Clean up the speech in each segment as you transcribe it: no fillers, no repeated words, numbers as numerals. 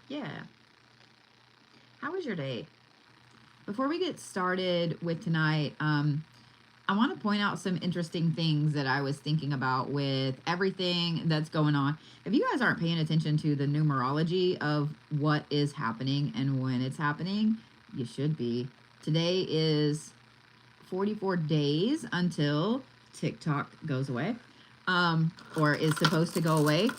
Yeah. How was your day? Before we get started with tonight, I want to point out some interesting things that I was thinking about with everything that's going on. If you guys aren't paying attention to the numerology of what is happening and when it's happening, you should be. Today is 44 days until TikTok goes away, or is supposed to go away.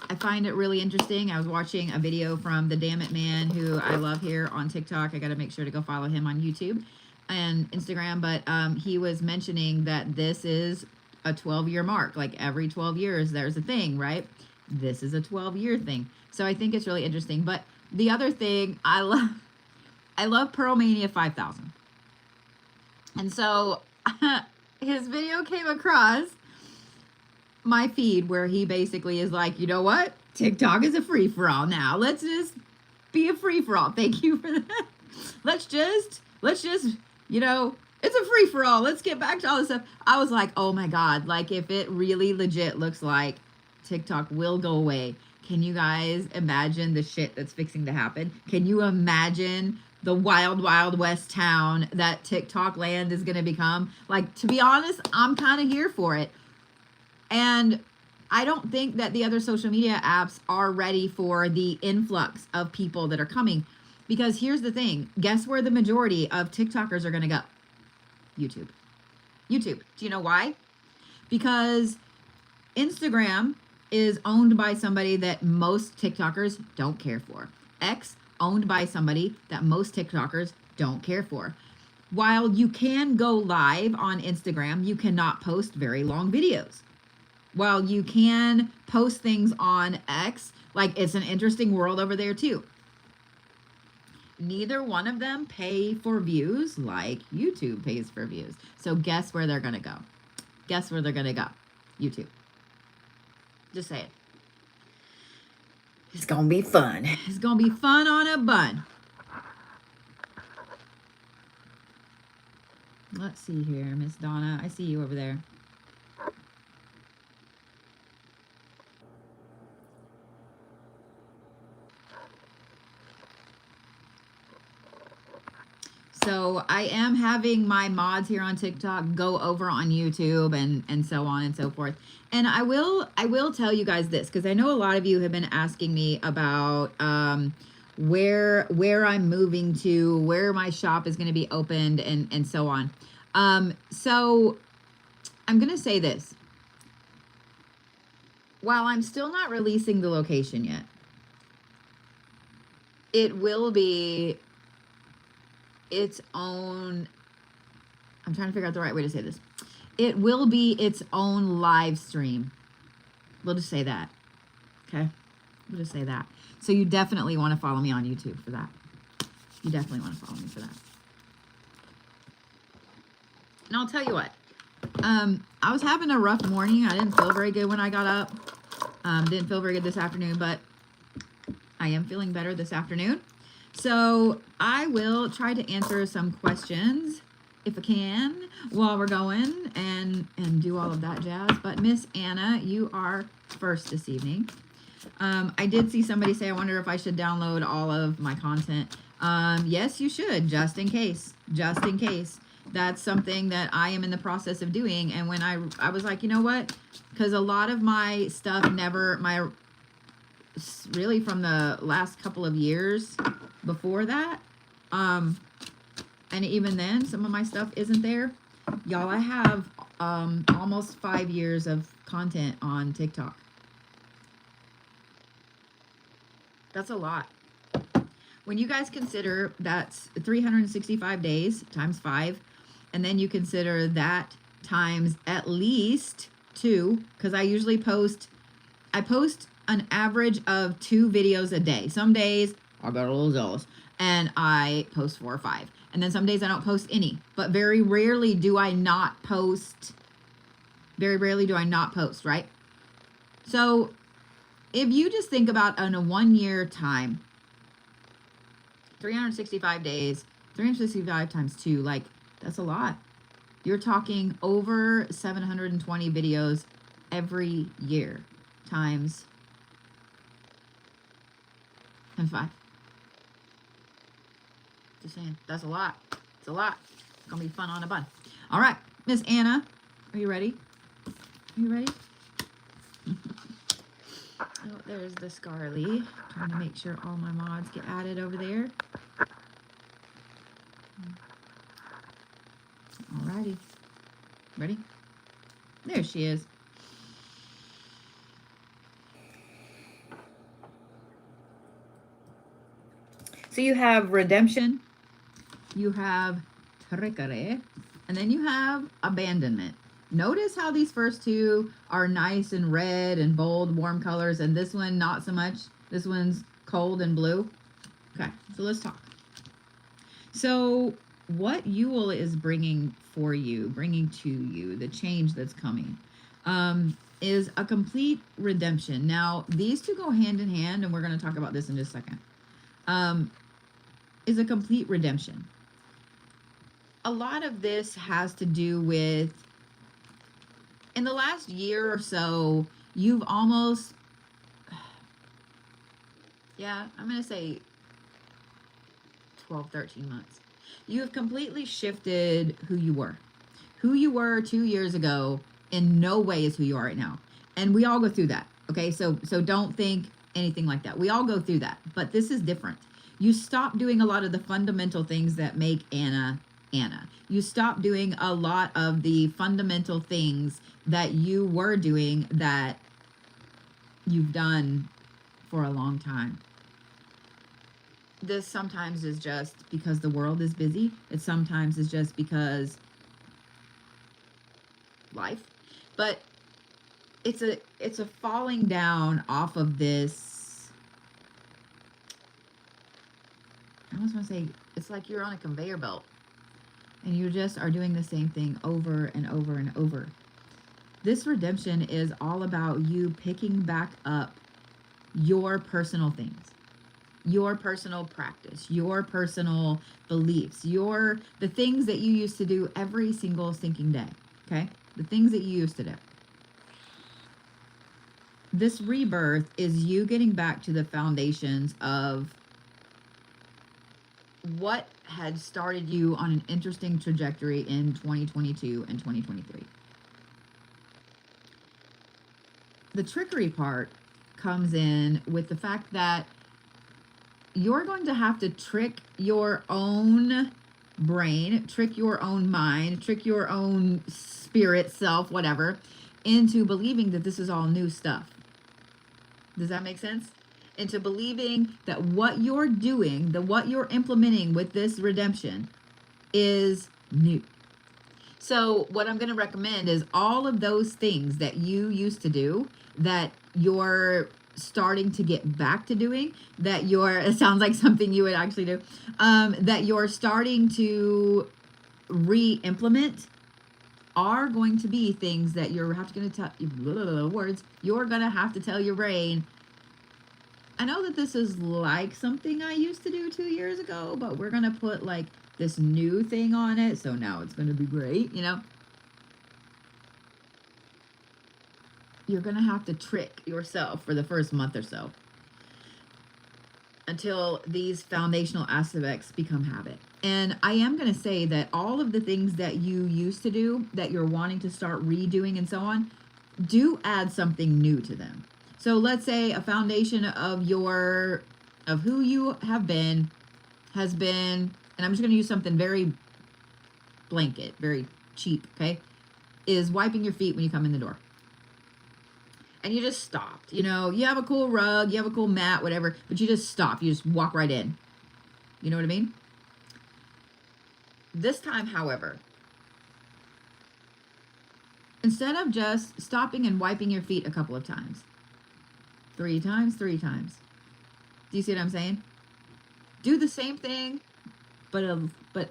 I find it really interesting. I was watching a video from the Damn It Man, who I love here on TikTok. I got to make sure to go follow him on YouTube and Instagram. But he was mentioning that this is a 12-year mark. Like every 12 years, there's a thing, right? This is a 12-year thing. So I think it's really interesting. But the other thing I love Pearl Mania 5000. And so his video came across my feed where he basically is like, you know what? TikTok is a free-for-all now. Let's just be a free-for-all. Thank you for that. Let's just, you know, it's a free-for-all. Let's get back to all this stuff. I was like, oh my God. Like if it really legit looks like TikTok will go away, can you guys imagine the shit that's fixing to happen? Can you imagine the wild, wild west town that TikTok land is going to become? Like, to be honest, I'm kind of here for it. And I don't think that the other social media apps are ready for the influx of people that are coming. Because here's the thing. Guess where the majority of TikTokers are going to go? YouTube. YouTube. Do you know why? Because Instagram is owned by somebody that most TikTokers don't care for. X, owned by somebody that most TikTokers don't care for. While you can go live on Instagram, you cannot post very long videos. While you can post things on X, like it's an interesting world over there too. Neither one of them pay for views like YouTube pays for views. So guess where they're going to go? Guess where they're going to go? YouTube. Just say it. It's going to be fun. It's going to be fun on a bun. Let's see here, Miss Donna. I see you over there. So I am having my mods here on TikTok go over on YouTube and so on and so forth. And I will tell you guys this, because I know a lot of you have been asking me about where I'm moving to, where my shop is going to be opened, and so on. So I'm going to say this. While I'm still not releasing the location yet, it will be its own, I'm trying to figure out the right way to say this. It will be its own live stream. We'll just say that. Okay? We'll just say that. So you definitely want to follow me on YouTube for that. You definitely want to follow me for that. And I'll tell you what. I was having a rough morning. I didn't feel very good when I got up. Didn't feel very good this afternoon, but I am feeling better this afternoon. So I will try to answer some questions if I can while we're going and do all of that jazz. But Miss Anna, you are first this evening. I did see somebody say, I wonder if I should download all of my content. Yes, you should, just in case. Just in case. That's something that I am in the process of doing. And when I was like, you know what? Because a lot of my stuff really from the last couple of years before that, and even then some of my stuff isn't there. Y'all, I have almost 5 years of content on TikTok. That's a lot. When you guys consider that's 365 days times 5, and then you consider that times at least 2, because I usually post an average of 2 videos a day. Some days I got a little jealous and I post 4 or 5. And then some days I don't post any. But very rarely do I not post. Very rarely do I not post, right? So if you just think about on a 1 year time, 365 days, 365 times 2, like that's a lot. You're talking over 720 videos every year times and 5. Just saying, that's a lot. It's a lot. It's gonna be fun on a bun. All right, Miss Anna, are you ready? Are you ready? Oh, there's the Scarly. Trying to make sure all my mods get added over there. Alrighty. Ready? There she is. So you have redemption, you have trickery, and then you have abandonment. Notice how these first two are nice and red and bold, warm colors, and this one not so much. This one's cold and blue. Okay, so let's talk. So what Yule is bringing for you, bringing to you, the change that's coming, is a complete redemption. Now, these two go hand in hand, and we're going to talk about this in just a second. Is a complete redemption. A lot of this has to do with, in the last year or so, you've almost, yeah, I'm going to say 12, 13 months. You have completely shifted who you were. Who you were 2 years ago in no way is who you are right now. And we all go through that. Okay, so don't think anything like that. We all go through that, but this is different. You stop doing a lot of the fundamental things that make Anna Anna. You stop doing a lot of the fundamental things that you were doing that you've done for a long time. This sometimes is just because the world is busy. It sometimes is just because life. But it's a falling down off of this. I almost want to say it's like you're on a conveyor belt and you just are doing the same thing over and over and over. This redemption is all about you picking back up your personal things, your personal practice, your personal beliefs, the things that you used to do every single stinking day. Okay? The things that you used to do. This rebirth is you getting back to the foundations of what had started you on an interesting trajectory in 2022 and 2023. The trickery part comes in with the fact that you're going to have to trick your own brain, trick your own mind, trick your own spirit, self, whatever, into believing that this is all new stuff. Does that make sense? Into believing that what you're doing, what you're implementing with this redemption is new. So what I'm going to recommend is all of those things that you used to do that you're starting to get back to doing, it sounds like something you would actually do, that you're starting to re-implement are going to be things that you're going to tell your brain, I know that this is like something I used to do 2 years ago, but we're going to put like this new thing on it, so now it's going to be great, you know? You're going to have to trick yourself for the first month or so until these foundational aspects become habit. And I am going to say that all of the things that you used to do that you're wanting to start redoing and so on, do add something new to them. So let's say a foundation of who you have been has been, and I'm just going to use something very blanket, very cheap, okay, is wiping your feet when you come in the door. And you just stopped. You know, you have a cool rug, you have a cool mat, whatever, but you just stop. You just walk right in. You know what I mean? This time, however, instead of just stopping and wiping your feet a couple of times, 3 times. Do you see what I'm saying? Do the same thing, but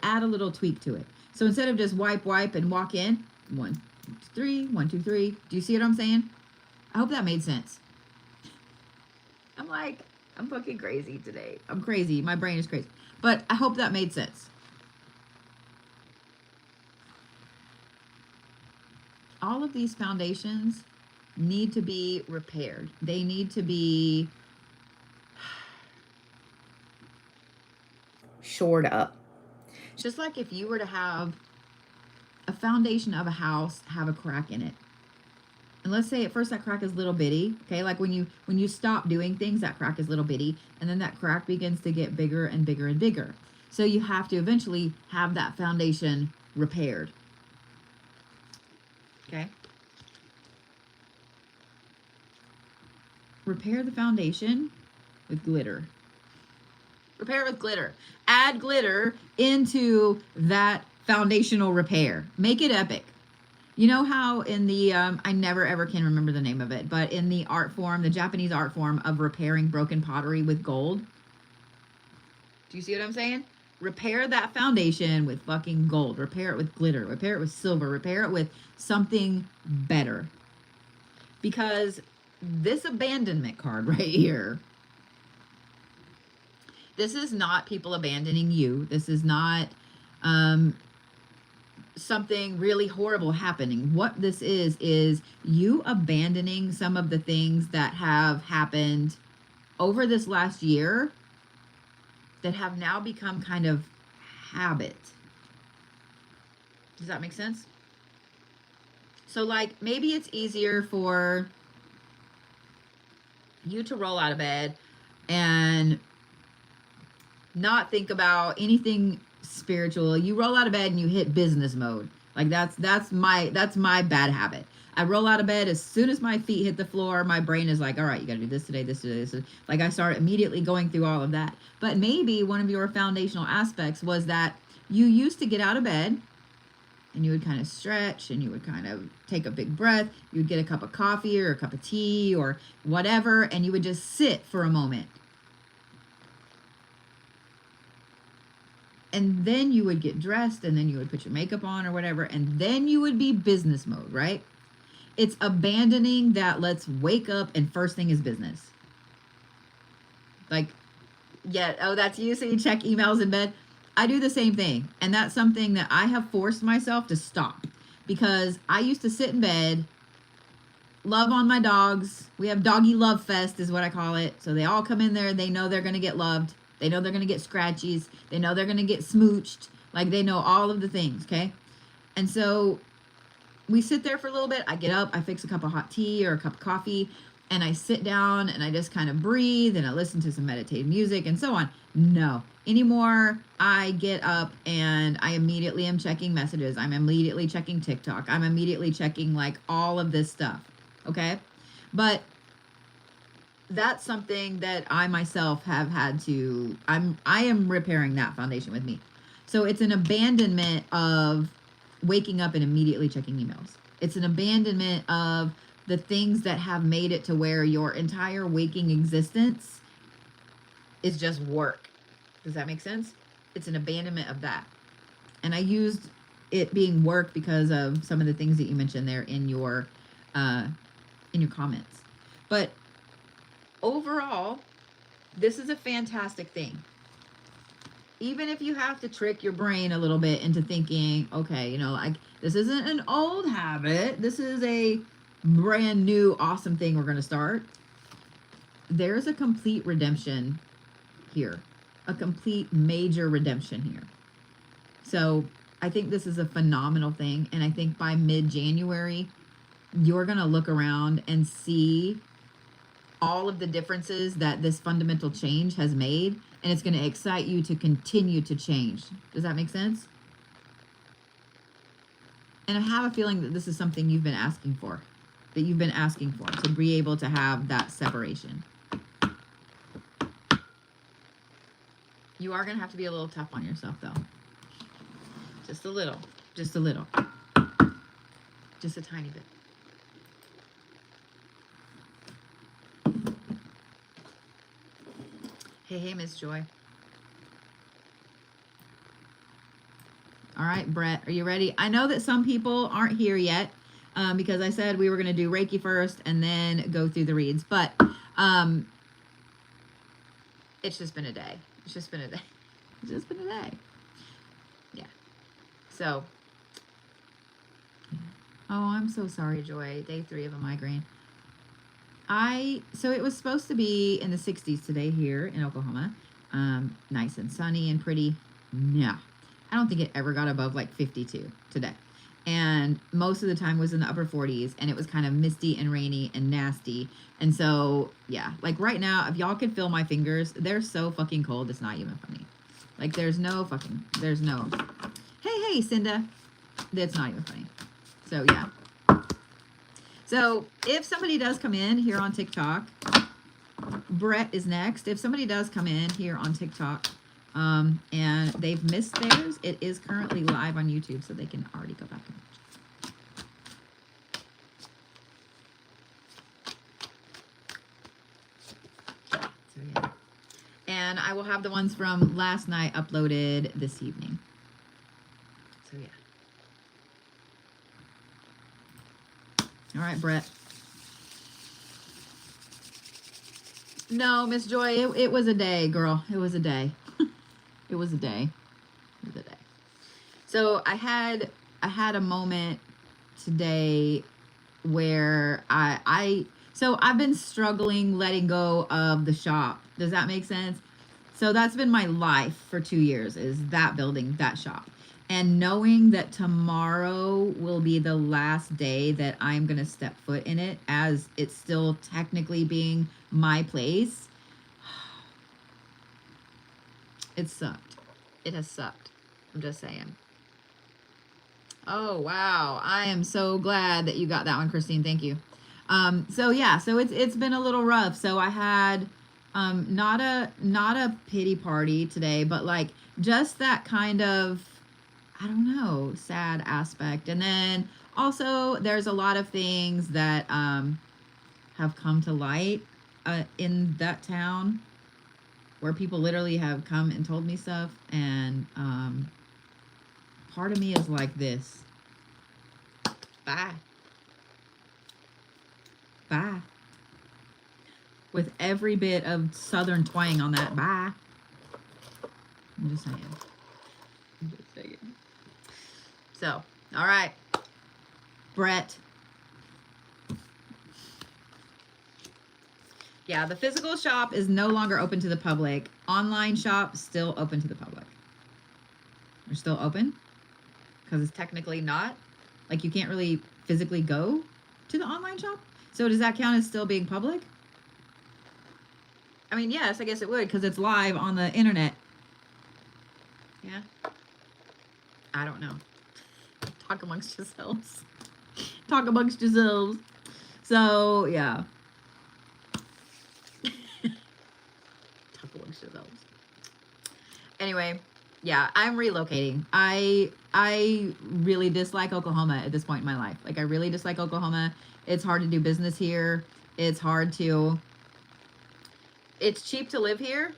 add a little tweak to it. So instead of just wipe and walk in, 1, 2, 3, 1, 2, 3. Do you see what I'm saying? I hope that made sense. I'm fucking crazy today. I'm crazy. My brain is crazy. But I hope that made sense. All of these foundations need to be repaired. They need to be shored up. It's just like if you were to have a foundation of a house have a crack in it. And let's say at first that crack is little bitty, okay? Like when you stop doing things, that crack is little bitty, and then that crack begins to get bigger and bigger and bigger. So you have to eventually have that foundation repaired. Okay? Repair the foundation with glitter. Repair it with glitter. Add glitter into that foundational repair. Make it epic. You know how in the, I never ever can remember the name of it, but in the art form, the Japanese art form of repairing broken pottery with gold. Do you see what I'm saying? Repair that foundation with fucking gold. Repair it with glitter. Repair it with silver. Repair it with something better. Because this abandonment card right here, this is not people abandoning you. This is not something really horrible happening. What this is you abandoning some of the things that have happened over this last year that have now become kind of habit. Does that make sense? So like maybe it's easier for you to roll out of bed and not think about anything spiritual. You roll out of bed and you hit business mode. Like that's my bad habit. I roll out of bed as soon as my feet hit the floor. My brain is like, all right, you got to do this today, this today, this. Like I start immediately going through all of that. But maybe one of your foundational aspects was that you used to get out of bed and you would kind of stretch and you would kind of take a big breath. You would get a cup of coffee or a cup of tea or whatever, and you would just sit for a moment. And then you would get dressed and then you would put your makeup on or whatever, and then you would be business mode, right? It's abandoning that let's wake up and first thing is business. Like, yeah, oh, that's you, so you check emails in bed. I do the same thing. And that's something that I have forced myself to stop, because I used to sit in bed, love on my dogs. We have doggy love fest is what I call it. So they all come in there. They know they're going to get loved. They know they're going to get scratchies. They know they're going to get smooched. Like they know all of the things. Okay. And so we sit there for a little bit. I get up, I fix a cup of hot tea or a cup of coffee, and I sit down and I just kind of breathe and I listen to some meditative music and so on. No. Anymore, I get up and I immediately am checking messages. I'm immediately checking TikTok. I'm immediately checking like all of this stuff. Okay. But that's something that I myself have had to, I am repairing that foundation with me. So it's an abandonment of waking up and immediately checking emails. It's an abandonment of the things that have made it to where your entire waking existence is just work. Does that make sense? It's an abandonment of that. And I used it being work because of some of the things that you mentioned there in your comments. But overall, this is a fantastic thing. Even if you have to trick your brain a little bit into thinking, okay, you know, like this isn't an old habit. This is a brand new awesome thing we're going to start. There's a complete redemption here. A complete major redemption here. So I think this is a phenomenal thing. And I think by mid-January, you're going to look around and see all of the differences that this fundamental change has made. And it's going to excite you to continue to change. Does that make sense? And I have a feeling that this is something you've been asking for. That you've been asking for. To be able to have that separation. You are going to have to be a little tough on yourself, though. Just a little. Just a little. Just a tiny bit. Hey, Miss Joy. All right, Brett, are you ready? I know that some people aren't here yet because I said we were going to do Reiki first and then go through the reads. But it's just been a day. It's just been a day. It's just been a day. Yeah. So. Oh, I'm so sorry, Joy. Day 3 of a migraine. So it was supposed to be in the 60s today here in Oklahoma. Nice and sunny and pretty. Yeah. I don't think it ever got above like 52 today. And most of the time was in the upper 40s, and it was kind of misty and rainy and nasty. And so, yeah, like right now, if y'all could feel my fingers, they're so fucking cold, it's not even funny. Like there's no, hey, Cynda, that's not even funny. So, yeah. So if somebody does come in here on TikTok, Brett is next. If somebody does come in here on TikTok, and they've missed theirs, it is currently live on YouTube, so they can already go back and watch. So yeah. And I will have the ones from last night uploaded this evening. So yeah. All right, Brett. No, Miss Joy, it was a day, girl. It was a day. It was a day. It was a day. So I had a moment today where so I've been struggling letting go of the shop. Does that make sense? So that's been my life for 2 years, is that building, that shop. And knowing that tomorrow will be the last day that I'm going to step foot in it, as it's still technically being my place. It sucked. It has sucked. I'm just saying. Oh, wow. I am so glad that you got that one, Christine. Thank you. So yeah, so it's been a little rough. So I had not a pity party today, but like just that kind of, I don't know, sad aspect. And then also there's a lot of things that have come to light in that town, where people literally have come and told me stuff, and part of me is like this. Bye. Bye. With every bit of southern twang on that. Bye. I'm just saying. So, all right. Brett. Yeah, the physical shop is no longer open to the public. Online shop still open to the public. They're still open because it's technically not. Like you can't really physically go to the online shop. So does that count as still being public? I mean, yes, I guess it would, because it's live on the internet. Yeah. I don't know. Talk amongst yourselves. Talk amongst yourselves. So, yeah. Anyway, yeah, I'm relocating. I really dislike Oklahoma at this point in my life. Like I really dislike Oklahoma. It's hard to do business here. It's cheap to live here.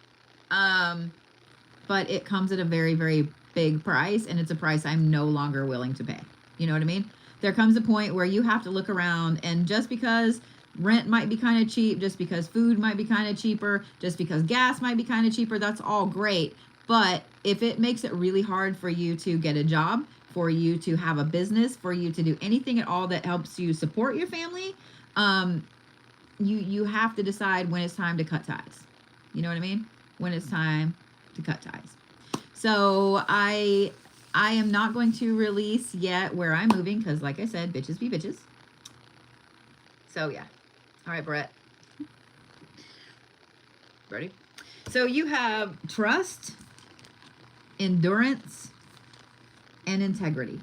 But it comes at a very, very big price, and it's a price I'm no longer willing to pay. You know what I mean? There comes a point where you have to look around, and just because rent might be kind of cheap, just because food might be kind of cheaper, just because gas might be kind of cheaper, that's all great. But if it makes it really hard for you to get a job, for you to have a business, for you to do anything at all that helps you support your family, you have to decide when it's time to cut ties. You know what I mean? When it's time to cut ties. So I am not going to release yet where I'm moving, because like I said, bitches be bitches. So yeah. All right, Brett. Ready? So you have trust, endurance, and integrity.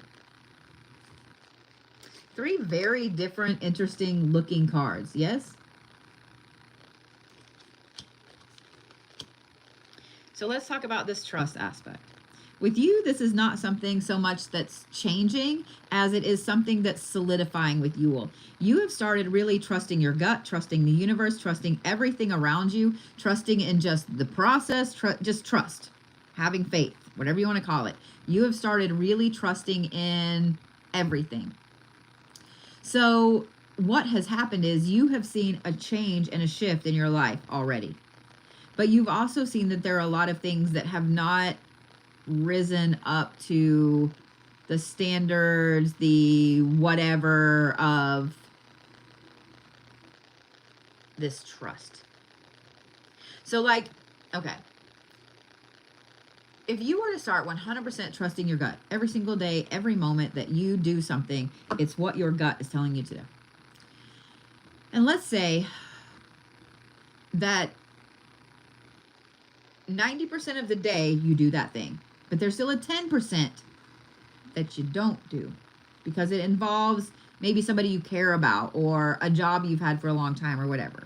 3 very different, interesting looking cards. Yes? So let's talk about this trust aspect. With you, this is not something so much that's changing as it is something that's solidifying with Yule. You have started really trusting your gut, trusting the universe, trusting everything around you, trusting in just the process, just trust, having faith, whatever you want to call it. You have started really trusting in everything. So what has happened is you have seen a change and a shift in your life already. But you've also seen that there are a lot of things that have not risen up to the standards, the whatever of this trust. So like, okay, if you were to start 100% trusting your gut every single day, every moment that you do something, it's what your gut is telling you to do. And let's say that 90% of the day you do that thing, but there's still a 10% that you don't do because it involves maybe somebody you care about or a job you've had for a long time or whatever.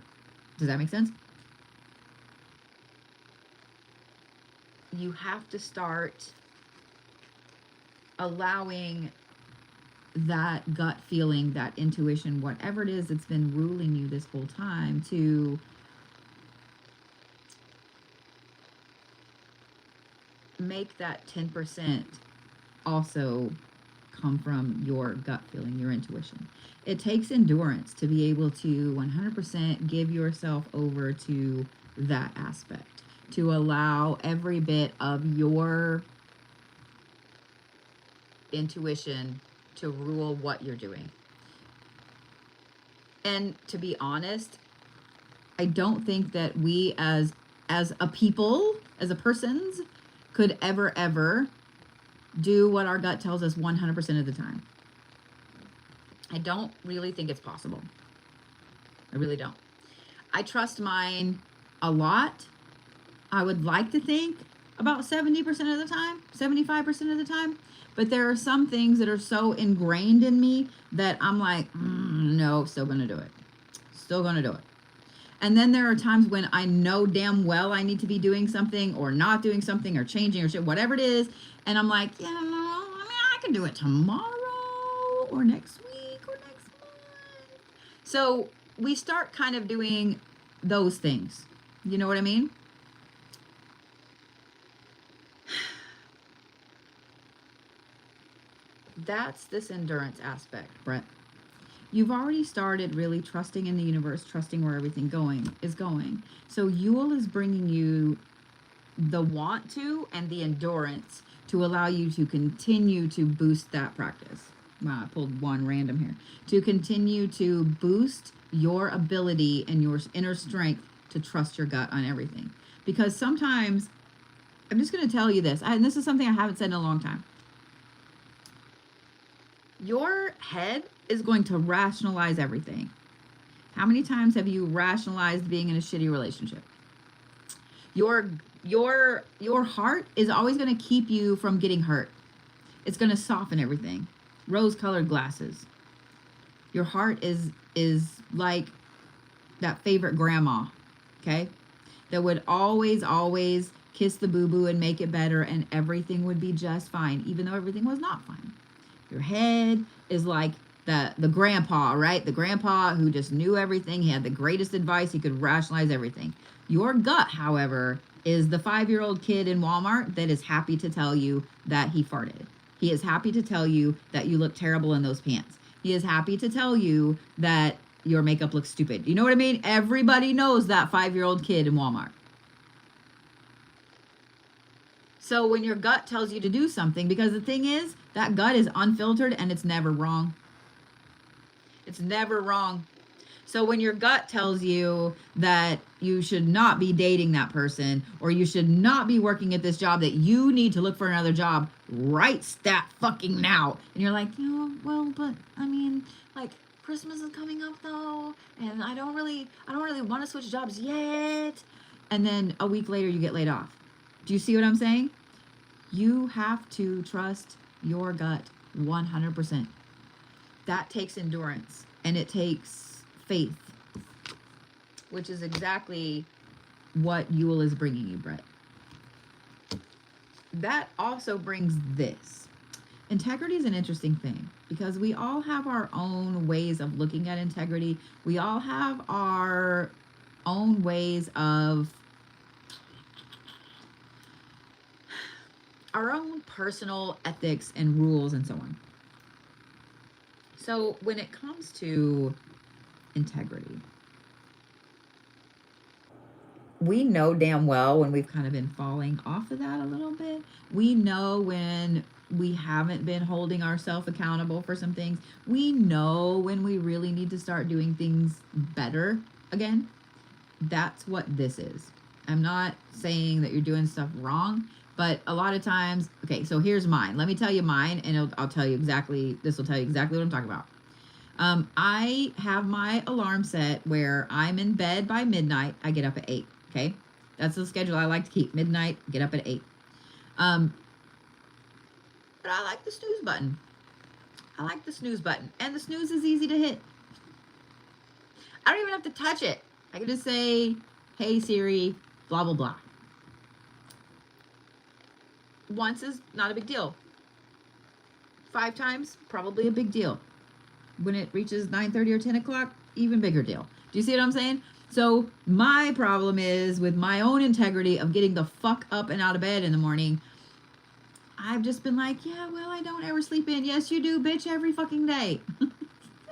Does that make sense? You have to start allowing that gut feeling, that intuition, whatever it is that's been ruling you this whole time, to make that 10% also come from your gut feeling, your intuition. It takes endurance to be able to 100% give yourself over to that aspect, to allow every bit of your intuition to rule what you're doing. And to be honest, I don't think that we as a people, as a persons, could ever do what our gut tells us 100% of the time. I don't really think it's possible. I really don't. I trust mine a lot. I would like to think about 70% of the time, 75% of the time. But there are some things that are so ingrained in me that I'm like, no, still going to do it. Still going to do it. And then there are times when I know damn well I need to be doing something or not doing something or changing or shit, whatever it is. And I'm like, yeah, no, I mean, I can do it tomorrow or next week or next month. So we start kind of doing those things. You know what I mean? That's this endurance aspect, Brett. You've already started really trusting in the universe, trusting where everything is going. So Yule is bringing you the want to and the endurance to allow you to continue to boost that practice. Wow, I pulled one random here. To continue to boost your ability and your inner strength to trust your gut on everything. Because sometimes, I'm just going to tell you this, and this is something I haven't said in a long time. Your head is going to rationalize everything. How many times have you rationalized being in a shitty relationship? Your heart is always going to keep you from getting hurt. It's going to soften everything. Rose-colored glasses. Your heart is like that favorite grandma, okay? That would always kiss the boo-boo and make it better, and everything would be just fine, even though everything was not fine. Your head is like the grandpa, right? The grandpa who just knew everything. He had the greatest advice. He could rationalize everything. Your gut, however, is the 5-year-old kid in Walmart that is happy to tell you that he farted. He is happy to tell you that you look terrible in those pants. He is happy to tell you that your makeup looks stupid. You know what I mean? Everybody knows that 5-year-old kid in Walmart. So when your gut tells you to do something, because the thing is, that gut is unfiltered and it's never wrong. It's never wrong. So when your gut tells you that you should not be dating that person, or you should not be working at this job, that you need to look for another job right stat fucking now. And you're like, well, but I mean, like, Christmas is coming up though, and I don't really want to switch jobs yet. And then a week later you get laid off. Do you see what I'm saying? You have to trust your gut 100%. That takes endurance, and it takes faith, which is exactly what Yule is bringing you, Brett. That also brings this. Integrity is an interesting thing because we all have our own ways of looking at integrity. We all have our own ways of our own personal ethics and rules and so on. So when it comes to integrity, we know damn well when we've kind of been falling off of that a little bit. We know when we haven't been holding ourselves accountable for some things. We know when we really need to start doing things better again. That's what this is. I'm not saying that you're doing stuff wrong, but a lot of times, okay, so here's mine. Let me tell you mine, and I'll tell you exactly, this will tell you exactly what I'm talking about. I have my alarm set where I'm in bed by midnight. I get up at 8, okay? That's the schedule I like to keep. Midnight, get up at 8. But I like the snooze button. I like the snooze button. And the snooze is easy to hit. I don't even have to touch it. I can just say, hey Siri, blah, blah, blah. Once is not a big deal. 5 times, probably a big deal. When it reaches 9:30 or 10 o'clock, even bigger deal. Do you see what I'm saying? So my problem is with my own integrity of getting the fuck up and out of bed in the morning. I've just been like, yeah, well, I don't ever sleep in. Yes, you do, bitch, every fucking day.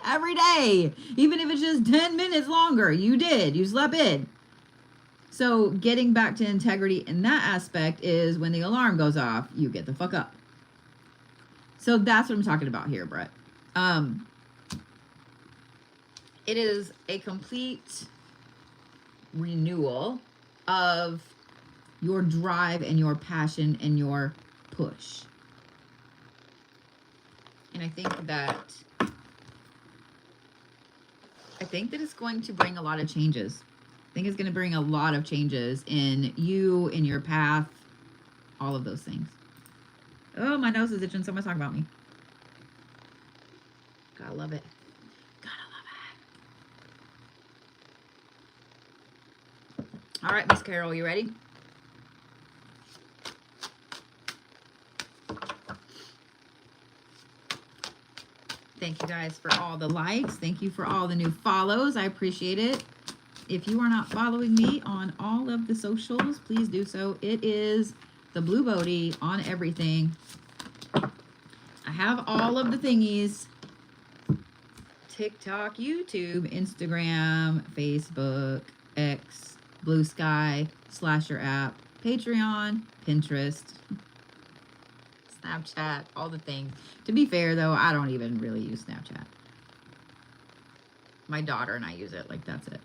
Every day. Even if it's just 10 minutes longer, you did. You slept in. So getting back to integrity in that aspect is when the alarm goes off, you get the fuck up. So that's what I'm talking about here, Brett. It is a complete renewal of your drive and your passion and your push. And I think that it's going to bring a lot of changes. I think it's going to bring a lot of changes in you, in your path, all of those things. Oh, my nose is itching. Someone's talking about me. Gotta love it. Gotta love it. All right, Miss Carol, you ready? Thank you guys for all the likes. Thank you for all the new follows. I appreciate it. If you are not following me on all of the socials, please do so. It is the Blue Bodie on everything. I have all of the thingies. TikTok, YouTube, Instagram, Facebook, X, Blue Sky, Slasher app, Patreon, Pinterest, Snapchat, all the things. To be fair, though, I don't even really use Snapchat. My daughter and I use it. Like, that's it.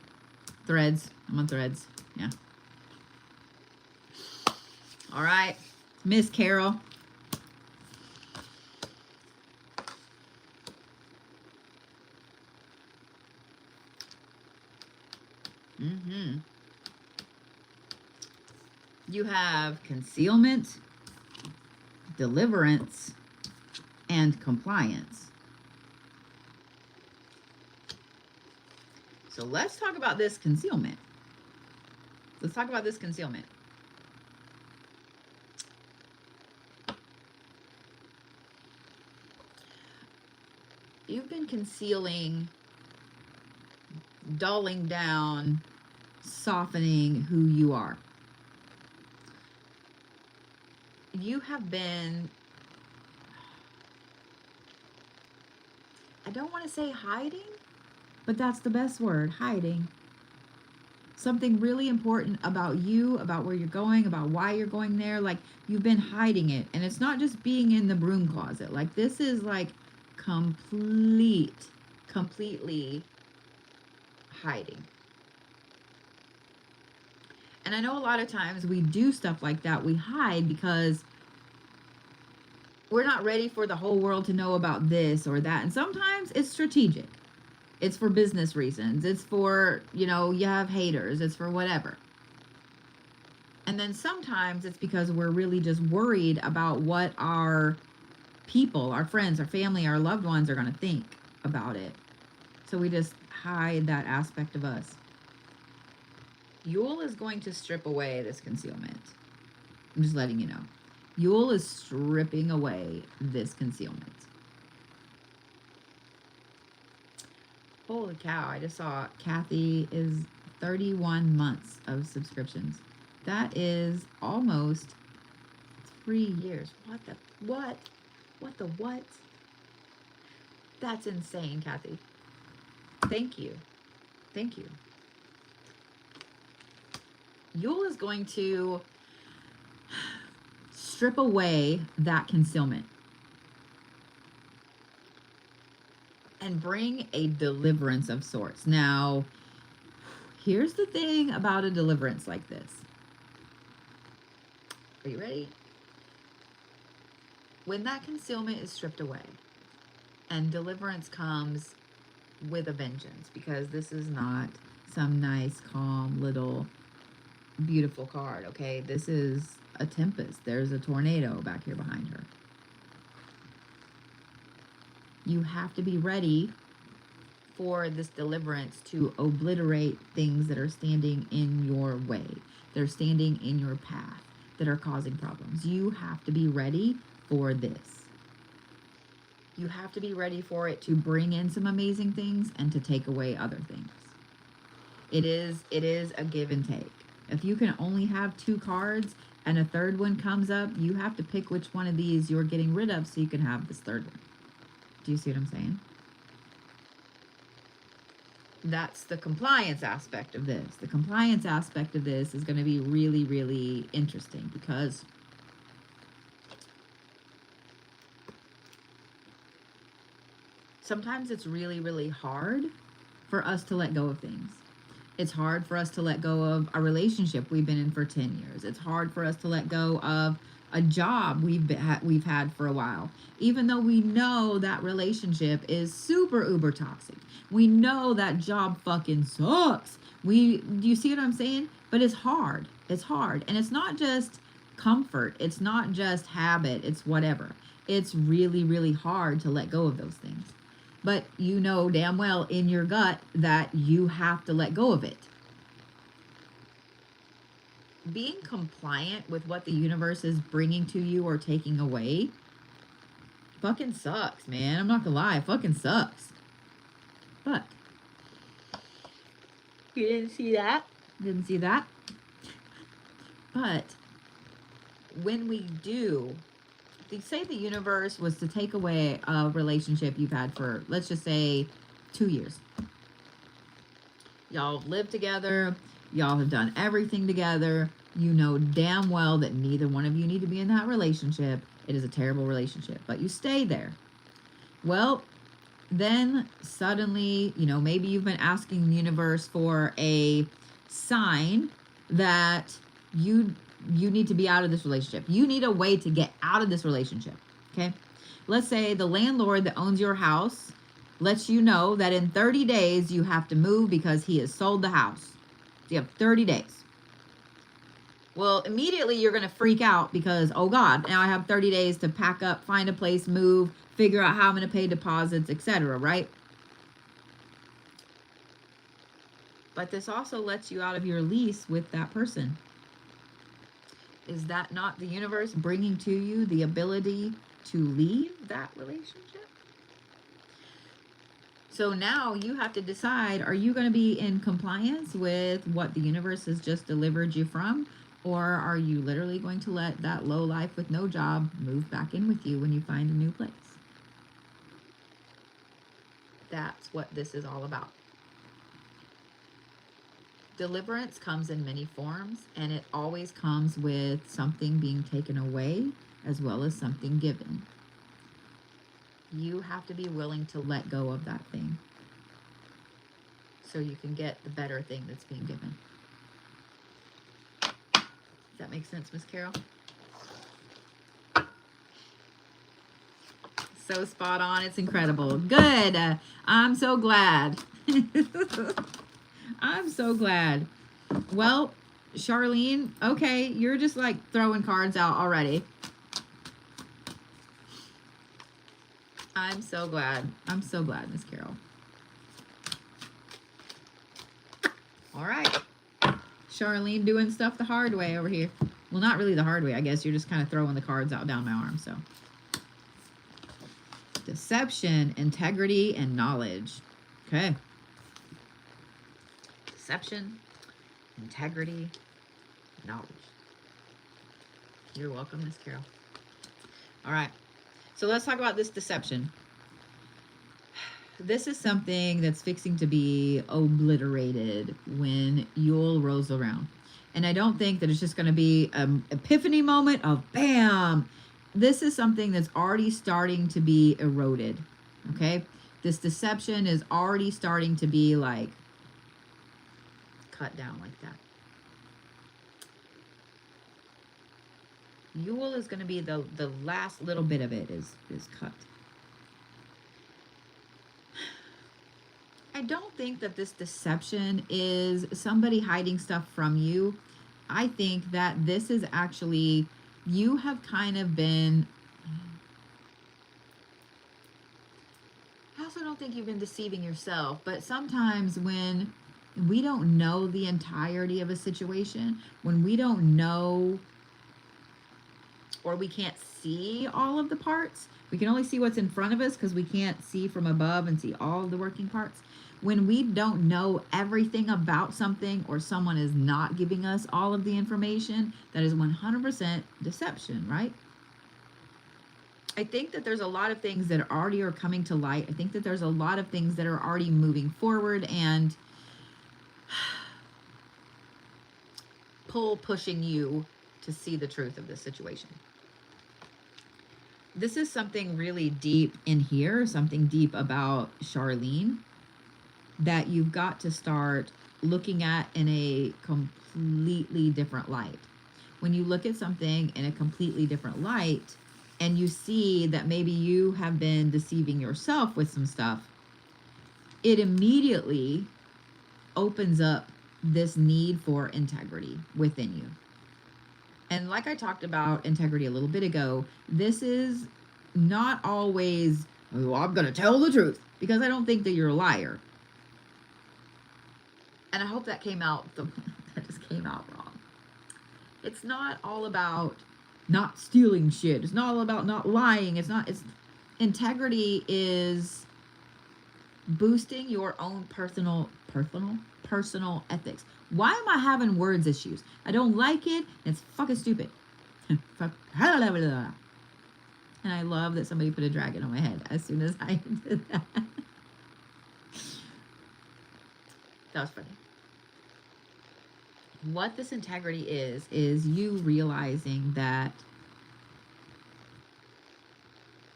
Threads. I'm on Threads. Yeah. All right. Miss Carol. You have concealment, deliverance, and compliance. So let's talk about this concealment. Let's talk about this concealment. You've been concealing, dulling down, softening who you are. You have been, I don't want to say hiding, but that's the best word, hiding. Something really important about you, about where you're going, about why you're going there. Like, you've been hiding it. And it's not just being in the broom closet. Like, this is like completely hiding. And I know a lot of times we do stuff like that. We hide because we're not ready for the whole world to know about this or that. And sometimes it's strategic. It's for business reasons. It's for, you know, you have haters. It's for whatever. And then sometimes it's because we're really just worried about what our people, our friends, our family, our loved ones are going to think about it. So we just hide that aspect of us. Yule is going to strip away this concealment. I'm just letting you know. Yule is stripping away this concealment. Holy cow, I just saw Kathy is 31 months of subscriptions. That is almost 3 years. What the what? What the what? That's insane, Kathy. Thank you. Thank you. Yule is going to strip away that concealment and bring a deliverance of sorts. Now, here's the thing about a deliverance like this. Are you ready? When that concealment is stripped away and deliverance comes with a vengeance, because this is not some nice, calm, little, beautiful card, okay? This is a tempest. There's a tornado back here behind her. You have to be ready for this deliverance to obliterate things that are standing in your way. They're standing in your path that are causing problems. You have to be ready for this. You have to be ready for it to bring in some amazing things and to take away other things. It is a give and take. If you can only have 2 cards and a third one comes up, you have to pick which one of these you're getting rid of so you can have this third one. Do you see what I'm saying? That's the compliance aspect of this. The compliance aspect of this is going to be really, really interesting because sometimes it's really, really hard for us to let go of things. It's hard for us to let go of a relationship we've been in for 10 years. It's hard for us to let go of a job we've had for a while, even though we know that relationship is super uber toxic. We know that job fucking sucks. Do you see what I'm saying? But it's hard. It's hard. And it's not just comfort. It's not just habit. It's whatever. It's really, really hard to let go of those things. But you know damn well in your gut that you have to let go of it. Being compliant with what the universe is bringing to you or taking away fucking sucks, man. I'm not gonna lie, it fucking sucks. But you didn't see that? Didn't see that? But when we do, say the universe was to take away a relationship you've had for, let's just say, 2 years. Y'all live together. Y'all have done everything together. You know damn well that neither one of you need to be in that relationship. It is a terrible relationship, but you stay there. Well, then suddenly, maybe you've been asking the universe for a sign that you need to be out of this relationship. You need a way to get out of this relationship, okay? Let's say the landlord that owns your house lets you know that in 30 days you have to move because he has sold the house. So you have 30 days. Well, immediately you're going to freak out because, oh God, now I have 30 days to pack up, find a place, move, figure out how I'm going to pay deposits, etc., right? But this also lets you out of your lease with that person. Is that not the universe bringing to you the ability to leave that relationship? So now you have to decide, are you going to be in compliance with what the universe has just delivered you from? Or are you literally going to let that low life with no job move back in with you when you find a new place? That's what this is all about. Deliverance comes in many forms, and it always comes with something being taken away as well as something given. You have to be willing to let go of that thing so you can get the better thing that's being given. Does that make sense, Miss Carol? So spot on. It's incredible. Good. I'm so glad. I'm so glad. Well, Charlene, okay, you're just like throwing cards out already. I'm so glad. I'm so glad, Miss Carol. All right. Charlene doing stuff the hard way over here. Well, not really the hard way, I guess. You're just kind of throwing the cards out down my arm, so. Deception, integrity, and knowledge. Okay. Deception, integrity, knowledge. You're welcome, Miss Carol. All right. So let's talk about this deception. This is something that's fixing to be obliterated when Yule rolls around. And I don't think that it's just going to be an epiphany moment of bam. This is something that's already starting to be eroded. Okay? This deception is already starting to be like cut down like that. Yule is going to be the last little bit of it is cut. I don't think that this deception is somebody hiding stuff from you. I think that this is actually, you have kind of been, I also don't think you've been deceiving yourself, but sometimes when we don't know the entirety of a situation, when we don't know or we can't see all of the parts, we can only see what's in front of us because we can't see from above and see all of the working parts. When we don't know everything about something or someone is not giving us all of the information, that is 100% deception, right? I think that there's a lot of things that already are coming to light. I think that there's a lot of things that are already moving forward and pushing you to see the truth of this situation. This is something really deep in here, something deep about Charlene that you've got to start looking at in a completely different light. When you look at something in a completely different light and you see that maybe you have been deceiving yourself with some stuff, it immediately opens up this need for integrity within you. And like I talked about integrity a little bit ago, this is not always, oh, I'm going to tell the truth, because I don't think that you're a liar. And I hope that came out, that just came out wrong. It's not all about not stealing shit. It's not all about not lying. It's integrity is boosting your own personal ethics. Why am I having words issues? I don't like it. It's fucking stupid. And I love that somebody put a dragon on my head as soon as I did that. That was funny. What this integrity is you realizing that,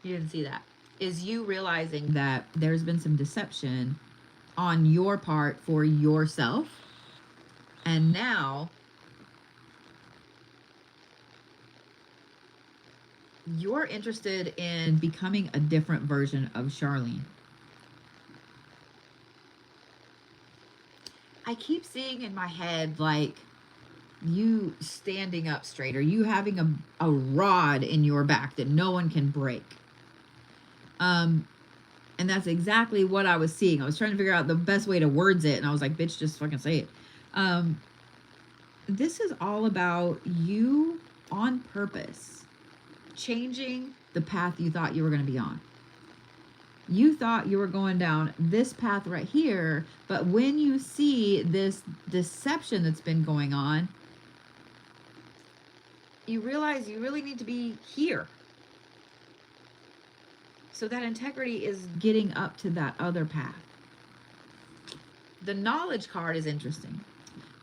you didn't see that, is you realizing that there's been some deception on your part for yourself. And now you're interested in becoming a different version of Charlene. I keep seeing in my head, like, you standing up straight or you having a rod in your back that no one can break. And that's exactly what I was seeing. I was trying to figure out the best way to words it, and I was like, bitch, just fucking say it. This is all about you on purpose changing the path you thought you were going to be on. You thought you were going down this path right here, but when you see this deception that's been going on, you realize you really need to be here. So that integrity is getting up to that other path. The knowledge card is interesting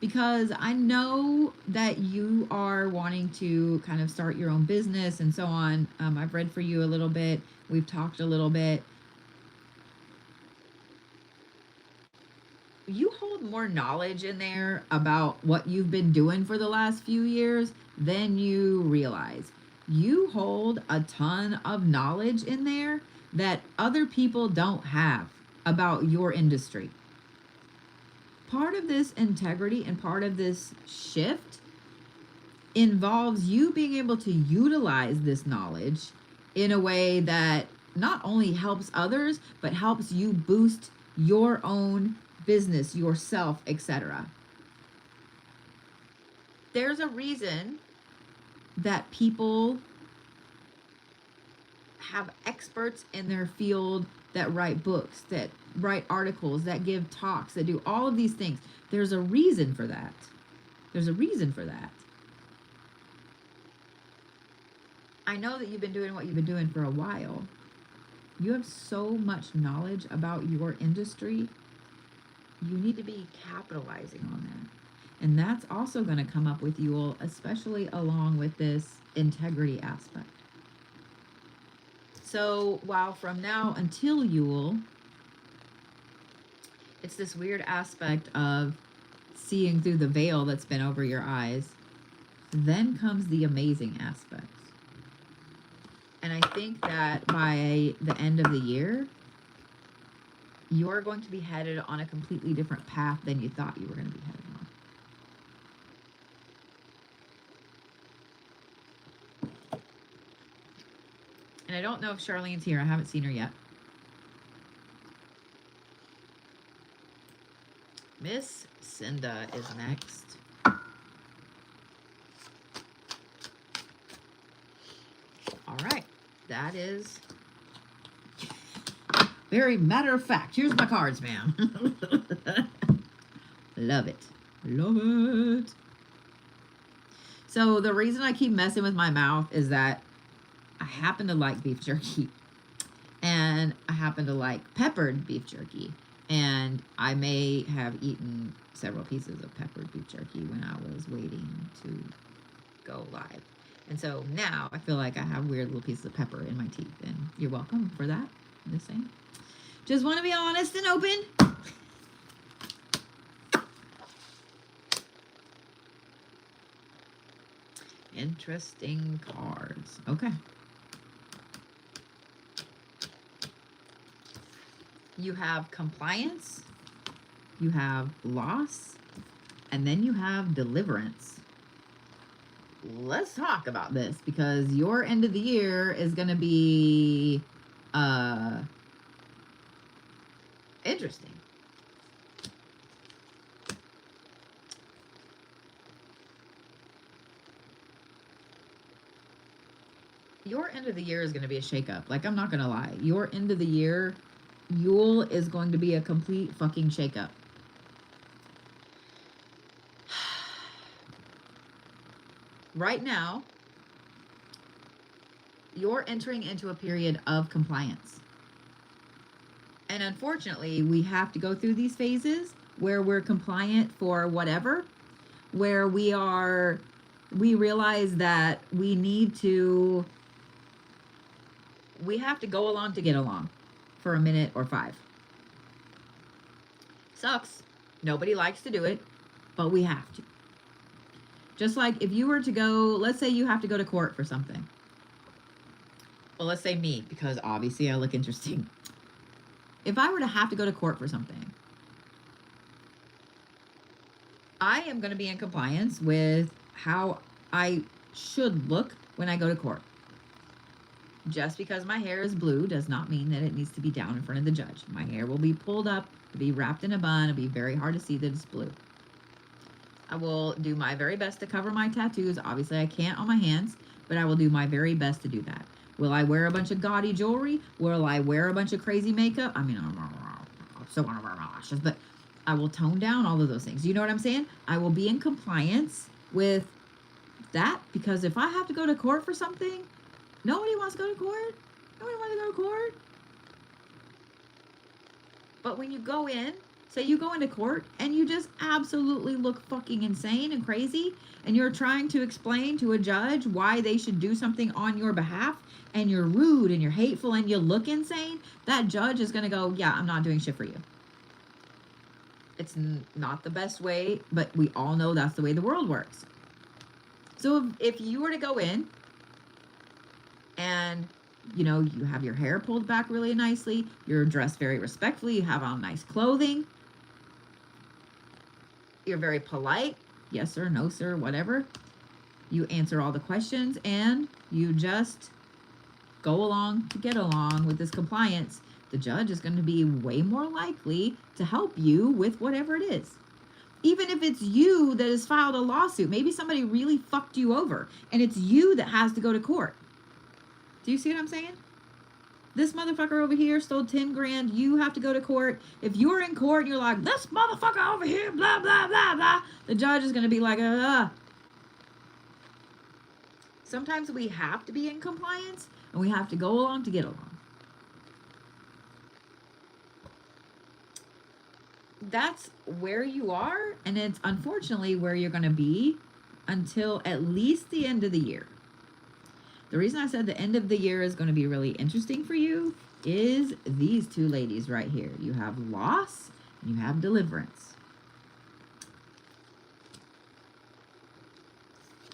because I know that you are wanting to kind of start your own business and so on. I've read for you a little bit. We've talked a little bit. You hold more knowledge in there about what you've been doing for the last few years than you realize. You hold a ton of knowledge in there that other people don't have about your industry. Part of this integrity and part of this shift involves you being able to utilize this knowledge in a way that not only helps others, but helps you boost your own business, yourself, etc. There's a reason that people have experts in their field that write books, that write articles, that give talks, that do all of these things. There's a reason for that. There's a reason for that. I know that you've been doing what you've been doing for a while. You have so much knowledge about your industry. You need to be capitalizing on that. And that's also going to come up with Yule, especially along with this integrity aspect. So while from now until Yule, it's this weird aspect of seeing through the veil that's been over your eyes. Then comes the amazing aspects. And I think that by the end of the year, you're going to be headed on a completely different path than you thought you were going to be headed on. And I don't know if Charlene's here. I haven't seen her yet. Miss Cynda is next. All right. That is very matter of fact. Here's my cards, ma'am. Love it. Love it. So the reason I keep messing with my mouth is that I happen to like beef jerky. And I happen to like peppered beef jerky. And I may have eaten several pieces of peppered beef jerky when I was waiting to go live. And so now I feel like I have weird little pieces of pepper in my teeth. And you're welcome for that. I'm just saying. Just want to be honest and open. Interesting cards. Okay. You have compliance, you have loss, and then you have deliverance. Let's talk about this because your end of the year is going to be interesting. Your end of the year is going to be a shakeup. Like, I'm not going to lie. Your end of the year, Yule, is going to be a complete fucking shakeup. Right now, you're entering into a period of compliance. And unfortunately, we have to go through these phases where we're compliant for whatever, where we realize that we have to go along to get along for a minute or 5. Sucks. Nobody likes to do it, but we have to. Just like if you were to go, let's say you have to go to court for something. Well, let's say me, because obviously I look interesting. If I were to have to go to court for something, I am going to be in compliance with how I should look when I go to court. Just because my hair is blue does not mean that it needs to be down in front of the judge. My hair will be pulled up, it'll be wrapped in a bun, it'll be very hard to see that it's blue. I will do my very best to cover my tattoos. Obviously, I can't on my hands, but I will do my very best to do that. Will I wear a bunch of gaudy jewelry? Will I wear a bunch of crazy makeup? I mean, I'm still going to wear my lashes, but I will tone down all of those things. You know what I'm saying? I will be in compliance with that because if I have to go to court for something, nobody wants to go to court. Nobody wants to go to court. But when you go in, say you go into court and you just absolutely look fucking insane and crazy and you're trying to explain to a judge why they should do something on your behalf and you're rude and you're hateful and you look insane, that judge is going to go, yeah, I'm not doing shit for you. It's not the best way, but we all know that's the way the world works. So if you were to go in and you know, you have your hair pulled back really nicely, you're dressed very respectfully, you have on nice clothing, you're very polite, yes sir, no sir, whatever. You answer all the questions and you just go along to get along with this compliance. The judge is going to be way more likely to help you with whatever it is. Even if it's you that has filed a lawsuit, maybe somebody really fucked you over and it's you that has to go to court. Do you see what I'm saying? This motherfucker over here stole 10 grand. You have to go to court. If you're in court and you're like, this motherfucker over here, blah, blah, blah, blah, the judge is going to be like, Sometimes we have to be in compliance and we have to go along to get along. That's where you are, and it's unfortunately where you're going to be until at least the end of the year. The reason I said the end of the year is going to be really interesting for you is these two ladies right here. You have loss and you have deliverance.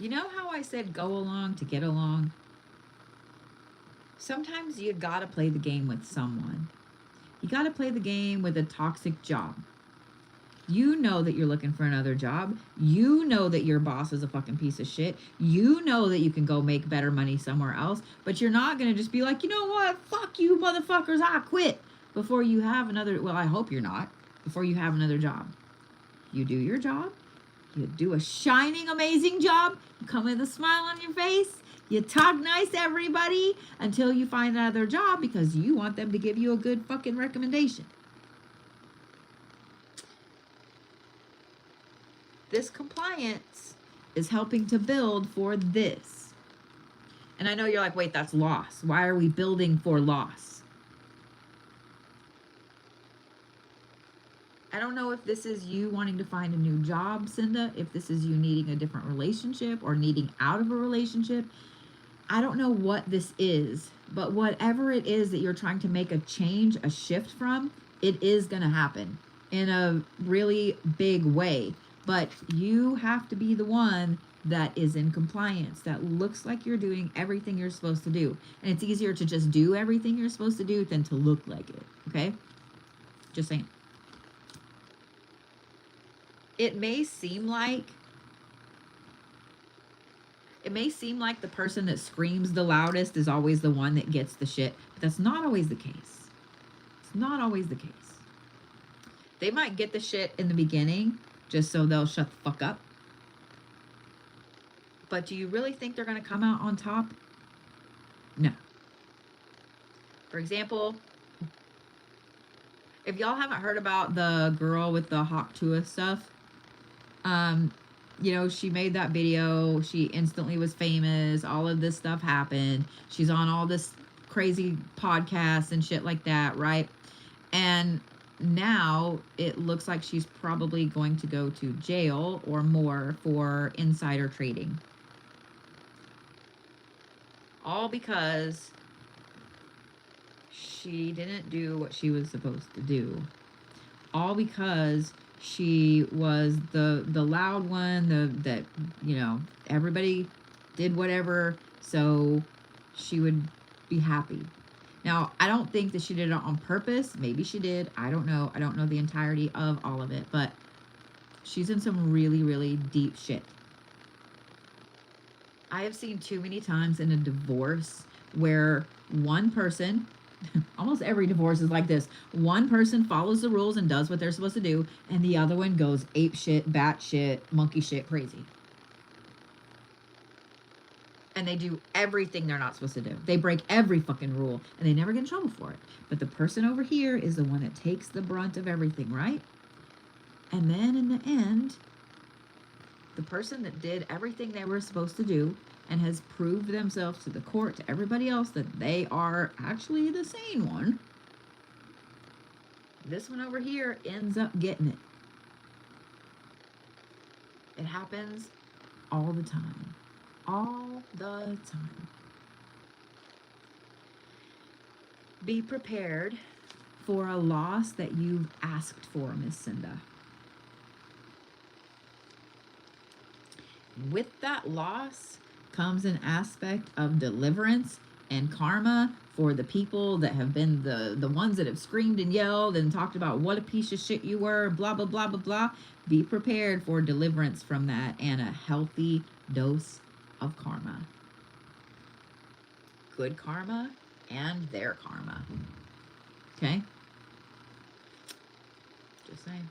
You know how I said go along to get along? Sometimes you gotta play the game with someone. You gotta play the game with a toxic job. You know that you're looking for another job. You know that your boss is a fucking piece of shit. You know that you can go make better money somewhere else, but you're not going to just be like, you know what? Fuck you, motherfuckers. I quit before you have another. Well, I hope you're not. Before you have another job. You do your job. You do a shining, amazing job. You come with a smile on your face. You talk nice to everybody until you find another job because you want them to give you a good fucking recommendation. This compliance is helping to build for this. And I know you're like, wait, that's loss. Why are we building for loss? I don't know if this is you wanting to find a new job, Cynda, if this is you needing a different relationship or needing out of a relationship. I don't know what this is, but whatever it is that you're trying to make a change, a shift from, it is going to happen in a really big way. But you have to be the one that is in compliance, that looks like you're doing everything you're supposed to do. And it's easier to just do everything you're supposed to do than to look like it, okay? Just saying. It may seem like the person that screams the loudest is always the one that gets the shit, but that's not always the case. It's not always the case. They might get the shit in the beginning just so they'll shut the fuck up. But do you really think they're going to come out on top? No. For example, if y'all haven't heard about the girl with the Hawk Tua stuff, you know, she made that video. She instantly was famous. All of this stuff happened. She's on all this crazy podcasts and shit like that, right? And now it looks like she's probably going to go to jail or more for insider trading. All because she didn't do what she was supposed to do. All because she was the loud one, that, you know, everybody did whatever so she would be happy. Now, I don't think that she did it on purpose. Maybe she did. I don't know. I don't know the entirety of all of it, but she's in some really, really deep shit. I have seen too many times in a divorce where one person, almost every divorce is like this, one person follows the rules and does what they're supposed to do, and the other one goes ape shit, bat shit, monkey shit, crazy. And they do everything they're not supposed to do. They break every fucking rule, and they never get in trouble for it. But the person over here is the one that takes the brunt of everything, right? And then in the end, the person that did everything they were supposed to do and has proved themselves to the court, to everybody else, that they are actually the sane one, this one over here ends up getting it. It happens all the time. All the time. Be prepared for a loss that you've asked for, Miss Cynda. With that loss comes an aspect of deliverance and karma for the people that have been the ones that have screamed and yelled and talked about what a piece of shit you were, blah, blah, blah, blah, blah. Be prepared for deliverance from that and a healthy dose of karma. Good karma and their karma. Okay? Just saying.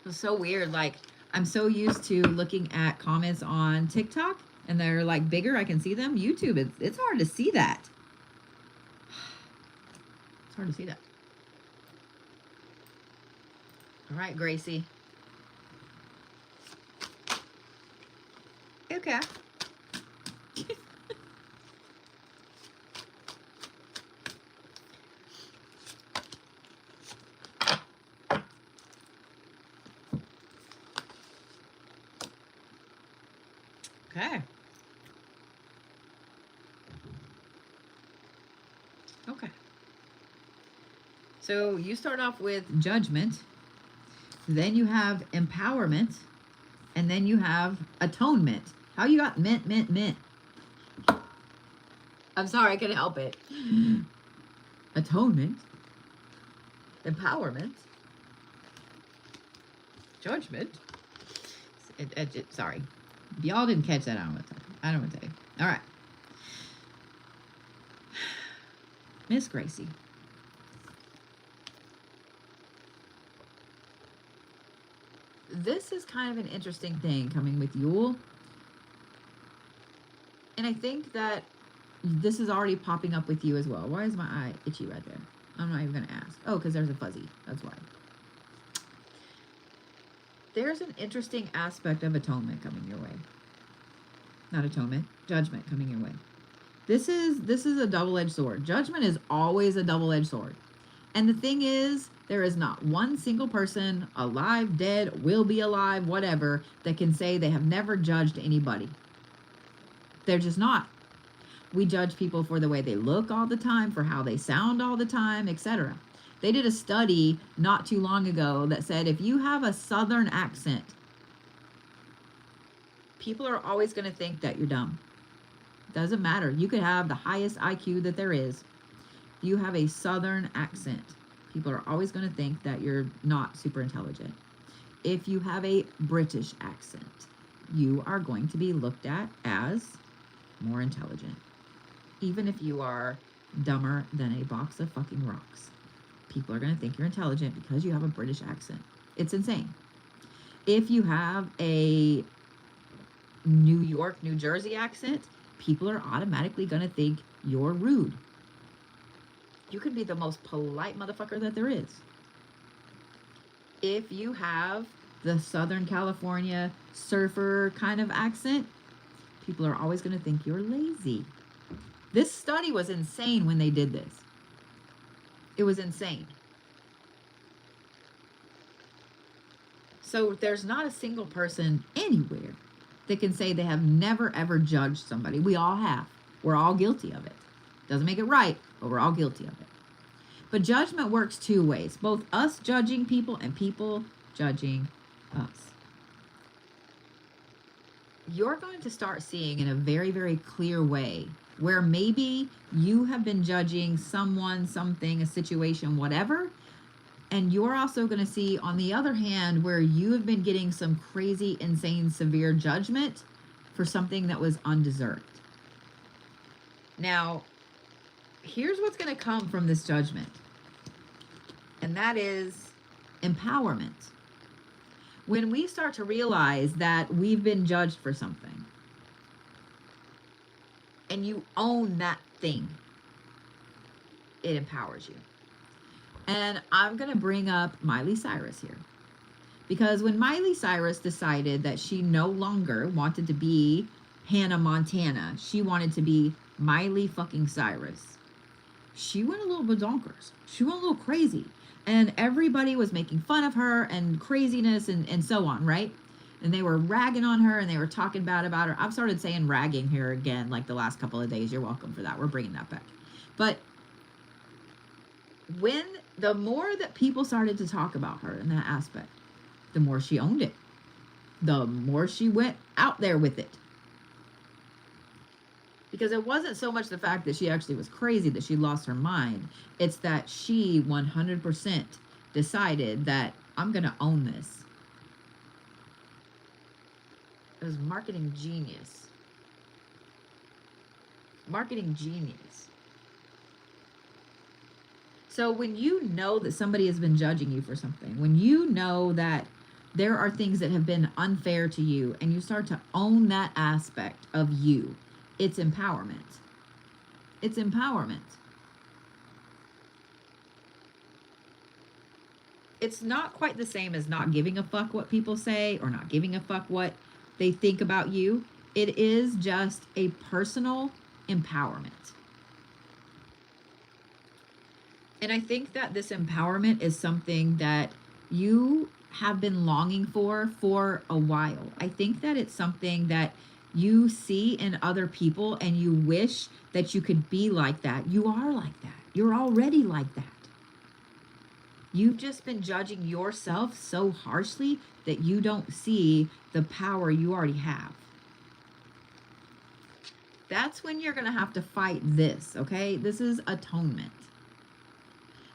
It's so weird. Like, I'm so used to looking at comments on TikTok and they're like bigger. I can see them. YouTube, it's hard to see that. It's hard to see that. All right, Gracie. Okay. Okay. Okay. So you start off with judgment, Then you have empowerment. And then you have atonement. How you got mint, mint, mint? I'm sorry, I couldn't help it. Atonement. Empowerment. Judgment. Sorry. If y'all didn't catch that, I don't know what to tell you. All right. Miss Gracie. This is kind of an interesting thing coming with Yule. And I think that this is already popping up with you as well. Why is my eye itchy right there? I'm not even going to ask. Oh, because there's a fuzzy. That's why. There's an interesting aspect of atonement coming your way. Not atonement, judgment coming your way. This is a double-edged sword. Judgment is always a double-edged sword. And the thing is, there is not one single person, alive, dead, will be alive, whatever, that can say they have never judged anybody. They're just not. We judge people for the way they look all the time, for how they sound all the time, etc. They did a study not too long ago that said if you have a Southern accent, people are always going to think that you're dumb. Doesn't matter. You could have the highest IQ that there is. If you have a Southern accent, people are always going to think that you're not super intelligent. If you have a British accent, you are going to be looked at as more intelligent. Even if you are dumber than a box of fucking rocks. People are going to think you're intelligent because you have a British accent. It's insane. If you have a New York, New Jersey accent, people are automatically going to think you're rude. You could be the most polite motherfucker that there is. If you have the Southern California surfer kind of accent, people are always going to think you're lazy. This study was insane when they did this. It was insane. So there's not a single person anywhere that can say they have never ever judged somebody. We all have. We're all guilty of it. Doesn't make it right, but we're all guilty of it. But judgment works two ways. Both us judging people and people judging us. You're going to start seeing in a very, very clear way where maybe you have been judging someone, something, a situation, whatever. And you're also going to see, on the other hand, where you have been getting some crazy, insane, severe judgment for something that was undeserved. Now, here's what's going to come from this judgment. And that is empowerment. When we start to realize that we've been judged for something, and you own that thing, it empowers you. And I'm going to bring up Miley Cyrus here. Because when Miley Cyrus decided that she no longer wanted to be Hannah Montana, she wanted to be Miley fucking Cyrus, she went a little badonkers. She went a little crazy. And everybody was making fun of her and craziness and so on, right? And they were ragging on her and they were talking bad about her. I've started saying ragging here again, like the last couple of days. You're welcome for that. We're bringing that back. But when the more that people started to talk about her in that aspect, the more she owned it. The more she went out there with it. Because it wasn't so much the fact that she actually was crazy, that she lost her mind. It's that she 100% decided that I'm going to own this. It was marketing genius. Marketing genius. So when you know that somebody has been judging you for something, when you know that there are things that have been unfair to you, and you start to own that aspect of you, it's empowerment. It's empowerment. It's not quite the same as not giving a fuck what people say or not giving a fuck what they think about you. It is just a personal empowerment. And I think that this empowerment is something that you have been longing for a while. I think that it's something that you see in other people and you wish that you could be like that. You are like that. You're already like that. You've just been judging yourself so harshly that you don't see the power you already have. That's when you're going to have to fight this, okay? This is atonement.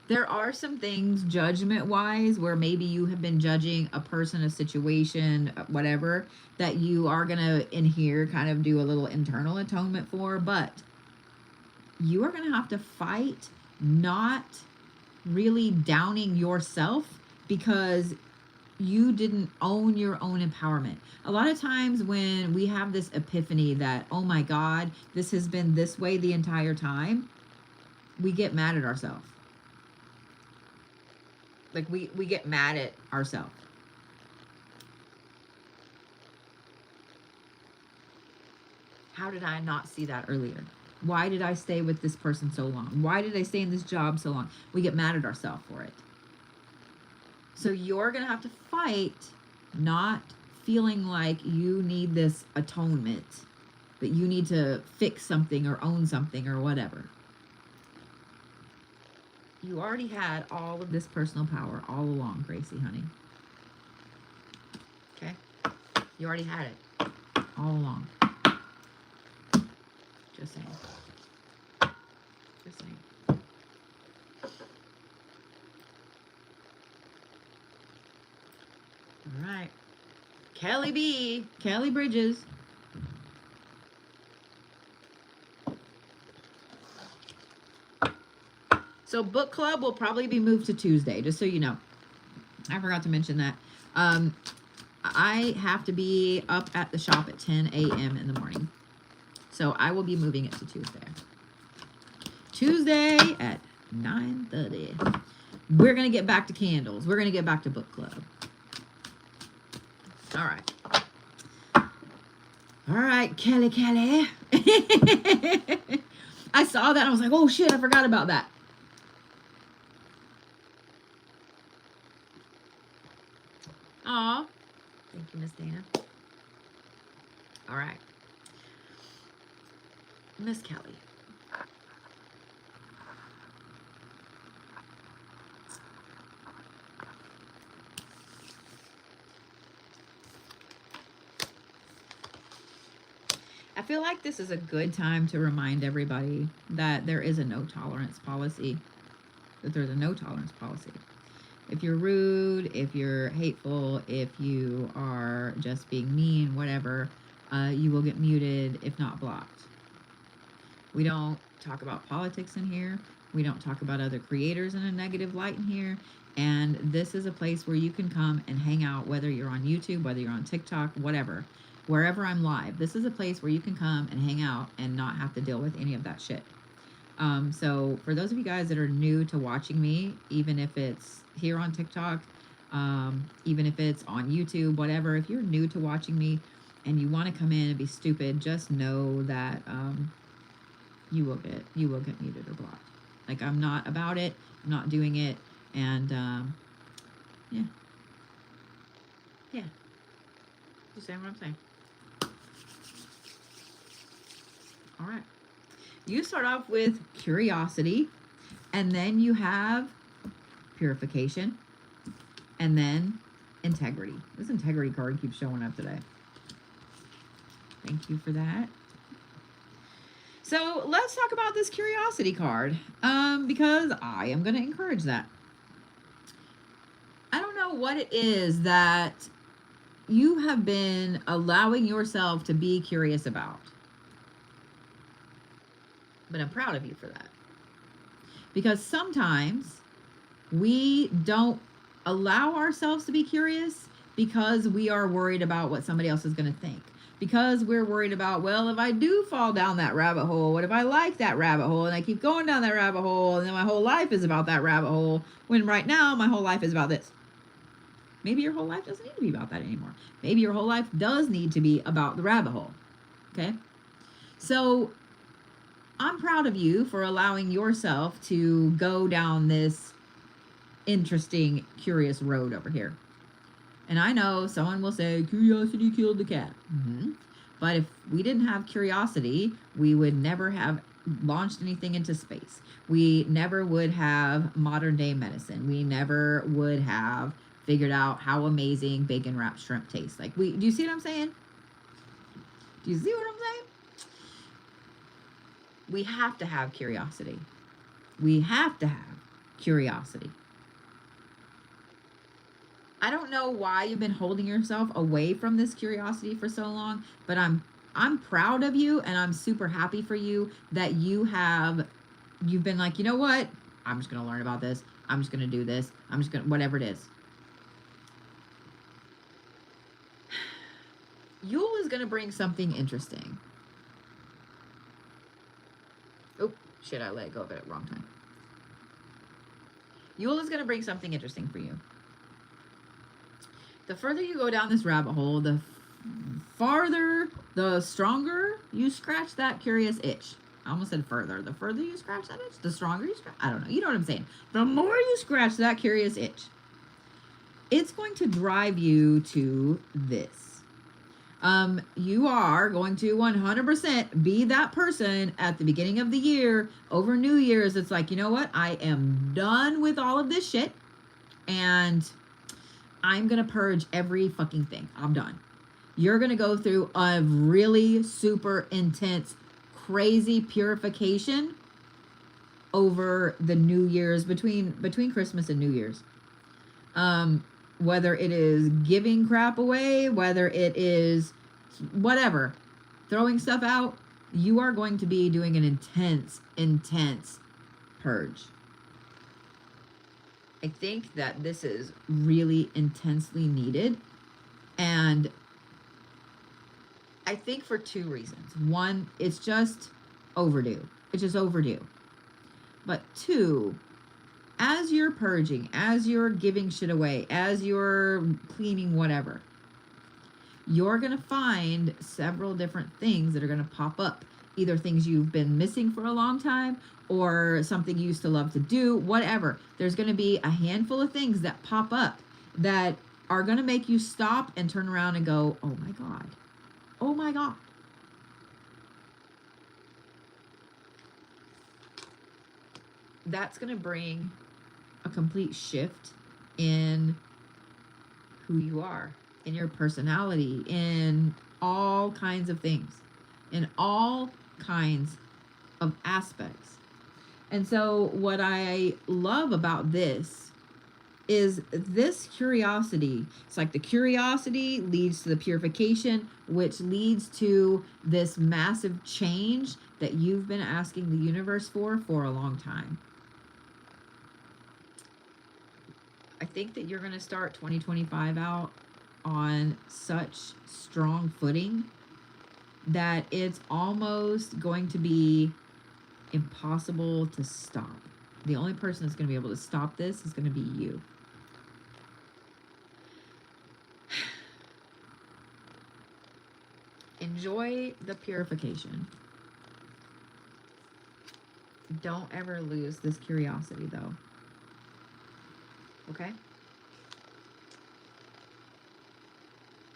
There are some things judgment wise where maybe you have been judging a person, a situation, whatever, that you are going to in here kind of do a little internal atonement for, but you are going to have to fight not really downing yourself because you didn't own your own empowerment. A lot of times when we have this epiphany that, oh my God, this has been this way the entire time, we get mad at ourselves. Like we get mad at ourselves. How did I not see that earlier? Why did I stay with this person so long? Why did I stay in this job so long? We get mad at ourselves for it. So you're going to have to fight not feeling like you need this atonement, that you need to fix something or own something or whatever. You already had all of this personal power all along, Gracie, honey. Okay? You already had it all along. Just saying. Just saying. All right. Kelly B. Kelly Bridges. So book club will probably be moved to Tuesday, just so you know. I forgot to mention that. I have to be up at the shop at 10 a.m. in the morning. So I will be moving it to Tuesday. Tuesday at 9:30. We're going to get back to candles. We're going to get back to book club. All right. All right, Kelly. I saw that. I was like, oh, shit, I forgot about that. Aw. Thank you, Miss Dana. All right. Miss Kelly. I feel like this is a good time to remind everybody that there is a no tolerance policy. That there's a no tolerance policy. If you're rude, if you're hateful, if you are just being mean, whatever, you will get muted, if not blocked. We don't talk about politics in here. We don't talk about other creators in a negative light in here. And this is a place where you can come and hang out, whether you're on YouTube, whether you're on TikTok, whatever, wherever I'm live. This is a place where you can come and hang out and not have to deal with any of that shit. So for those of you guys that are new to watching me, even if it's here on TikTok, even if it's on YouTube, whatever, if you're new to watching me and you want to come in and be stupid, just know that you will get muted or blocked. Like, I'm not about it, I'm not doing it, and yeah, just saying what I'm saying. All right. You start off with curiosity, and then you have purification, and then integrity. This integrity card keeps showing up today. Thank you for that. So let's talk about this curiosity card, because I am going to encourage that. I don't know what it is that you have been allowing yourself to be curious about, but I'm proud of you for that. Because sometimes we don't allow ourselves to be curious because we are worried about what somebody else is going to think. Because we're worried about, well, if I do fall down that rabbit hole, what if I like that rabbit hole and I keep going down that rabbit hole and then my whole life is about that rabbit hole, when right now my whole life is about this. Maybe your whole life doesn't need to be about that anymore. Maybe your whole life does need to be about the rabbit hole. Okay? So I'm proud of you for allowing yourself to go down this interesting, curious road over here. And I know someone will say, curiosity killed the cat. Mm-hmm. But if we didn't have curiosity, we would never have launched anything into space. We never would have modern day medicine. We never would have figured out how amazing bacon wrapped shrimp tastes. Like, do you see what I'm saying? Do you see what I'm saying? We have to have curiosity. We have to have curiosity. I don't know why you've been holding yourself away from this curiosity for so long, but I'm proud of you, and I'm super happy for you that you've been like, you know what? I'm just going to learn about this. I'm just going to do this. I'm just going to, whatever it is. Yule is going to bring something interesting. Oh, shit, I let go of it at the wrong time. Yule is going to bring something interesting for you. The further you go down this rabbit hole, the farther, the stronger you scratch that curious itch. I almost said further. The further you scratch that itch, the stronger you scratch. I don't know. You know what I'm saying. The more you scratch that curious itch, it's going to drive you to this. You are going to 100% be that person at the beginning of the year, over New Year's. It's like, you know what? I am done with all of this shit, and I'm going to purge every fucking thing. I'm done. You're going to go through a really super intense, crazy purification over the New Year's, between Christmas and New Year's. Whether it is giving crap away, whether it is whatever, throwing stuff out, you are going to be doing an intense purge. I think that this is really intensely needed, and I think for two reasons. One, it's just overdue. It's just overdue. But two, as you're purging, as you're giving shit away, as you're cleaning whatever, you're going to find several different things that are going to pop up. Either things you've been missing for a long time, or something you used to love to do, whatever. There's going to be a handful of things that pop up that are going to make you stop and turn around and go, oh my God. Oh my God. That's going to bring a complete shift in who you are, in your personality, in all kinds of things, in all kinds of aspects. And so what I love about this is this curiosity. It's like the curiosity leads to the purification, which leads to this massive change that you've been asking the universe for a long time. I think that you're going to start 2025 out on such strong footing that it's almost going to be impossible to stop. The only person that's going to be able to stop this is going to be you. Enjoy the purification. Don't ever lose this curiosity, though. Okay?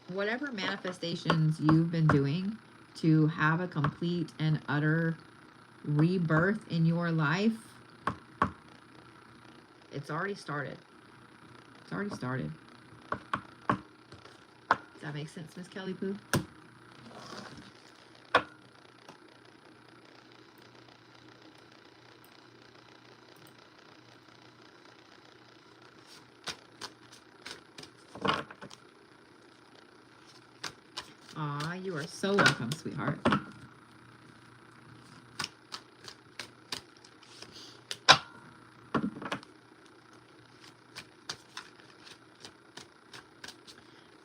Whatever manifestations you've been doing to have a complete and utter rebirth in your life, it's already started. It's already started. Does that make sense, Miss Kelly Poo? Aw, you are so welcome, sweetheart.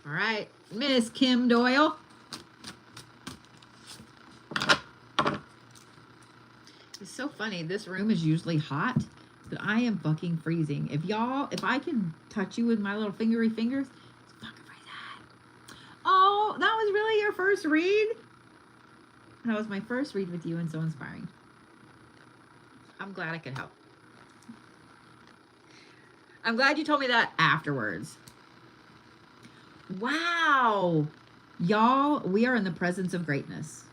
All right, Miss Kim Doyle. It's so funny. This room is usually hot, but I am fucking freezing. If I can touch you with my little fingery fingers, it's fucking freezing. Oh, that was really your first read? That was my first read with you, and so inspiring. I'm glad I could help. I'm glad you told me that afterwards. Wow. Y'all, we are in the presence of greatness.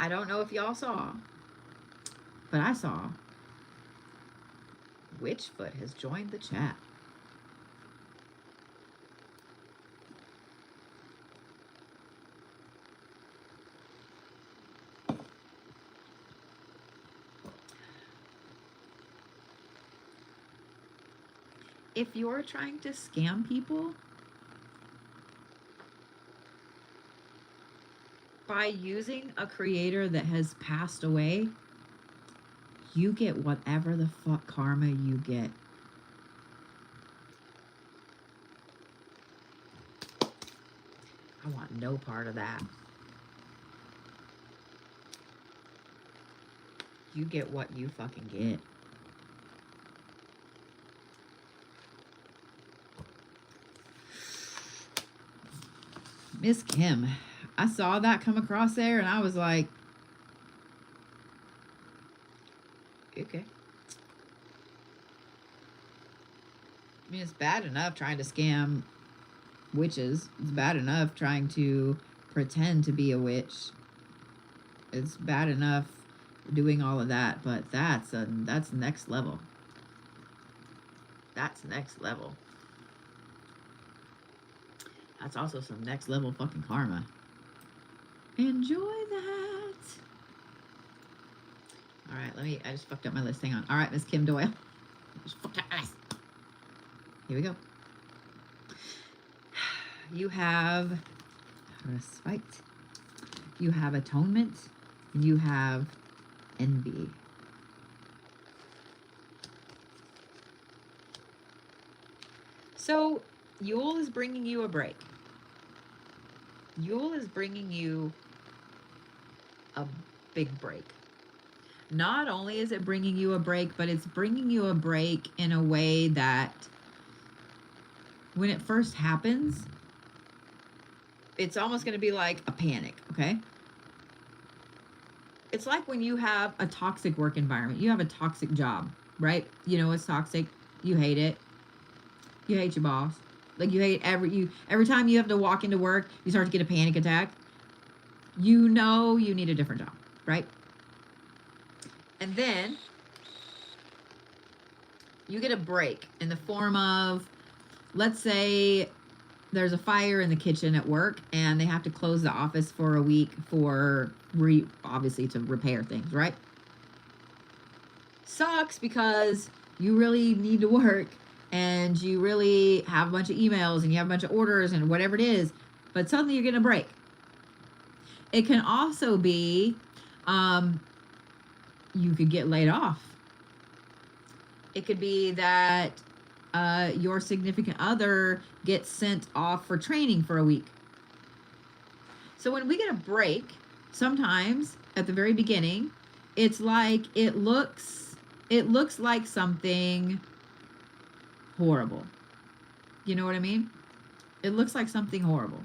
I don't know if y'all saw, but I saw Witchfoot has joined the chat. If you're trying to scam people by using a creator that has passed away, you get whatever the fuck karma you get. I want no part of that. You get what you fucking get. Miss Kim, I saw that come across there and I was like, okay. I mean, it's bad enough trying to scam witches. It's bad enough trying to pretend to be a witch. It's bad enough doing all of that, but that's next level. That's next level. That's also some next level fucking karma. Enjoy that. All right, I just fucked up my list. Hang on. All right, Miss Kim Doyle. Just fucked up my list. Here we go. You have respite. You have atonement. And you have envy. So Yule is bringing you a break. Yule is bringing you a big break. Not only is it bringing you a break, but it's bringing you a break in a way that when it first happens, it's almost going to be like a panic, okay? It's like when you have a toxic work environment. You have a toxic job, right? You know it's toxic. You hate it. You hate your boss. Like you hate every time you have to walk into work, you start to get a panic attack. You know you need a different job, right? And then you get a break in the form of, let's say there's a fire in the kitchen at work and they have to close the office for a week for obviously to repair things, right? Sucks because you really need to work and you really have a bunch of emails and you have a bunch of orders and whatever it is, but suddenly you're getting a break. It can also be you could get laid off. It could be that your significant other gets sent off for training for a week. So when we get a break, sometimes at the very beginning, it's like it looks like something horrible. You know what I mean? It looks like something horrible.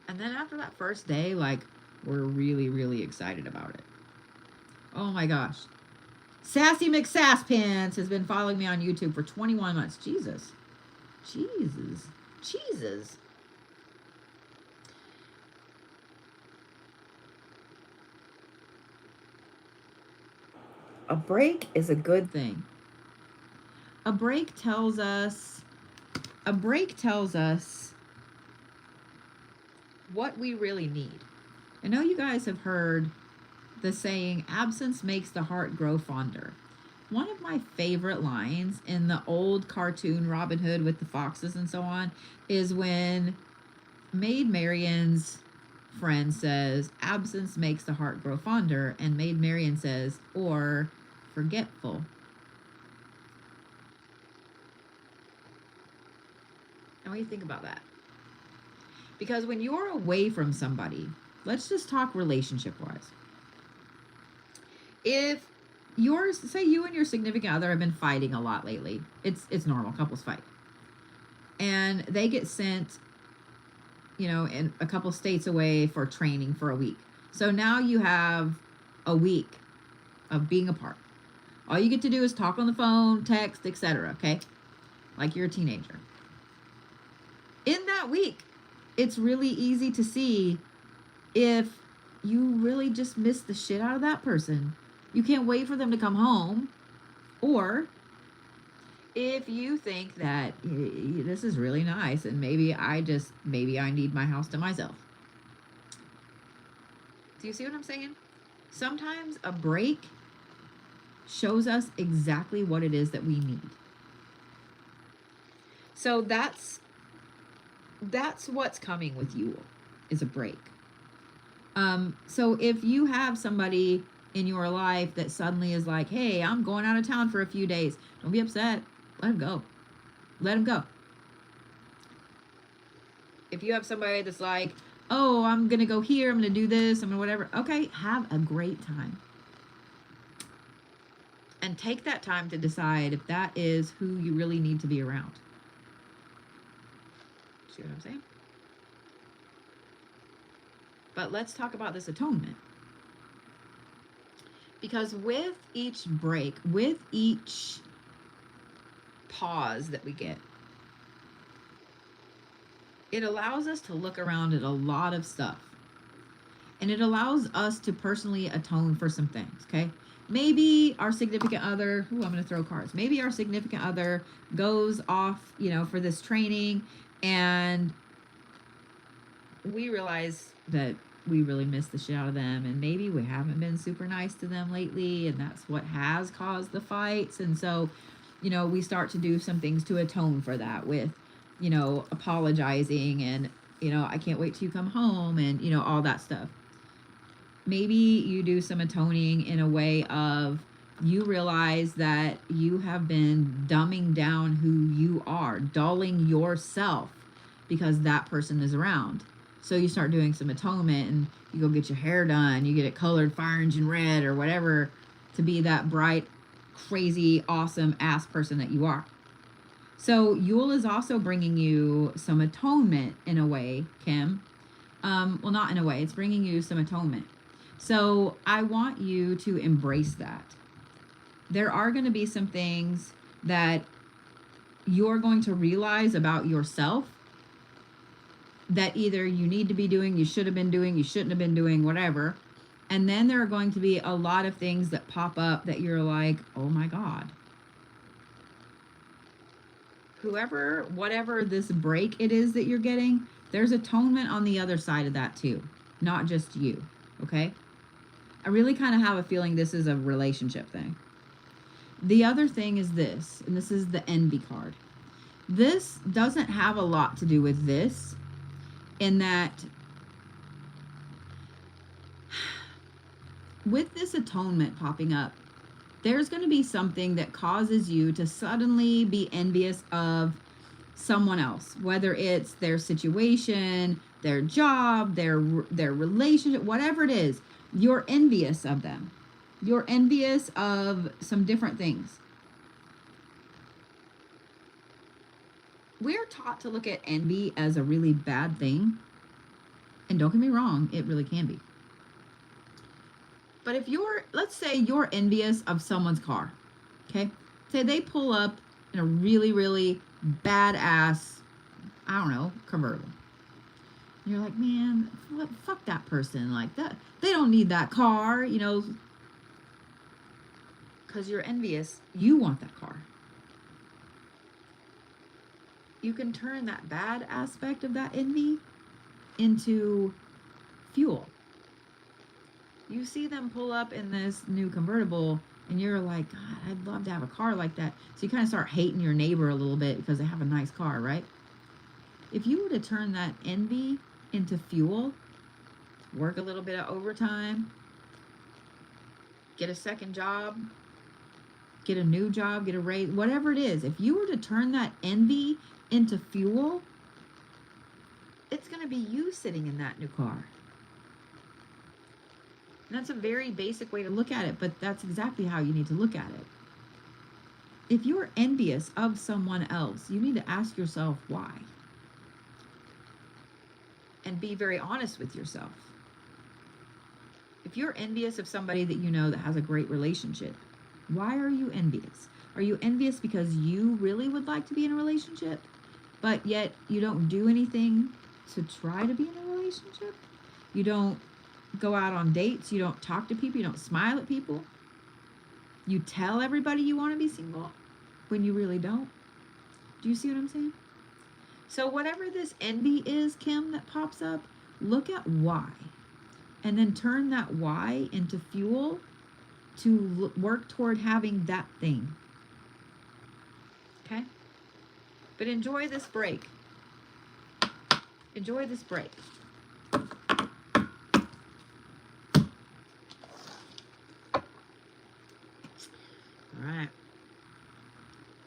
And then after that first day, like, we're really, really excited about it. Oh my gosh. Sassy McSasspants has been following me on YouTube for 21 months. Jesus. A break is a good thing. A break tells us what we really need. I know you guys have heard the saying, absence makes the heart grow fonder. One of my favorite lines in the old cartoon Robin Hood with the foxes and so on is when Maid Marian's friend says, absence makes the heart grow fonder, and Maid Marian says, or forgetful. And what do you think about that? Because when you're away from somebody, let's just talk relationship-wise. If say you and your significant other have been fighting a lot lately, it's normal, couples fight. And they get sent, in a couple states away for training for a week. So now you have a week of being apart. All you get to do is talk on the phone, text, etc., okay? Like you're a teenager. In that week, it's really easy to see If you really just miss the shit out of that person, you can't wait for them to come home. Or if you think that this is really nice and maybe I need my house to myself. Do you see what I'm saying? Sometimes a break shows us exactly what it is that we need. So that's what's coming with Yule, is a break. So if you have somebody in your life that suddenly is like, hey, I'm going out of town for a few days, don't be upset. Let him go. Let him go. If you have somebody that's like, oh, I'm going to go here, I'm going to do this, I'm going to whatever. Okay, have a great time. And take that time to decide if that is who you really need to be around. See what I'm saying? But let's talk about this atonement. Because with each break, with each pause that we get, it allows us to look around at a lot of stuff. And it allows us to personally atone for some things, okay? Maybe our significant other, I'm going to throw cards. Maybe our significant other goes off, for this training, and we realize that we really miss the shit out of them, and maybe we haven't been super nice to them lately, and that's what has caused the fights. And so, we start to do some things to atone for that with, apologizing and, I can't wait till you come home, and, all that stuff. Maybe you do some atoning in a way of you realize that you have been dumbing down who you are, dulling yourself because that person is around. So you start doing some atonement, and you go get your hair done, you get it colored fire engine red or whatever to be that bright, crazy, awesome ass person that you are. So Yule is also bringing you some atonement in a way, Kim. Well, not in a way, it's bringing you some atonement. So I want you to embrace that. There are going to be some things that you're going to realize about yourself that either you need to be doing, you should have been doing, you shouldn't have been doing, whatever. And then there are going to be a lot of things that pop up that you're like, oh my God. Whatever this break it is that you're getting, there's atonement on the other side of that too. Not just you, okay? I really kind of have a feeling this is a relationship thing. The other thing is this, and this is the envy card. This doesn't have a lot to do with this, in that with this atonement popping up, there's going to be something that causes you to suddenly be envious of someone else, whether it's their situation, their job, their relationship, whatever it is. You're envious of them. You're envious of some different things. We're taught to look at envy as a really bad thing. And don't get me wrong, it really can be. But if let's say you're envious of someone's car, okay? Say they pull up in a really, really badass, convertible. And you're like, man, fuck that person. Like, that, they don't need that car, because you're envious. You want that car. You can turn that bad aspect of that envy into fuel. You see them pull up in this new convertible, and you're like, God, I'd love to have a car like that. So you kind of start hating your neighbor a little bit because they have a nice car, right? If you were to turn that envy into fuel, work a little bit of overtime, get a second job, get a new job, get a raise, whatever it is, if you were to turn that envy into fuel, it's going to be you sitting in that new car. And that's a very basic way to look at it, but that's exactly how you need to look at it. If you're envious of someone else, you need to ask yourself why. And be very honest with yourself. If you're envious of somebody that you know that has a great relationship, why are you envious? Are you envious because you really would like to be in a relationship, but yet you don't do anything to try to be in a relationship? You don't go out on dates. You don't talk to people. You don't smile at people. You tell everybody you want to be single when you really don't. Do you see what I'm saying? So whatever this envy is, Kim, that pops up, look at why. And then turn that why into fuel to work toward having that thing. Okay? But enjoy this break. Enjoy this break. All right.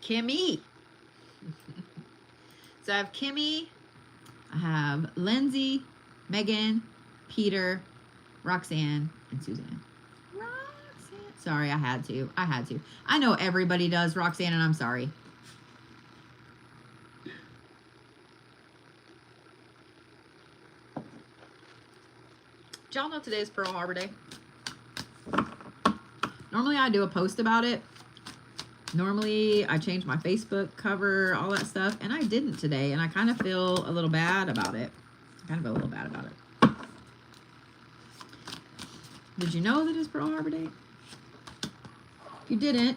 Kimi. So I have Kimi, I have Lenzie, Megan, Peter, Roxanne, and Suzanne. Roxanne. Sorry, I had to. I know everybody does, Roxanne, and I'm sorry. Did y'all know today is Pearl Harbor Day? Normally I do a post about it. Normally I change my Facebook cover, all that stuff, and I didn't today, and I kind of feel a little bad about it. Did you know that it's Pearl Harbor Day? If you didn't,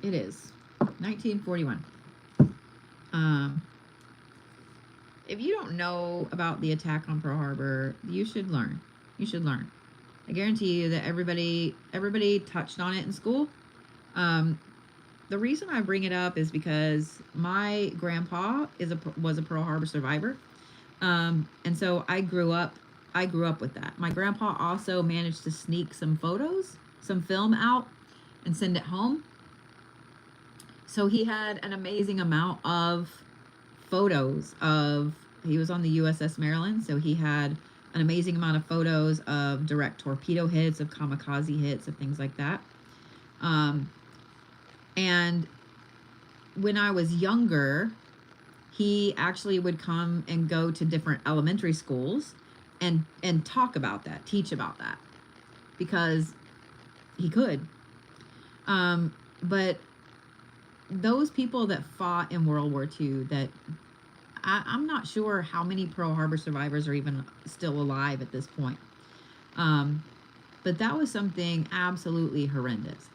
it is 1941. If you don't know about the attack on Pearl Harbor, you should learn. I guarantee you that everybody touched on it in school. The reason I bring it up is because my grandpa was a Pearl Harbor survivor. And so I grew up with that. My grandpa also managed to sneak some film out and send it home. So he had an amazing amount of photos he was on the USS Maryland, so he had an amazing amount of photos of direct torpedo hits, of kamikaze hits, of things like that. And when I was younger, he actually would come and go to different elementary schools and talk about that, teach about that, because he could. But those people that fought in World War II, that I'm not sure how many Pearl Harbor survivors are even still alive at this point. But that was something absolutely horrendous.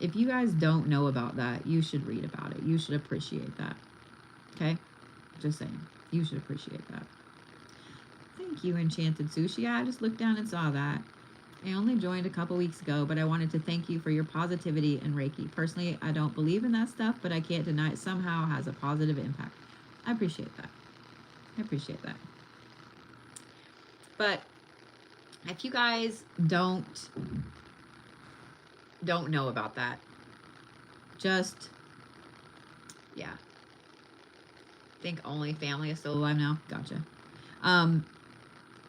If you guys don't know about that, you should read about it. You should appreciate that. Okay? Just saying. You should appreciate that. Thank you, Enchanted Sushi. I just looked down and saw that. I only joined a couple weeks ago, but I wanted to thank you for your positivity and Reiki. Personally, I don't believe in that stuff, but I can't deny it somehow has a positive impact. I appreciate that. But if you guys don't know about that, just, yeah. Think only family is still alive now. Gotcha.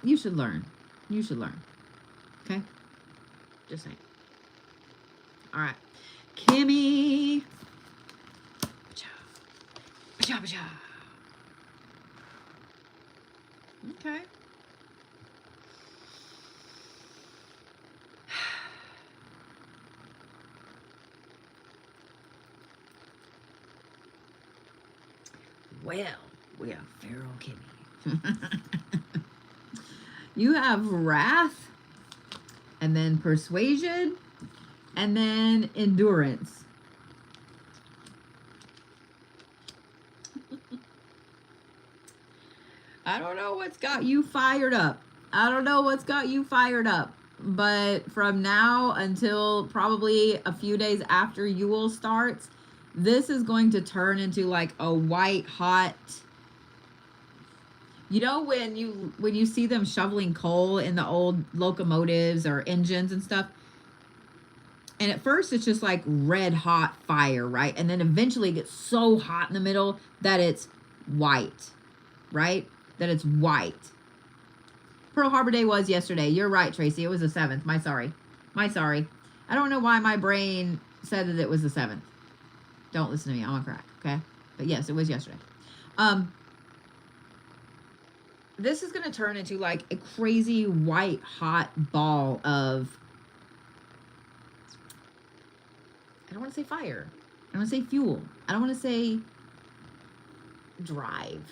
You should learn. Okay? Just saying. All right. Kimi. Okay. Well, we have Feral Kimi. You have wrath, and then persuasion, and then endurance. I don't know what's got you fired up. But from now until probably a few days after Yule starts, this is going to turn into like a white hot. You know when you see them shoveling coal in the old locomotives or engines and stuff, and at first it's just like red hot fire, right? And then eventually it gets so hot in the middle that it's white, right? Pearl Harbor Day was yesterday. You're right, Tracy. It was the 7th. My sorry. I don't know why my brain said that it was the 7th. Don't listen to me. I'm on crack, okay? But yes, it was yesterday. This is going to turn into like a crazy white hot ball of, I don't want to say fire. I don't want to say fuel. I don't want to say drive.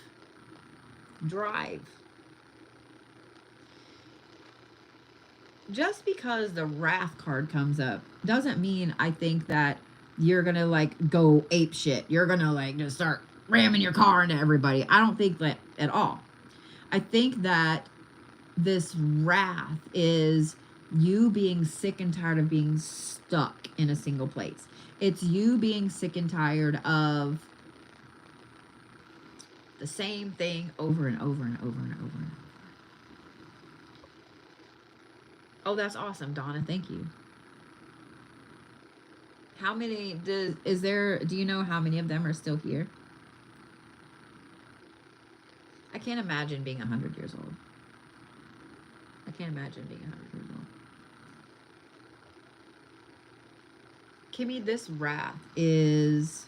drive. Just because the wrath card comes up doesn't mean I think that you're gonna like go ape shit. You're gonna like just start ramming your car into everybody. I don't think that at all. I think that this wrath is you being sick and tired of being stuck in a single place. It's you being sick and tired of the same thing over and over and over and over and over. Oh, that's awesome, Donna. Thank you. How many do you know how many of them are still here? I can't imagine being 100 years old. I can't imagine being 100 years old. Kimmy, this wrath is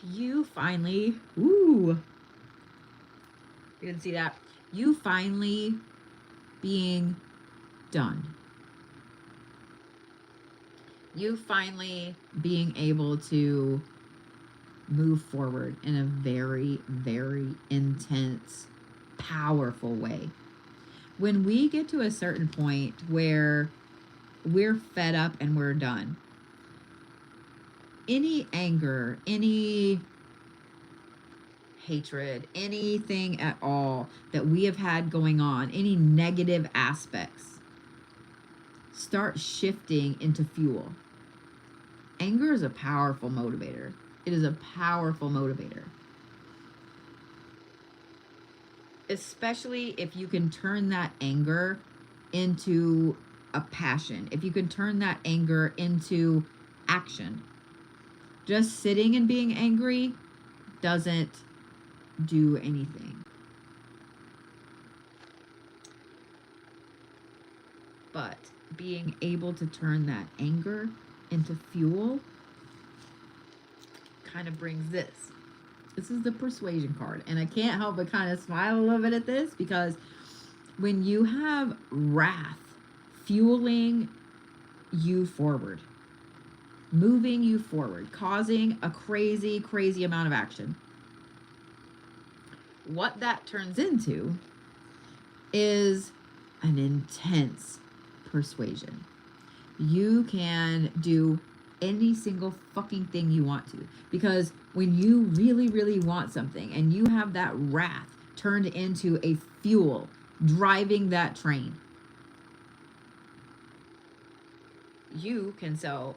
you finally, ooh, you didn't see that? You finally being done. You finally being able to move forward in a very, very intense, powerful way. When we get to a certain point where we're fed up and we're done, any anger, any hatred, anything at all that we have had going on, any negative aspects, start shifting into fuel. Anger is a powerful motivator. It is a powerful motivator. Especially if you can turn that anger into a passion. If you can turn that anger into action. Just sitting and being angry doesn't do anything. But being able to turn that anger into fuel kind of brings this. This is the persuasion card. And I can't help but kind of smile a little bit at this, because when you have wrath fueling you forward, moving you forward, causing a crazy, crazy amount of action, what that turns into is an intense persuasion. You can do any single fucking thing you want to, because when you really, really want something and you have that wrath turned into a fuel driving that train, you can sell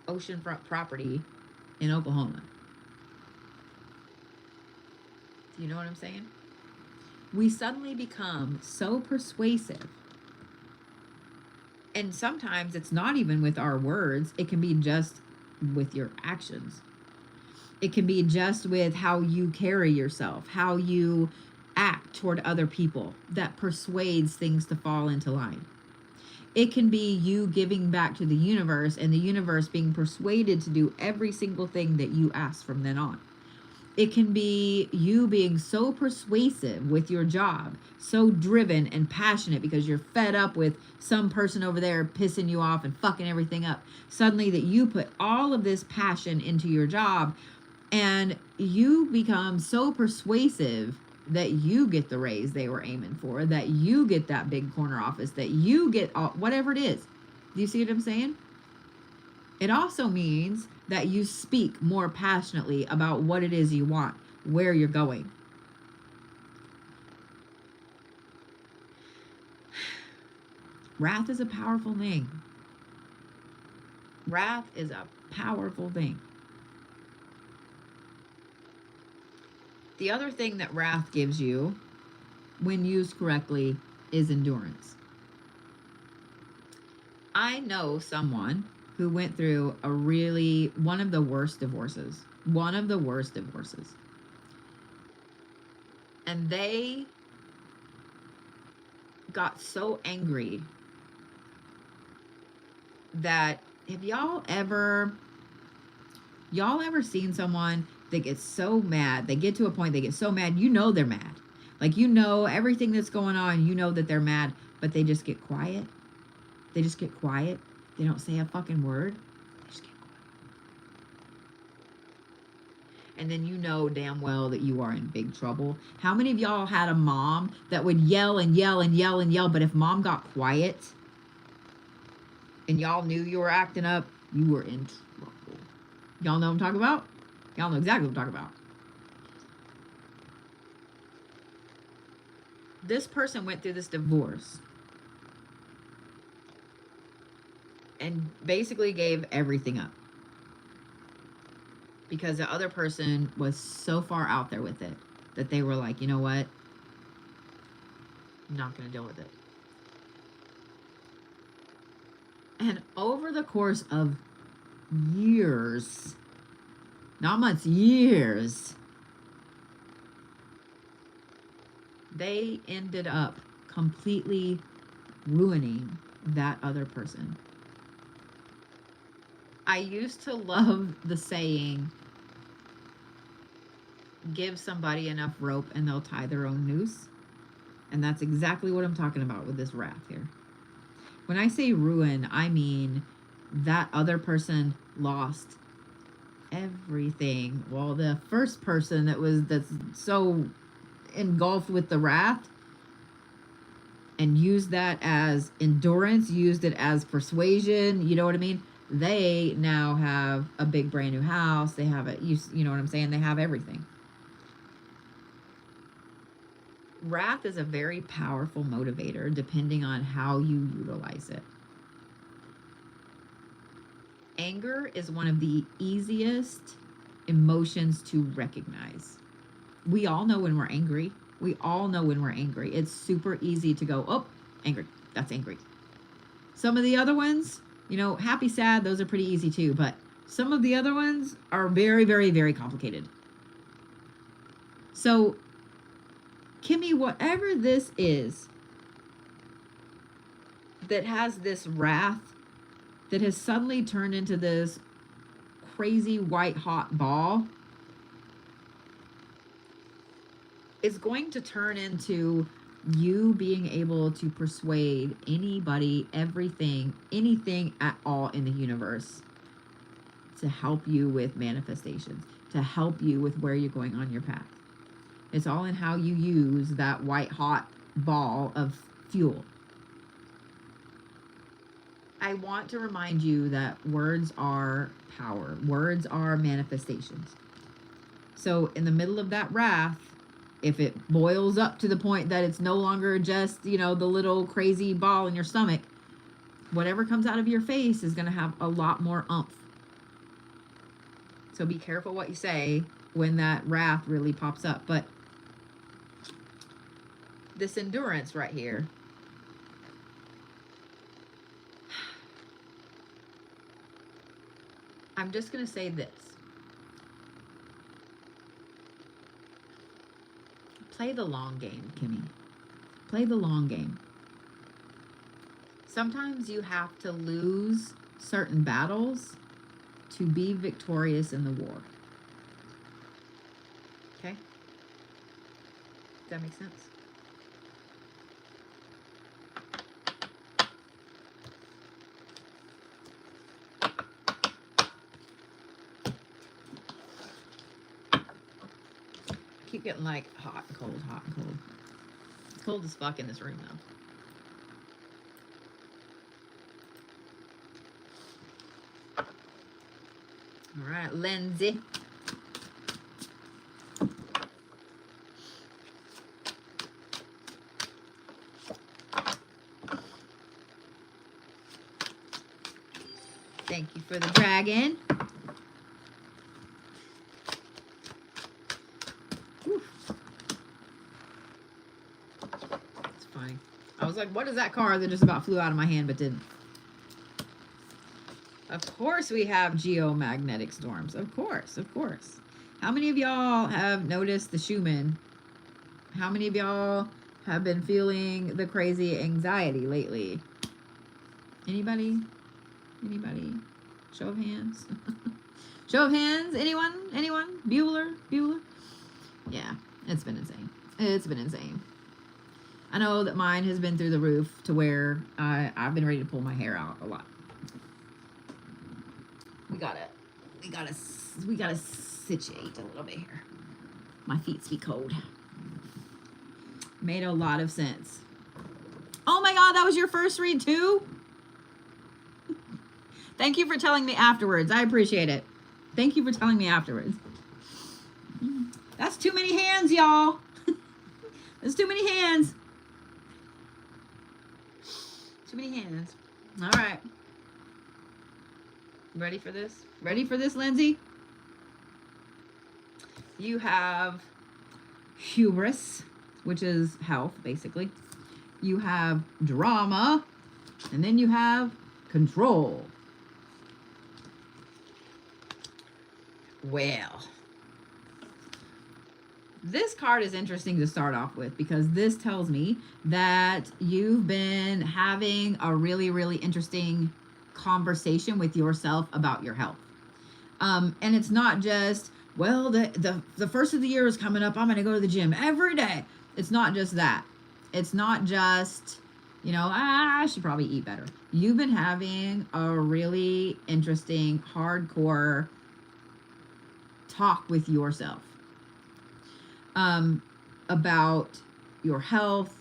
oceanfront property in Oklahoma. Do you know what I'm saying? We suddenly become so persuasive. And sometimes it's not even with our words. It can be just with your actions. It can be just with how you carry yourself, how you act toward other people, that persuades things to fall into line. It can be you giving back to the universe and the universe being persuaded to do every single thing that you ask from then on. It can be you being so persuasive with your job, so driven and passionate because you're fed up with some person over there pissing you off and fucking everything up. Suddenly that you put all of this passion into your job and you become so persuasive that you get the raise they were aiming for, that you get that big corner office, that you get all, whatever it is. Do you see what I'm saying? It also means that you speak more passionately about what it is you want, where you're going. Wrath is a powerful thing. Wrath is a powerful thing. The other thing that wrath gives you, when used correctly, is endurance. I know someone who went through one of the worst divorces. And they got so angry that, have y'all ever seen someone that gets so mad? They get to a point, they get so mad, you know they're mad. Like, you know everything that's going on, you know that they're mad, but they just get quiet. They just get quiet. They don't say a fucking word. They just get quiet. and then you know damn well that you are in big trouble. How many of y'all had a mom that would yell and yell and yell and yell, but if mom got quiet and y'all knew you were acting up, you were in trouble? Y'all know what I'm talking about? Y'all know exactly what I'm talking about. This person went through this divorce and basically gave everything up because the other person was so far out there with it that they were like, you know what? I'm not going to deal with it. And over the course of years, not months, years, they ended up completely ruining that other person. I used to love the saying, give somebody enough rope and they'll tie their own noose. And that's exactly what I'm talking about with this wrath here. When I say ruin, I mean that other person lost everything. Well, the first person that's so engulfed with the wrath and used that as endurance, used it as persuasion, you know what I mean? They now have a big brand new house. They have it, you know what I'm saying? They have everything. Wrath is a very powerful motivator depending on how you utilize it. Anger is one of the easiest emotions to recognize. We all know when we're angry. We all know when we're angry. It's super easy to go, oh, angry. That's angry. Some of the other ones, you know, happy, sad, those are pretty easy too. But some of the other ones are very, very, very complicated. So, Kimi, whatever this is that has this wrath that has suddenly turned into this crazy white hot ball, is going to turn into you being able to persuade anybody, everything, anything at all in the universe to help you with manifestations, to help you with where you're going on your path. It's all in how you use that white hot ball of fuel. I want to remind you that words are power. Words are manifestations. So in the middle of that wrath, if it boils up to the point that it's no longer just, you know, the little crazy ball in your stomach, whatever comes out of your face is going to have a lot more oomph. So be careful what you say when that wrath really pops up. But this endurance right here, I'm just going to say this. Play the long game, Kimi. Play the long game. Sometimes you have to lose certain battles to be victorious in the war. Okay? Does that make sense? Keep getting like hot and cold, hot and cold. It's cold as fuck in this room though. All right, Lenzie. Thank you for the dragon. It's funny. I was like, what is that card that just about flew out of my hand but didn't? Of course we have geomagnetic storms. Of course, of course. How many of y'all have noticed the Schumann? How many of y'all have been feeling the crazy anxiety lately? Anybody? Anybody? Show of hands. Show of hands. Anyone? Anyone? Bueller? Bueller? Yeah, it's been insane. It's been insane. I know that mine has been through the roof to where I've been ready to pull my hair out a lot. We gotta situate a little bit here. My feet be cold. Made a lot of sense. Oh my God, that was your first read too? Thank you for telling me afterwards. I appreciate it. Thank you for telling me afterwards. That's too many hands, y'all. That's too many hands. Too many hands. All right. Ready for this? Ready for this, Lenzie? You have hubris, which is health, basically. You have drama, and then you have control. Well, this card is interesting to start off with because this tells me that you've been having a really, really interesting conversation with yourself about your health. And it's not just, well, the first of the year is coming up, I'm going to go to the gym every day. It's not just that. It's not just, you know, I should probably eat better. You've been having a really interesting, hardcore talk with yourself about your health,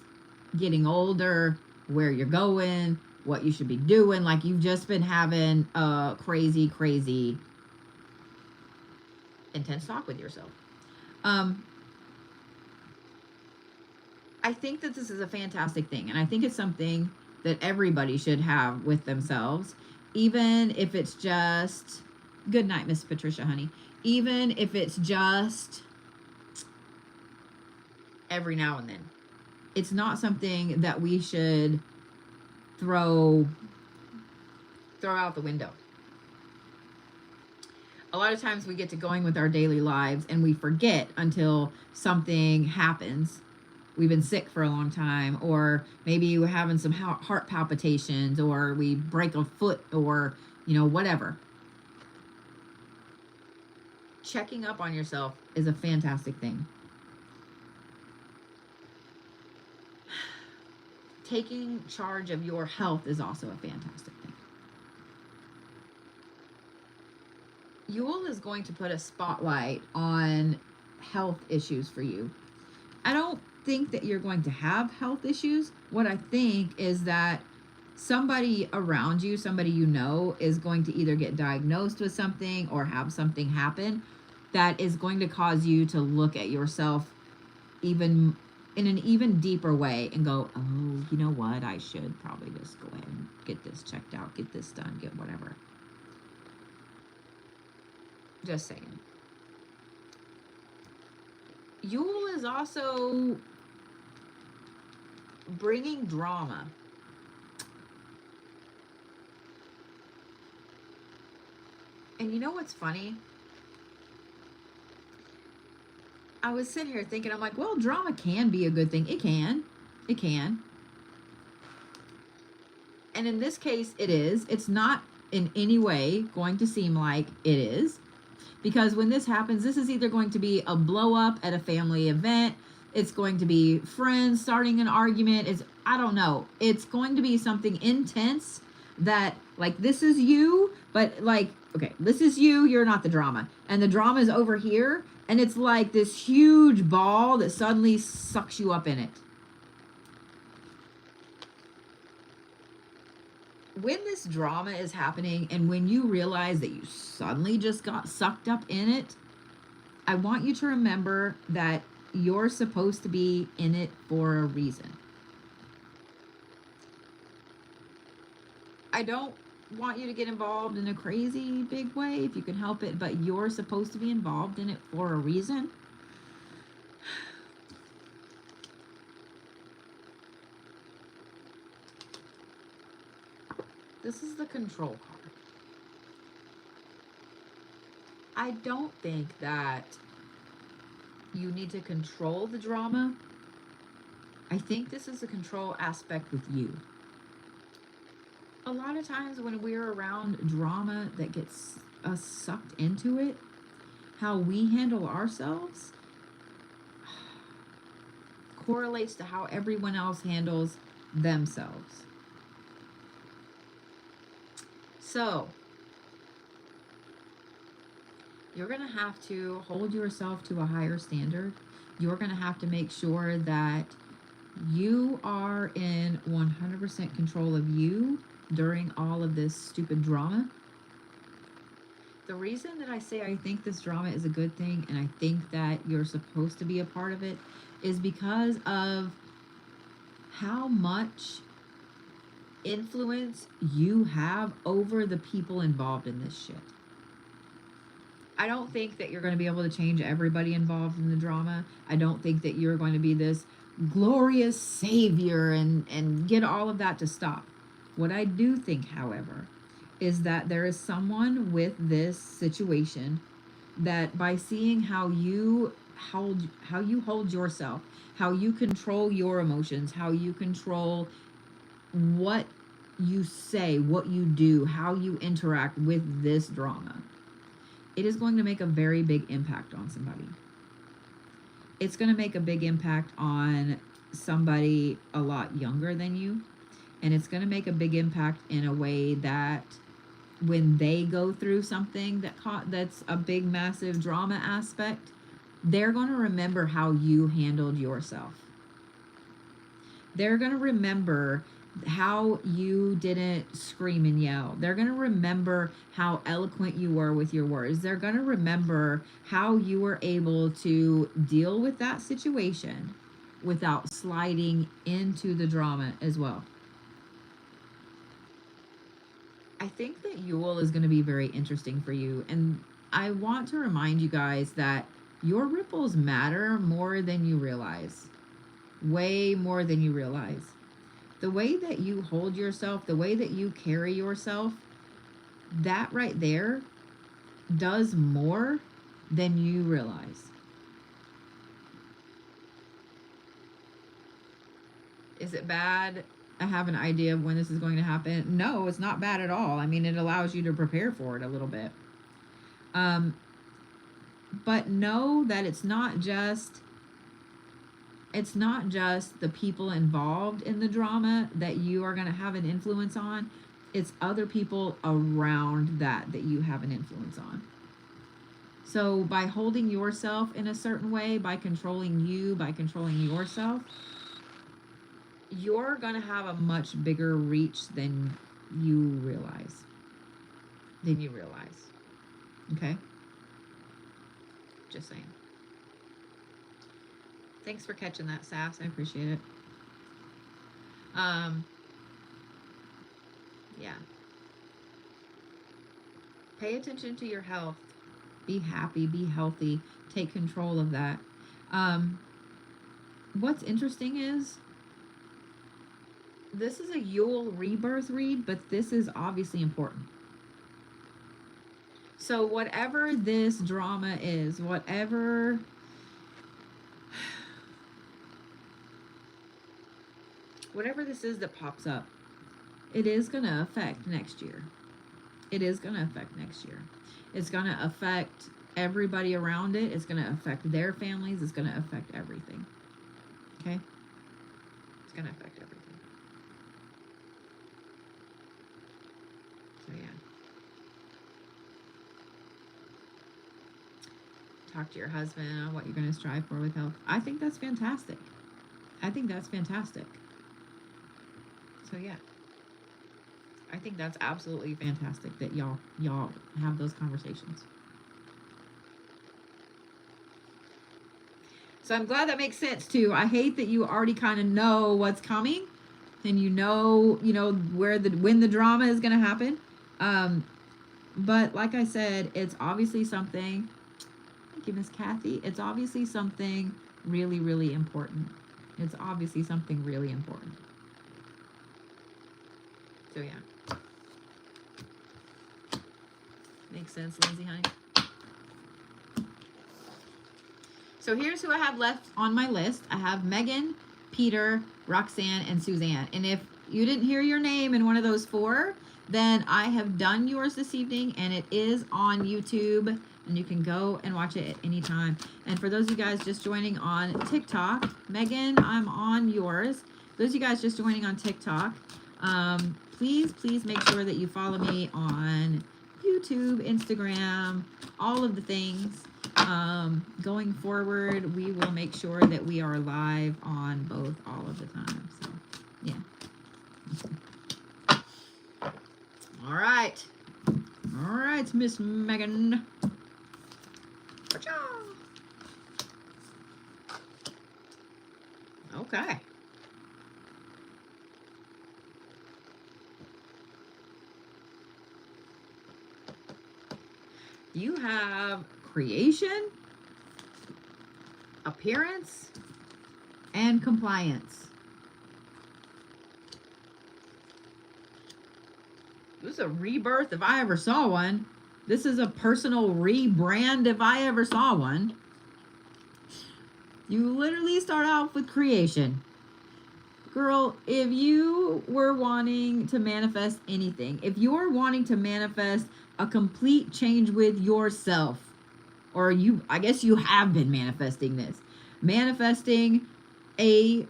getting older, where you're going, what you should be doing. Like, you've just been having a crazy, crazy, intense talk with yourself. I think that this is a fantastic thing, and I think it's something that everybody should have with themselves, even if it's just, good night, Miss Patricia, honey, even if it's just every now and then. It's not something that we should throw out the window. A lot of times we get to going with our daily lives and we forget until something happens. We've been sick for a long time, or maybe we're having some heart palpitations, or we break a foot, or, you know, whatever. Checking up on yourself is a fantastic thing. Taking charge of your health is also a fantastic thing. Yule is going to put a spotlight on health issues for you. I don't think that you're going to have health issues. What I think is that somebody around you, somebody you know, is going to either get diagnosed with something or have something happen that is going to cause you to look at yourself even in an even deeper way and go, oh, you know what? I should probably just go ahead and get this checked out, get this done, get whatever. Just saying. Yule is also bringing drama. And you know what's funny? I was sitting here thinking, I'm like, well, drama can be a good thing. It can. It can. And in this case, it is. It's not in any way going to seem like it is. Because when this happens, this is either going to be a blow up at a family event. It's going to be friends starting an argument. I don't know. It's going to be something intense that, like, this is you, but like, okay, this is you, you're not the drama. And the drama is over here, and it's like this huge ball that suddenly sucks you up in it. When this drama is happening and when you realize that you suddenly just got sucked up in it, I want you to remember that you're supposed to be in it for a reason. I don't want you to get involved in a crazy big way if you can help it, but you're supposed to be involved in it for a reason. This is the control card. I don't think that you need to control the drama. I think this is a control aspect with you. A lot of times when we're around drama that gets us sucked into it, how we handle ourselves correlates to how everyone else handles themselves. So, You're going to have to hold yourself to a higher standard. You're going to have to make sure that you are in 100% control of you during all of this stupid drama. The reason that I say I think this drama is a good thing and I think that you're supposed to be a part of it is because of how much influence you have over the people involved in this shit. I don't think that you're going to be able to change everybody involved in the drama. I don't think that you're going to be this glorious savior and get all of that to stop. What I do think, however, is that there is someone with this situation that by seeing how you hold yourself, how you control your emotions, how you control what you say, what you do, how you interact with this drama, it is going to make a very big impact on somebody. It's going to make a big impact on somebody a lot younger than you. And it's going to make a big impact in a way that when they go through something that's a big, massive drama aspect, they're going to remember how you handled yourself. They're going to remember how you didn't scream and yell. They're going to remember how eloquent you were with your words. They're going to remember how you were able to deal with that situation without sliding into the drama as well. I think that Yule is going to be very interesting for you. And I want to remind you guys that your ripples matter more than you realize. Way more than you realize. The way that you hold yourself, the way that you carry yourself, that right there does more than you realize. Is it bad? I have an idea of when this is going to happen. No, it's not bad at all. I mean, it allows you to prepare for it a little bit. But know that it's not just the people involved in the drama that you are going to have an influence on. It's other people around that you have an influence on. So by holding yourself in a certain way, by controlling you, by controlling yourself, you're going to have a much bigger reach than you realize. Okay? Just saying. Thanks for catching that, Sass. I appreciate it. Yeah. Pay attention to your health. Be happy, be healthy, take control of that. What's interesting is this is a Yule rebirth read, but this is obviously important. So whatever this drama is, whatever this is that pops up, it is going to affect next year. It's going to affect everybody around it. It's going to affect their families. It's going to affect everything. Okay? It's going to affect everything. So, yeah. Talk to your husband on what you're going to strive for with health. I think that's fantastic. So, yeah. I think that's absolutely fantastic that y'all have those conversations. So I'm glad that makes sense too. I hate that you already kind of know what's coming and you know when the drama is going to happen. But like I said, it's obviously something, thank you, Miss Kathy. It's obviously something really, really important. So yeah. Makes sense, Lindsay, honey. So here's who I have left on my list. I have Megan, Peter, Roxanne, and Suzanne. And if you didn't hear your name in one of those four, then I have done yours this evening, and it is on YouTube, and you can go and watch it at any time. And for those of you guys just joining on TikTok, Megan, I'm on yours. Those of you guys just joining on TikTok, please make sure that you follow me on YouTube, Instagram, all of the things. Going forward, we will make sure that we are live on both all of the time. So, yeah. All right. All right, Miss Megan. Okay. You have creation, appearance, and compliance. This is a rebirth if I ever saw one. This is a personal rebrand if I ever saw one. You literally start out with creation. Girl, if you were wanting to manifest anything, if you're wanting to manifest a complete change with yourself, or I guess you have been manifesting this, manifesting a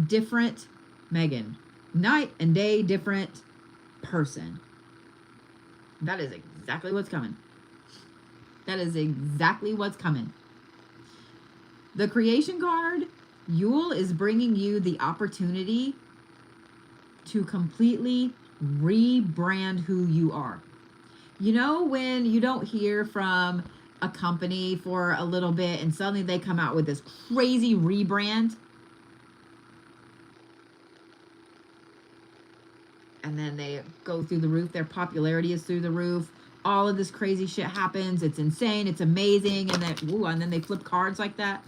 different Megan, night and day different person. That is exactly what's coming. That is exactly what's coming. The creation card, Yule is bringing you the opportunity to completely rebrand who you are. You know, when you don't hear from a company for a little bit and suddenly they come out with this crazy rebrand, and then they go through the roof, their popularity is through the roof, all of this crazy shit happens, it's insane, it's amazing, and then they flip cards like that.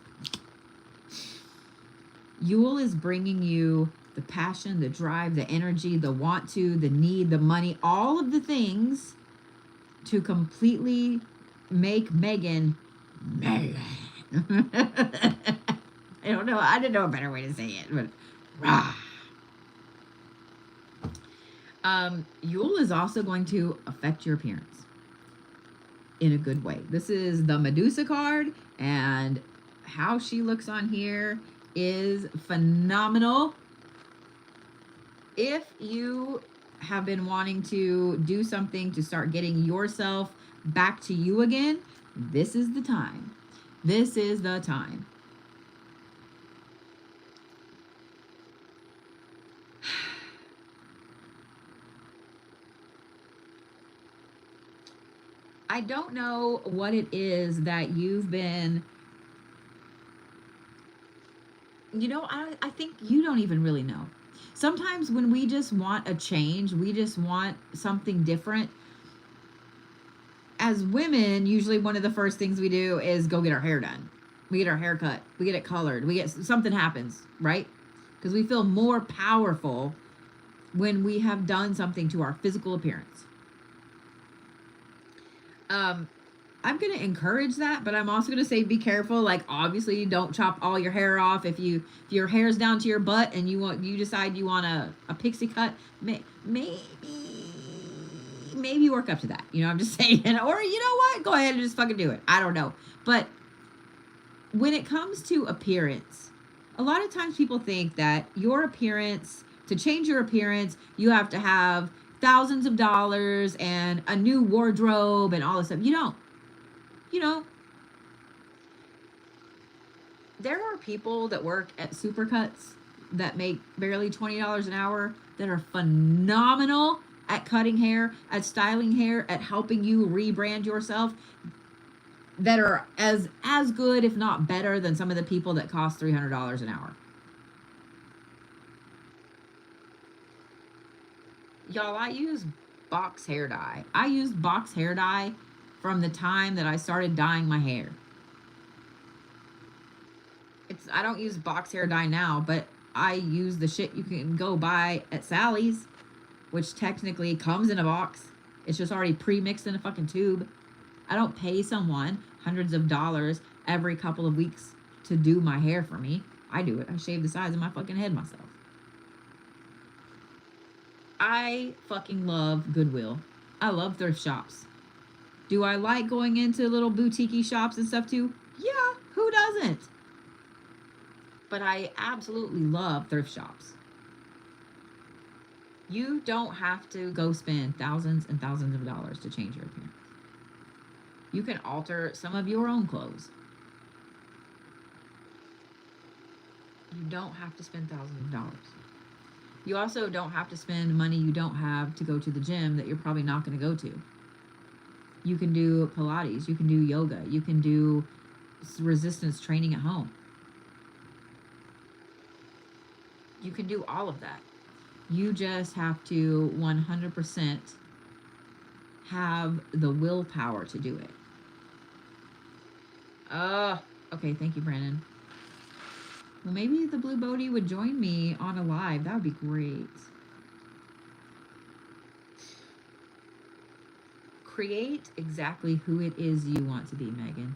Yule is bringing you the passion, the drive, the energy, the want to, the need, the money, all of the things to completely make Megan Megan. I don't know. I didn't know a better way to say it, but rah. Yule is also going to affect your appearance in a good way. This is the Medusa card, and how she looks on here is phenomenal. If you have been wanting to do something to start getting yourself back to you again, this is the time. This is the time. I don't know what it is that you've been, I think you don't even really know. Sometimes when we just want a change, we just want something different. As women, usually one of the first things we do is go get our hair done. We get our hair cut. We get it colored. Something happens, right? Because we feel more powerful when we have done something to our physical appearance. I'm going to encourage that, but I'm also going to say be careful. Like, obviously, don't chop all your hair off. If your hair's down to your butt and you decide you want a pixie cut, maybe work up to that. I'm just saying. Or you know what? Go ahead and just fucking do it. I don't know. But when it comes to appearance, a lot of times people think that to change your appearance, you have to have thousands of dollars and a new wardrobe and all this stuff. You don't. There are people that work at Supercuts that make barely $20 an hour that are phenomenal at cutting hair, at styling hair, at helping you rebrand yourself, that are as good, if not better, than some of the people that cost $300 an hour. Y'all, I use box hair dye. I used box hair dye from the time that I started dyeing my hair. I don't use box hair dye now, but I use the shit you can go buy at Sally's, which technically comes in a box. It's just already pre-mixed in a fucking tube. I don't pay someone hundreds of dollars every couple of weeks to do my hair for me. I do it. I shave the sides of my fucking head myself. I fucking love Goodwill. I love thrift shops. Do I like going into little boutique-y shops and stuff too? Yeah, who doesn't? But I absolutely love thrift shops. You don't have to go spend thousands and thousands of dollars to change your appearance. You can alter some of your own clothes. You don't have to spend thousands of dollars. You also don't have to spend money you don't have to go to the gym that you're probably not going to go to. You can do Pilates. You can do yoga. You can do resistance training at home. You can do all of that. You just have to 100% have the willpower to do it. Okay, thank you, Brandon. Well, maybe the Blue Bodie would join me on a live. That would be great. Create exactly who it is you want to be, Megan.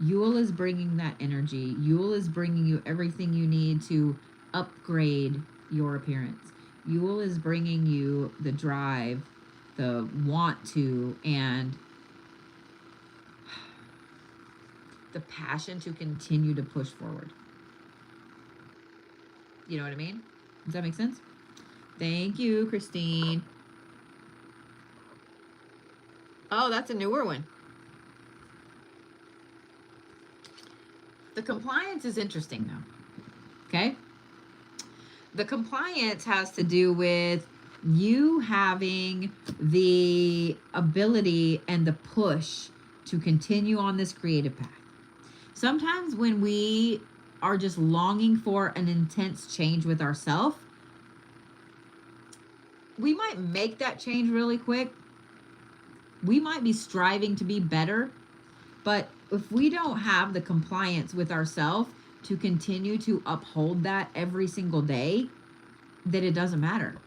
Yule is bringing that energy. Yule is bringing you everything you need to upgrade your appearance. Yule is bringing you the drive, the want to, and the passion to continue to push forward. You know what I mean? Does that make sense? Thank you, Christine. Oh, that's a newer one. The compliance is interesting, though. Okay? The compliance has to do with you having the ability and the push to continue on this creative path. Sometimes when we are just longing for an intense change with ourselves, we might make that change really quick. We might be striving to be better, but if we don't have the compliance with ourselves to continue to uphold that every single day, then it doesn't matter.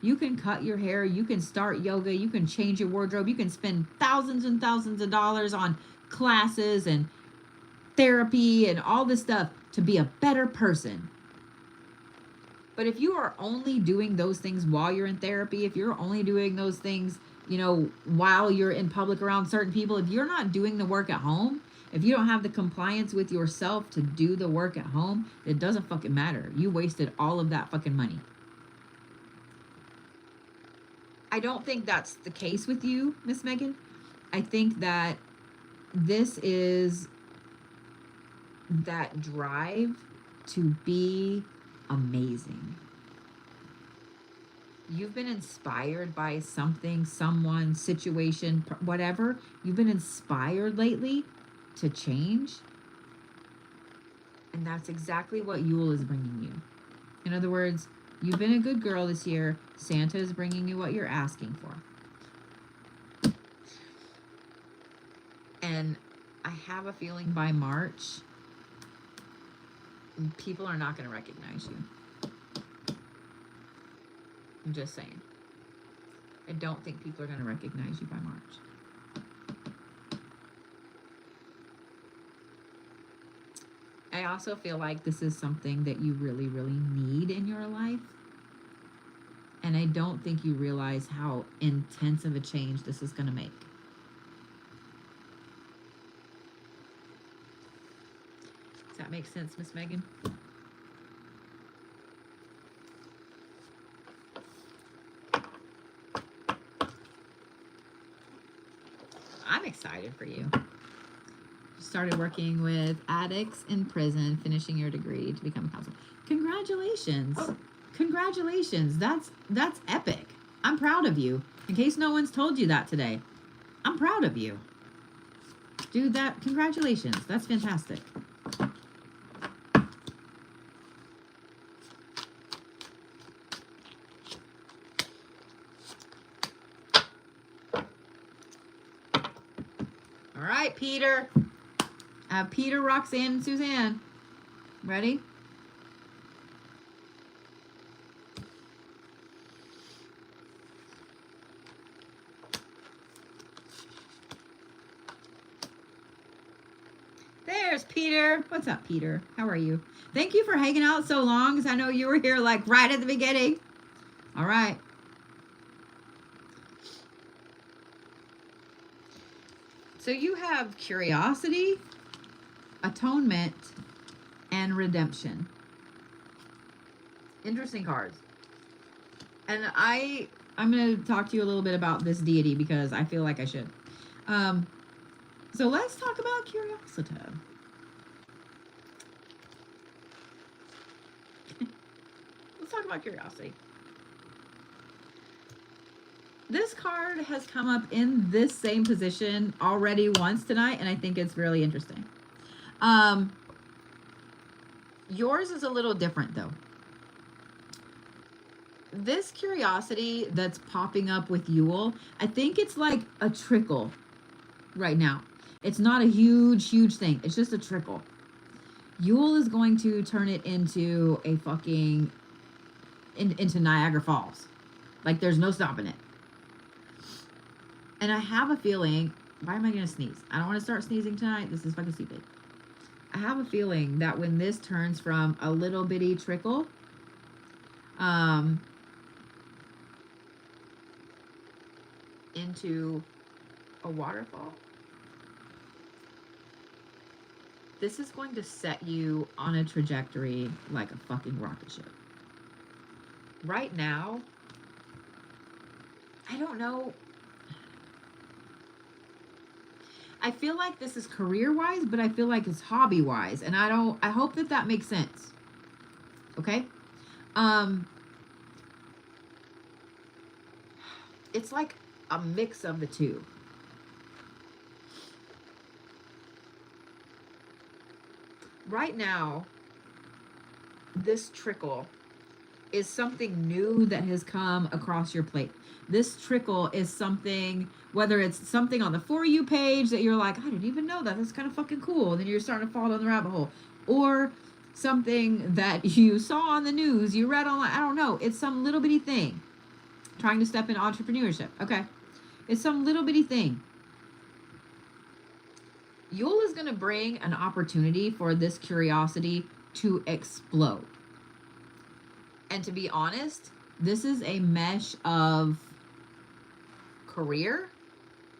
You can cut your hair, you can start yoga, you can change your wardrobe, you can spend thousands and thousands of dollars on classes and therapy and all this stuff to be a better person. But if you are only doing those things while you're in therapy, if you're only doing those things, you know, while you're in public around certain people, if you're not doing the work at home, if you don't have the compliance with yourself to do the work at home, it doesn't fucking matter. You wasted all of that fucking money. I don't think that's the case with you, Miss Megan. I think that this is that drive to be amazing. You've been inspired by something, someone, situation, whatever. You've been inspired lately to change. And that's exactly what Yule is bringing you. In other words, you've been a good girl this year. Santa is bringing you what you're asking for. And I have a feeling by March, people are not going to recognize you. I'm just saying. I don't think people are going to recognize you by March. I also feel like this is something that you really, really need in your life. And I don't think you realize how intense of a change this is going to make. Does that make sense, Miss Megan? I'm excited for you. You started working with addicts in prison, finishing your degree to become a counselor. Congratulations. Congratulations. That's epic. I'm proud of you. In case no one's told you that today. I'm proud of you. Dude, congratulations. That's fantastic. All right, Peter. Peter, Roxanne, and Suzanne. Ready? There's Peter. What's up, Peter? How are you? Thank you for hanging out so long, because I know you were here like right at the beginning. All right. So you have curiosity, atonement, and redemption. Interesting cards. And I'm going to talk to you a little bit about this deity because I feel like I should. So let's talk about curiosity. Let's talk about curiosity. This card has come up in this same position already once tonight, and I think it's really interesting. Yours is a little different, though. This curiosity that's popping up with Yule, I think it's like a trickle right now. It's not a huge, huge thing. It's just a trickle. Yule is going to turn it into a fucking into Niagara Falls. Like there's no stopping it. And I have a feeling, why am I going to sneeze? I don't want to start sneezing tonight. This is fucking stupid. I have a feeling that when this turns from a little bitty trickle, into a waterfall, this is going to set you on a trajectory like a fucking rocket ship. Right now, I don't know. I feel like this is career-wise, but I feel like it's hobby-wise. And I hope that that makes sense. Okay? It's like a mix of the two. Right now, this trickle is something new that has come across your plate. This trickle is something, whether it's something on the For You page that you're like, I didn't even know that. That's kind of fucking cool. And then you're starting to fall down the rabbit hole. Or something that you saw on the news, you read online. I don't know. It's some little bitty thing. Trying to step into entrepreneurship. Okay. It's some little bitty thing. Yule is going to bring an opportunity for this curiosity to explode. And to be honest, this is a mesh of career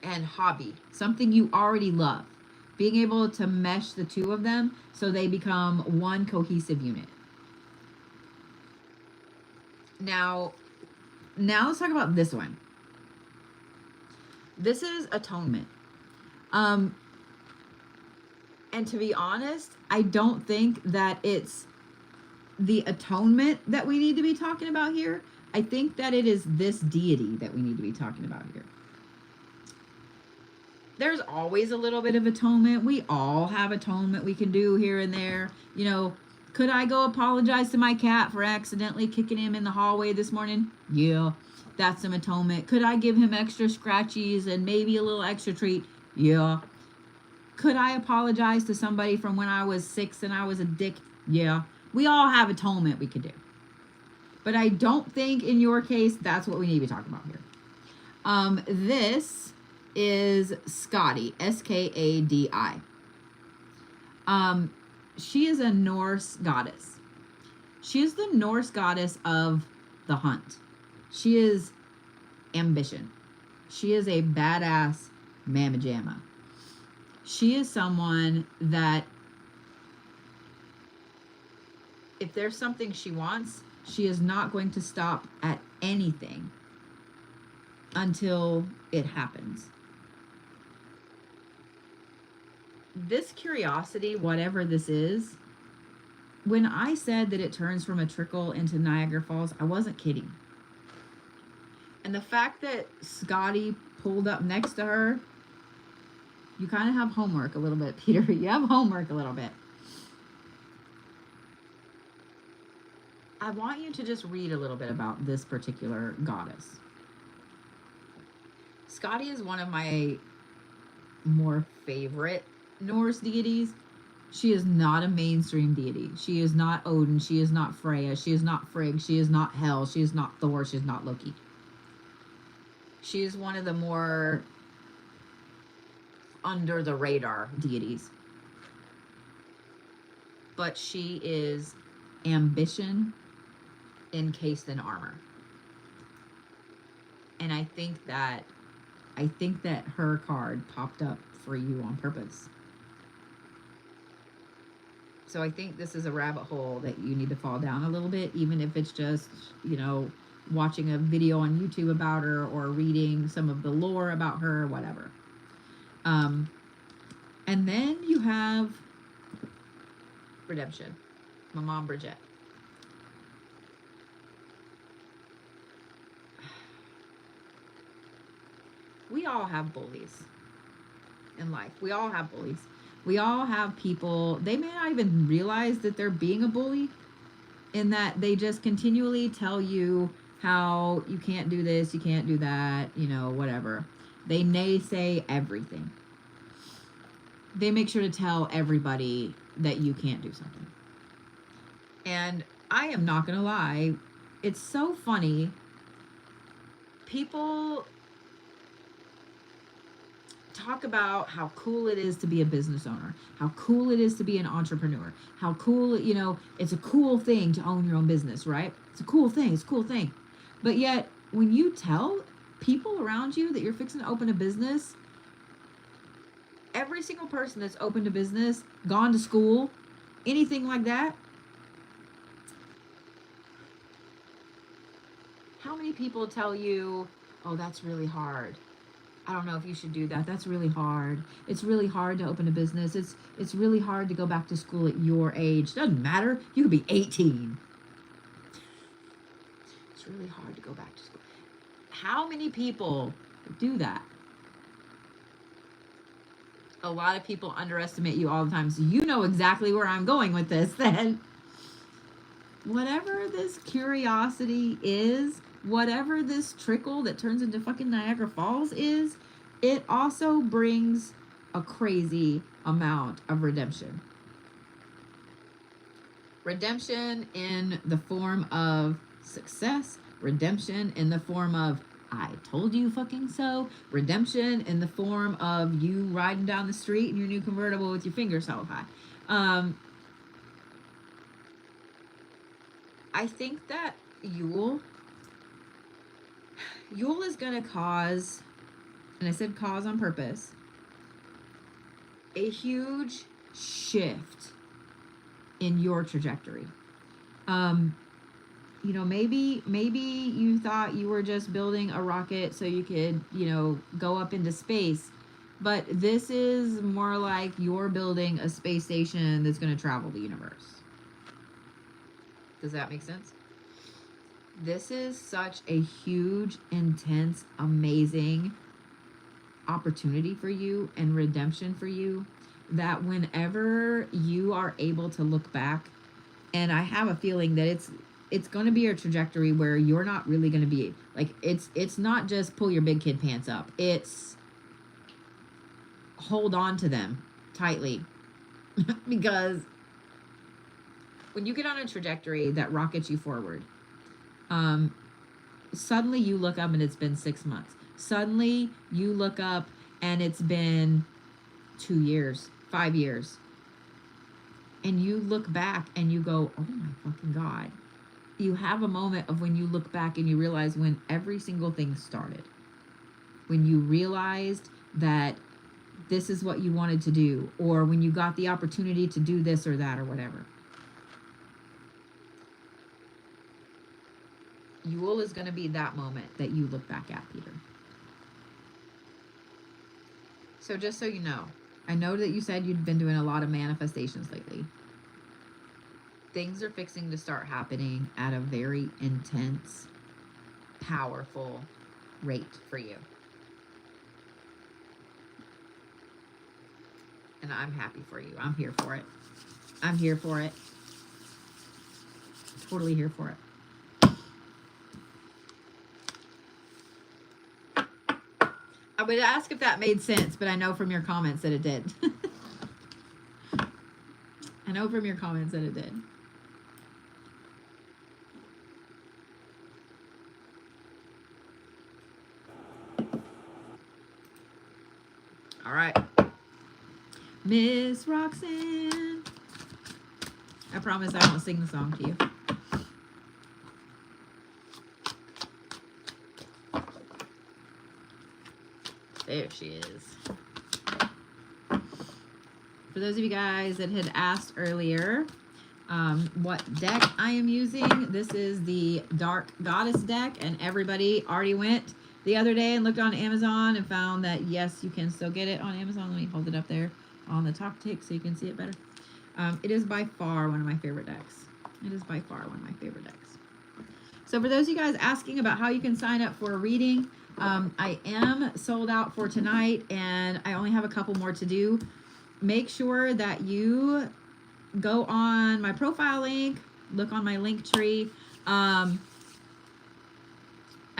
and hobby, something you already love. Being able to mesh the two of them so they become one cohesive unit. Now let's talk about this one. This is atonement. And to be honest, I don't think that it's the atonement that we need to be talking about here. I think that it is this deity that we need to be talking about here. There's always a little bit of atonement. We all have atonement we can do here and there. You know, could I go apologize to my cat for accidentally kicking him in the hallway this morning? Yeah, that's some atonement. Could I give him extra scratchies and maybe a little extra treat? Yeah. Could I apologize to somebody from when I was 6 and I was a dick? Yeah. We all have atonement we could do. But I don't think in your case that's what we need to be talking about here. This is Skadi, Skadi. She is a Norse goddess. She is the Norse goddess of the hunt. She is ambition. She is a badass mamma jamma. She is someone that if there's something she wants, she is not going to stop at anything until it happens. This curiosity, whatever this is, when I said that it turns from a trickle into Niagara Falls, I wasn't kidding. And the fact that Scotty pulled up next to her, you kind of have homework a little bit, Peter. You have homework a little bit. I want you to just read a little bit about this particular goddess. Scotty is one of my more favorite Norse deities. She is not a mainstream deity. She is not Odin. She is not Freya. She is not Frigg. She is not Hel. She is not Thor. She is not Loki. She is one of the more under the radar deities. But she is ambition encased in armor. And I think that her card popped up for you on purpose. So I think this is a rabbit hole that you need to fall down a little bit, even if it's just, you know, watching a video on YouTube about her or reading some of the lore about her or whatever. And then you have redemption. My mom, Bridget. We all have bullies in life. We all have bullies. We all have people, they may not even realize that they're being a bully, in that they just continually tell you how you can't do this, you can't do that, you know, whatever. They naysay everything. They make sure to tell everybody that you can't do something. And I am not going to lie, it's so funny. People talk about how cool it is to be a business owner, how cool it is to be an entrepreneur, how cool, you know, it's a cool thing to own your own business, right? It's a cool thing. It's a cool thing. But yet, when you tell people around you that you're fixing to open a business, every single person that's opened a business, gone to school, anything like that, how many people tell you, oh, that's really hard. I don't know if you should do that. That's really hard. It's really hard to open a business. It's really hard to go back to school at your age. Doesn't matter. You could be 18. It's really hard to go back to school. How many people do that? A lot of people underestimate you all the time. So you know exactly where I'm going with this then. Whatever this curiosity is, whatever this trickle that turns into fucking Niagara Falls is, it also brings a crazy amount of redemption. Redemption in the form of success, redemption in the form of I told you fucking so, redemption in the form of you riding down the street in your new convertible with your fingers held high. I think that Yule is going to cause, and I said cause on purpose, a huge shift in your trajectory. You know, maybe you thought you were just building a rocket so you could, you know, go up into space. But this is more like you're building a space station that's going to travel the universe. Does that make sense? This is such a huge, intense, amazing opportunity for you and redemption for you that whenever you are able to look back, and I have a feeling that it's going to be a trajectory where you're not really going to be like, it's not just pull your big kid pants up. It's hold on to them tightly because when you get on a trajectory that rockets you forward, suddenly you look up and it's been 6 months. Suddenly you look up and it's been 2 years, 5 years. And you look back and you go, oh my fucking God. You have a moment of when you look back and you realize when every single thing started. When you realized that this is what you wanted to do, or when you got the opportunity to do this or that or whatever. Yule is going to be that moment that you look back at, Peter. So just so you know, I know that you said you'd been doing a lot of manifestations lately. Things are fixing to start happening at a very intense, powerful rate for you. And I'm happy for you. I'm here for it. I'm here for it. Totally here for it. I would ask if that made sense, but I know from your comments that it did. I know from your comments that it did. All right. Miss Roxanne. I promise I won't sing the song to you. There she is. For those of you guys that had asked earlier, what deck I am using. This is the Dark Goddess deck, and everybody already went the other day and looked on Amazon and found that yes, you can still get it on Amazon. Let me hold it up there on the top tick so you can see it better. It is by far one of my favorite decks. It is by far one of my favorite decks. So for those of you guys asking about how you can sign up for a reading, I am sold out for tonight, and I only have a couple more to do. Make sure that you go on my profile link, look on my link tree. I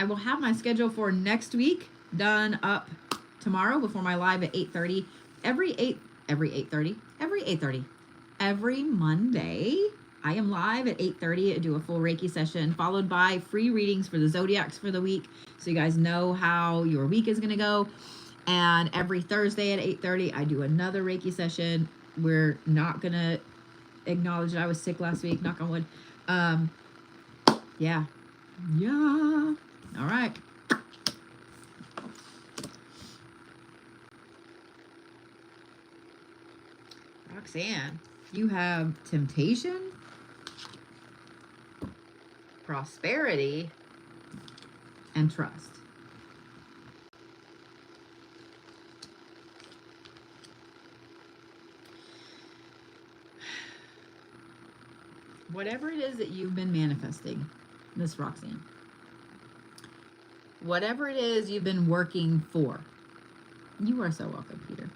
will have my schedule for next week done up tomorrow before my live at 8:30. Every 8:30. Every Monday, I am live at 8:30 to do a full Reiki session, followed by free readings for the zodiacs for the week, so you guys know how your week is going to go. And every Thursday at 8:30, I do another Reiki session. We're not going to acknowledge that I was sick last week, knock on wood. Yeah. All right. Roxanne, you have temptation, prosperity, and trust. Whatever it is that you've been manifesting, Miss Roxanne, whatever it is you've been working for, you are so welcome, Peter.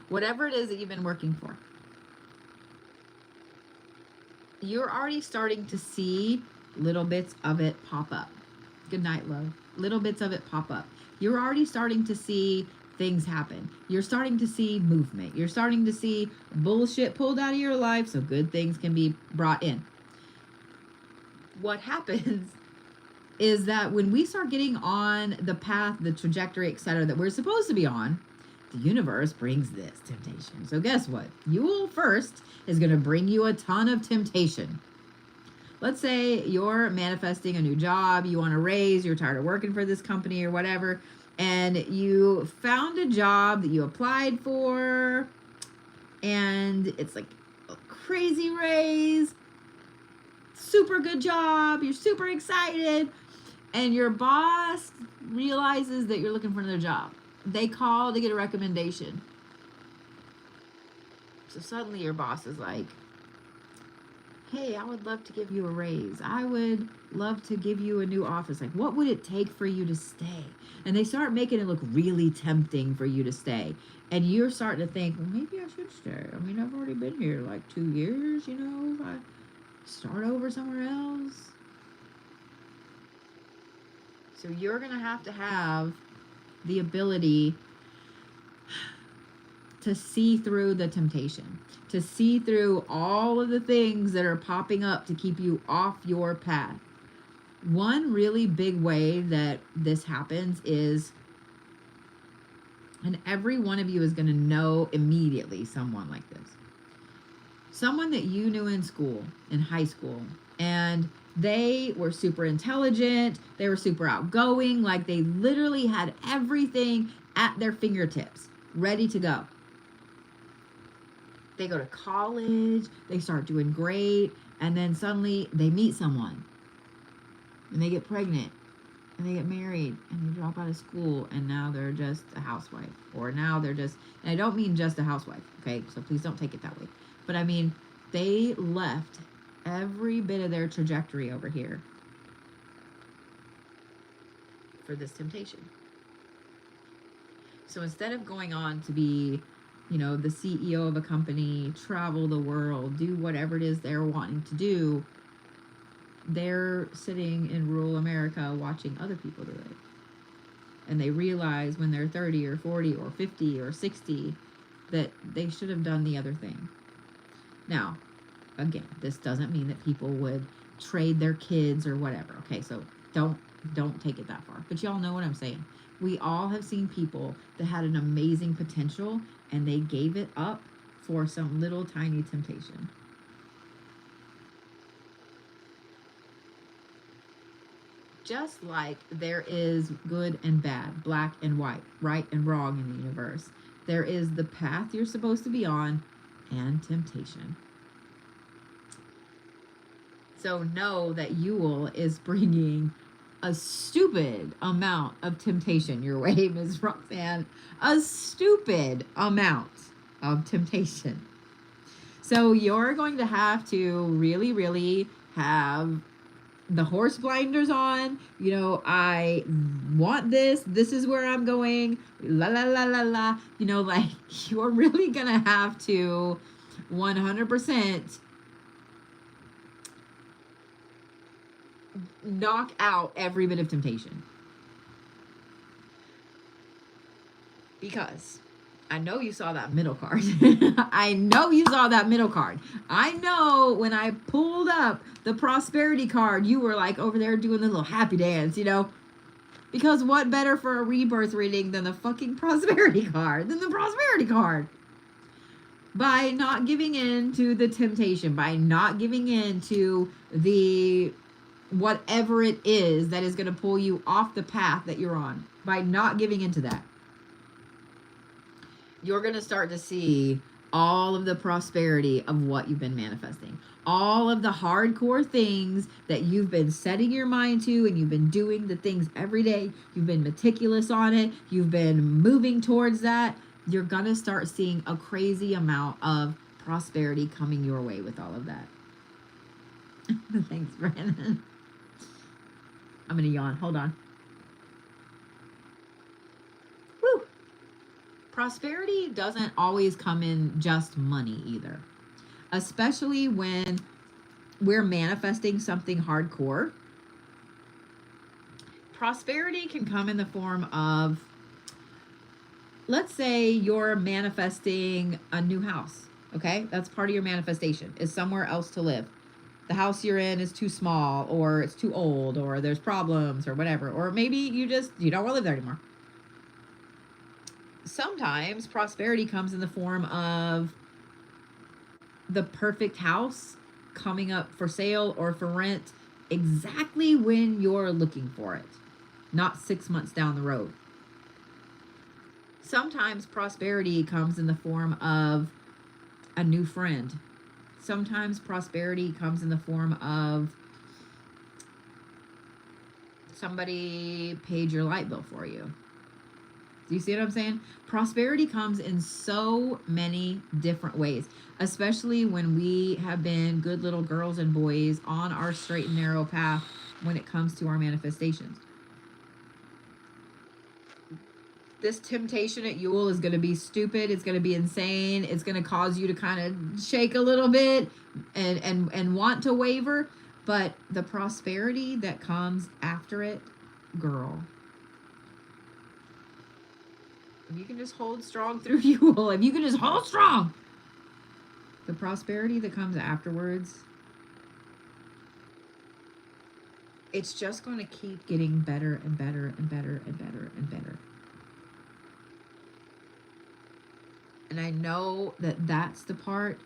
Whatever it is that you've been working for, you're already starting to see little bits of it pop up. Good night, love. Little bits of it pop up. You're already starting to see things happen. You're starting to see movement. You're starting to see bullshit pulled out of your life so good things can be brought in. What happens is that when we start getting on the path, the trajectory, etc., that we're supposed to be on, the universe brings this temptation. So guess what? Yule first is going to bring you a ton of temptation. Let's say you're manifesting a new job, you want a raise, you're tired of working for this company or whatever, and you found a job that you applied for, and it's like a crazy raise, super good job, you're super excited, and your boss realizes that you're looking for another job. They call to get a recommendation. So suddenly your boss is like, hey, I would love to give you a raise. I would love to give you a new office. Like, what would it take for you to stay? And they start making it look really tempting for you to stay. And you're starting to think, well, maybe I should stay. I mean, I've already been here like 2 years, you know, if I start over somewhere else. So you're going to have the ability to see through the temptation, to see through all of the things that are popping up to keep you off your path. One really big way that this happens is, and every one of you is going to know immediately someone like this. Someone that you knew in school, in high school, and they were super intelligent, they were super outgoing, like they literally had everything at their fingertips, ready to go. They go to college, they start doing great, and then suddenly they meet someone, and they get pregnant, and they get married, and they drop out of school, and now they're just a housewife, or now they're just, and I don't mean just a housewife, okay, so please don't take it that way, but I mean, they left every bit of their trajectory over here for this temptation. So instead of going on to be, you know, the CEO of a company, travel the world, do whatever it is they're wanting to do, they're sitting in rural America watching other people do it. And they realize when they're 30 or 40 or 50 or 60 that they should have done the other thing. Now, again, this doesn't mean that people would trade their kids or whatever. Okay, so don't take it that far. But y'all know what I'm saying. We all have seen people that had an amazing potential and they gave it up for some little tiny temptation. Just like there is good and bad, black and white, right and wrong in the universe, there is the path you're supposed to be on and temptation. So know that Yule is bringing a stupid amount of temptation your way, Ms. Roxanne. A stupid amount of temptation. So you're going to have to really, really have the horse blinders on. You know, I want this. This is where I'm going. La, la, la, la, la. You know, like, you're really going to have to 100% knock out every bit of temptation. Because I know you saw that middle card. I know you saw that middle card. I know when I pulled up the prosperity card, you were like over there doing the little happy dance, you know? Because what better for a rebirth reading than the fucking prosperity card? Than the prosperity card. By not giving in to the temptation, by not giving in to the whatever it is that is going to pull you off the path that you're on, by not giving into that, you're going to start to see all of the prosperity of what you've been manifesting. All of the hardcore things that you've been setting your mind to, and you've been doing the things every day. You've been meticulous on it. You've been moving towards that. You're going to start seeing a crazy amount of prosperity coming your way with all of that. Thanks, Brandon. I'm going to yawn. Hold on. Woo! Prosperity doesn't always come in just money either. Especially when we're manifesting something hardcore. Prosperity can come in the form of, let's say you're manifesting a new house, okay? That's part of your manifestation, is somewhere else to live. The house you're in is too small, or it's too old, or there's problems, or whatever. Or maybe you don't want to live there anymore. Sometimes prosperity comes in the form of the perfect house coming up for sale or for rent exactly when you're looking for it, not 6 months down the road. Sometimes prosperity comes in the form of a new friend. Sometimes prosperity comes in the form of somebody paid your light bill for you. Do you see what I'm saying? Prosperity comes in so many different ways, especially when we have been good little girls and boys on our straight and narrow path when it comes to our manifestations. This temptation at Yule is going to be stupid. It's going to be insane. It's going to cause you to kind of shake a little bit and want to waver. But the prosperity that comes after it, girl, if you can just hold strong through Yule, if you can just hold strong, the prosperity that comes afterwards, it's just going to keep getting better and better and better and better and better. And I know that that's the part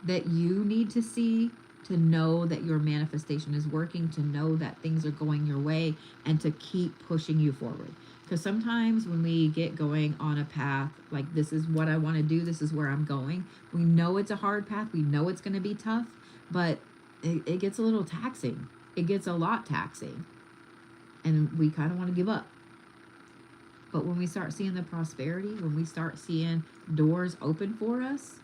that you need to see to know that your manifestation is working, to know that things are going your way, and to keep pushing you forward. Because sometimes when we get going on a path, like this is what I want to do, this is where I'm going, we know it's a hard path, we know it's going to be tough, but it gets a little taxing. It gets a lot taxing. And we kind of want to give up. But when we start seeing the prosperity, when we start seeing doors open for us,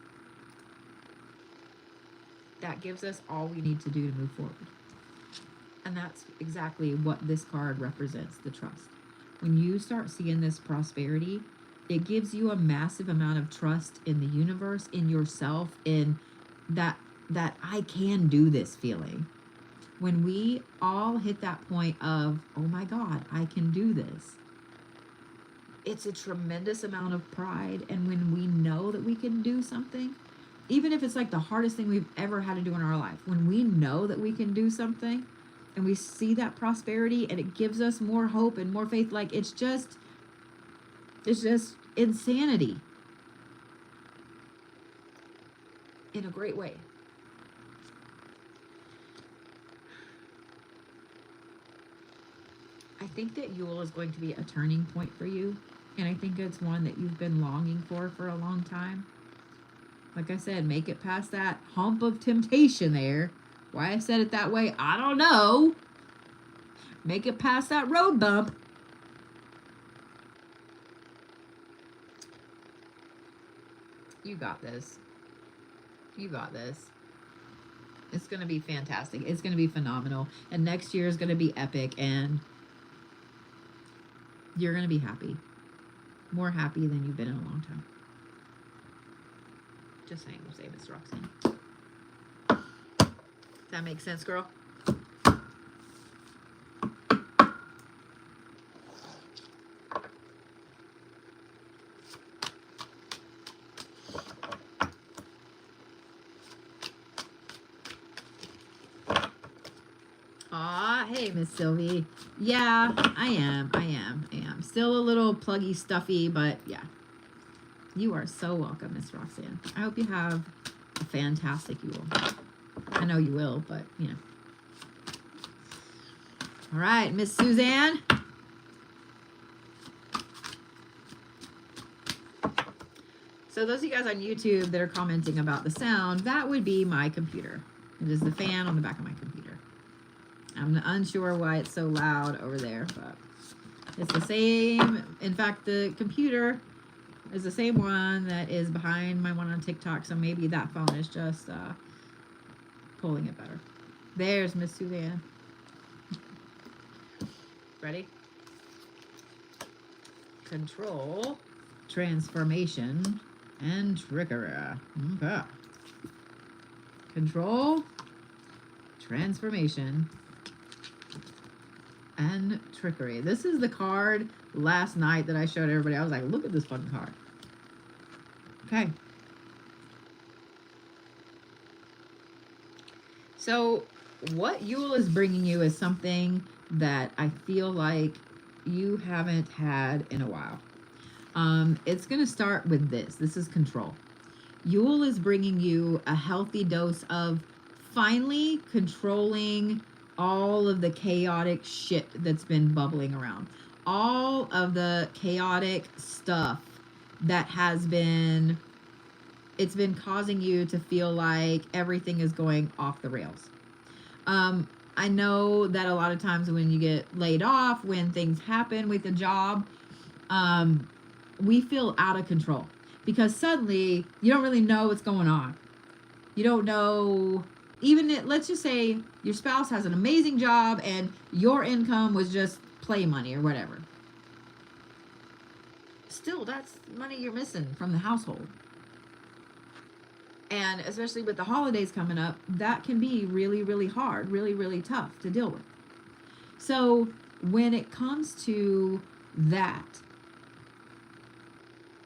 that gives us all we need to do to move forward. And that's exactly what this card represents, the trust. When you start seeing this prosperity, it gives you a massive amount of trust in the universe, in yourself, in that I can do this feeling. When we all hit that point of, oh my God, I can do this, it's a tremendous amount of pride. And when we know that we can do something, even if it's like the hardest thing we've ever had to do in our life, when we know that we can do something and we see that prosperity and it gives us more hope and more faith, like it's just insanity in a great way. I think that Yule is going to be a turning point for you. And I think it's one that you've been longing for a long time. Like I said, make it past that hump of temptation there. Why I said it that way, I don't know. Make it past that road bump. You got this. You got this. It's going to be fantastic. It's going to be phenomenal. And next year is going to be epic. And you're going to be happy. More happy than you've been in a long time. Just saying, say Miss Roxanne. Does that make sense, girl? Aw, hey, Miss Sylvie. Yeah, I am. Still a little pluggy, stuffy, but yeah. You are so welcome, Miss Roxanne. I hope you have a fantastic Yule. I know you will, but, you know. All right, Miss Suzanne. So those of you guys on YouTube that are commenting about the sound, that would be my computer. It is the fan on the back of my computer. I'm unsure why it's so loud over there, but it's the same. In fact, the computer is the same one that is behind my one on TikTok, so maybe that phone is just pulling it better. There's Miss Suzanne. Ready? Control, transformation, and trickery. Okay. Control, transformation, and trickery. This is the card last night that I showed everybody. I was like, look at this fun card. Okay. So what Yule is bringing you is something that I feel like you haven't had in a while. It's going to start with this. This is control. Yule is bringing you a healthy dose of finally controlling all of the chaotic shit that's been bubbling around. All of the chaotic stuff that has been, it's been causing you to feel like everything is going off the rails. I know that a lot of times when you get laid off, when things happen with a job, we feel out of control because suddenly you don't really know what's going on. You don't know, let's just say your spouse has an amazing job and your income was just play money or whatever. Still, that's money you're missing from the household. And especially with the holidays coming up, that can be really, really hard, really, really tough to deal with. So when it comes to that,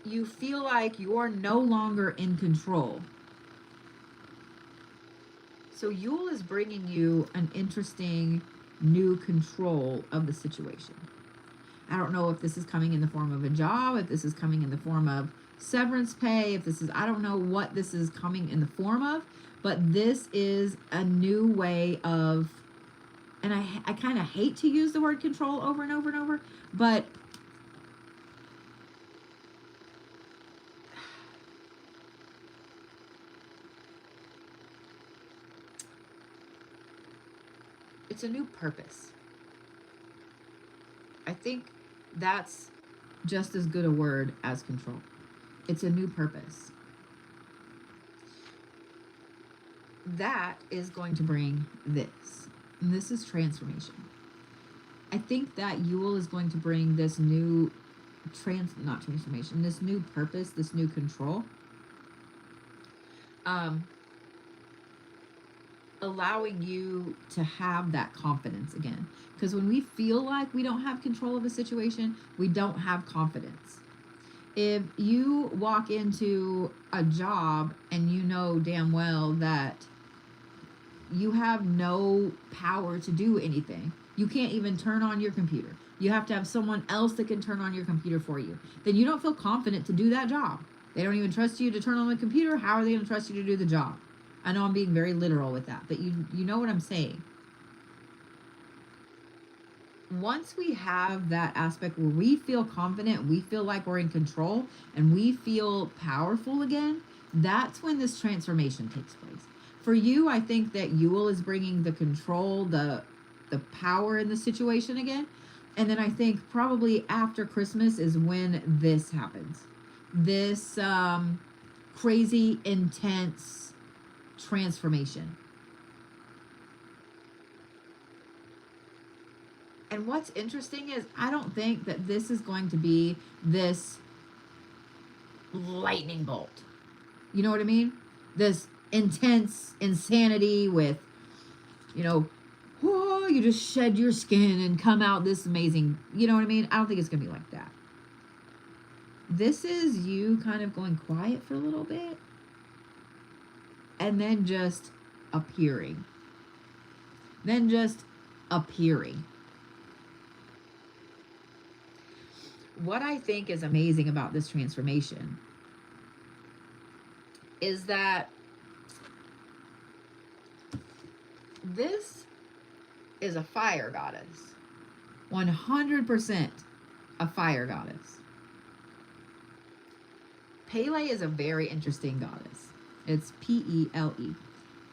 you feel like you're no longer in control. So Yule is bringing you an interesting new control of the situation. I don't know if this is coming in the form of a job, if this is coming in the form of severance pay, if this is, I don't know what this is coming in the form of, but this is a new way of, and I kind of hate to use the word control over and over and over, but it's a new purpose. I think that's just as good a word as control. It's a new purpose. That is going to bring this. And this is transformation. I think that Yule is going to bring this new not transformation, this new purpose, this new control. Allowing you to have that confidence again. Because when we feel like we don't have control of a situation, we don't have confidence. If you walk into a job and you know damn well that you have no power to do anything, you can't even turn on your computer. You have to have someone else that can turn on your computer for you. Then you don't feel confident to do that job. They don't even trust you to turn on the computer. How are they going to trust you to do the job? I know I'm being very literal with that, but you know what I'm saying. Once we have that aspect where we feel confident, we feel like we're in control, and we feel powerful again, that's when this transformation takes place. For you, I think that Yule is bringing the control, the power in the situation again. And then I think probably after Christmas is when this happens. This crazy, intense transformation. And what's interesting is I don't think that this is going to be this lightning bolt. You know what I mean? This intense insanity with, you know, whoa, you just shed your skin and come out this amazing. You know what I mean? I don't think it's going to be like that. This is you kind of going quiet for a little bit and then just appearing. Then just appearing. What I think is amazing about this transformation is that this is a fire goddess. 100% a fire goddess. Pele is a very interesting goddess. It's P-E-L-E.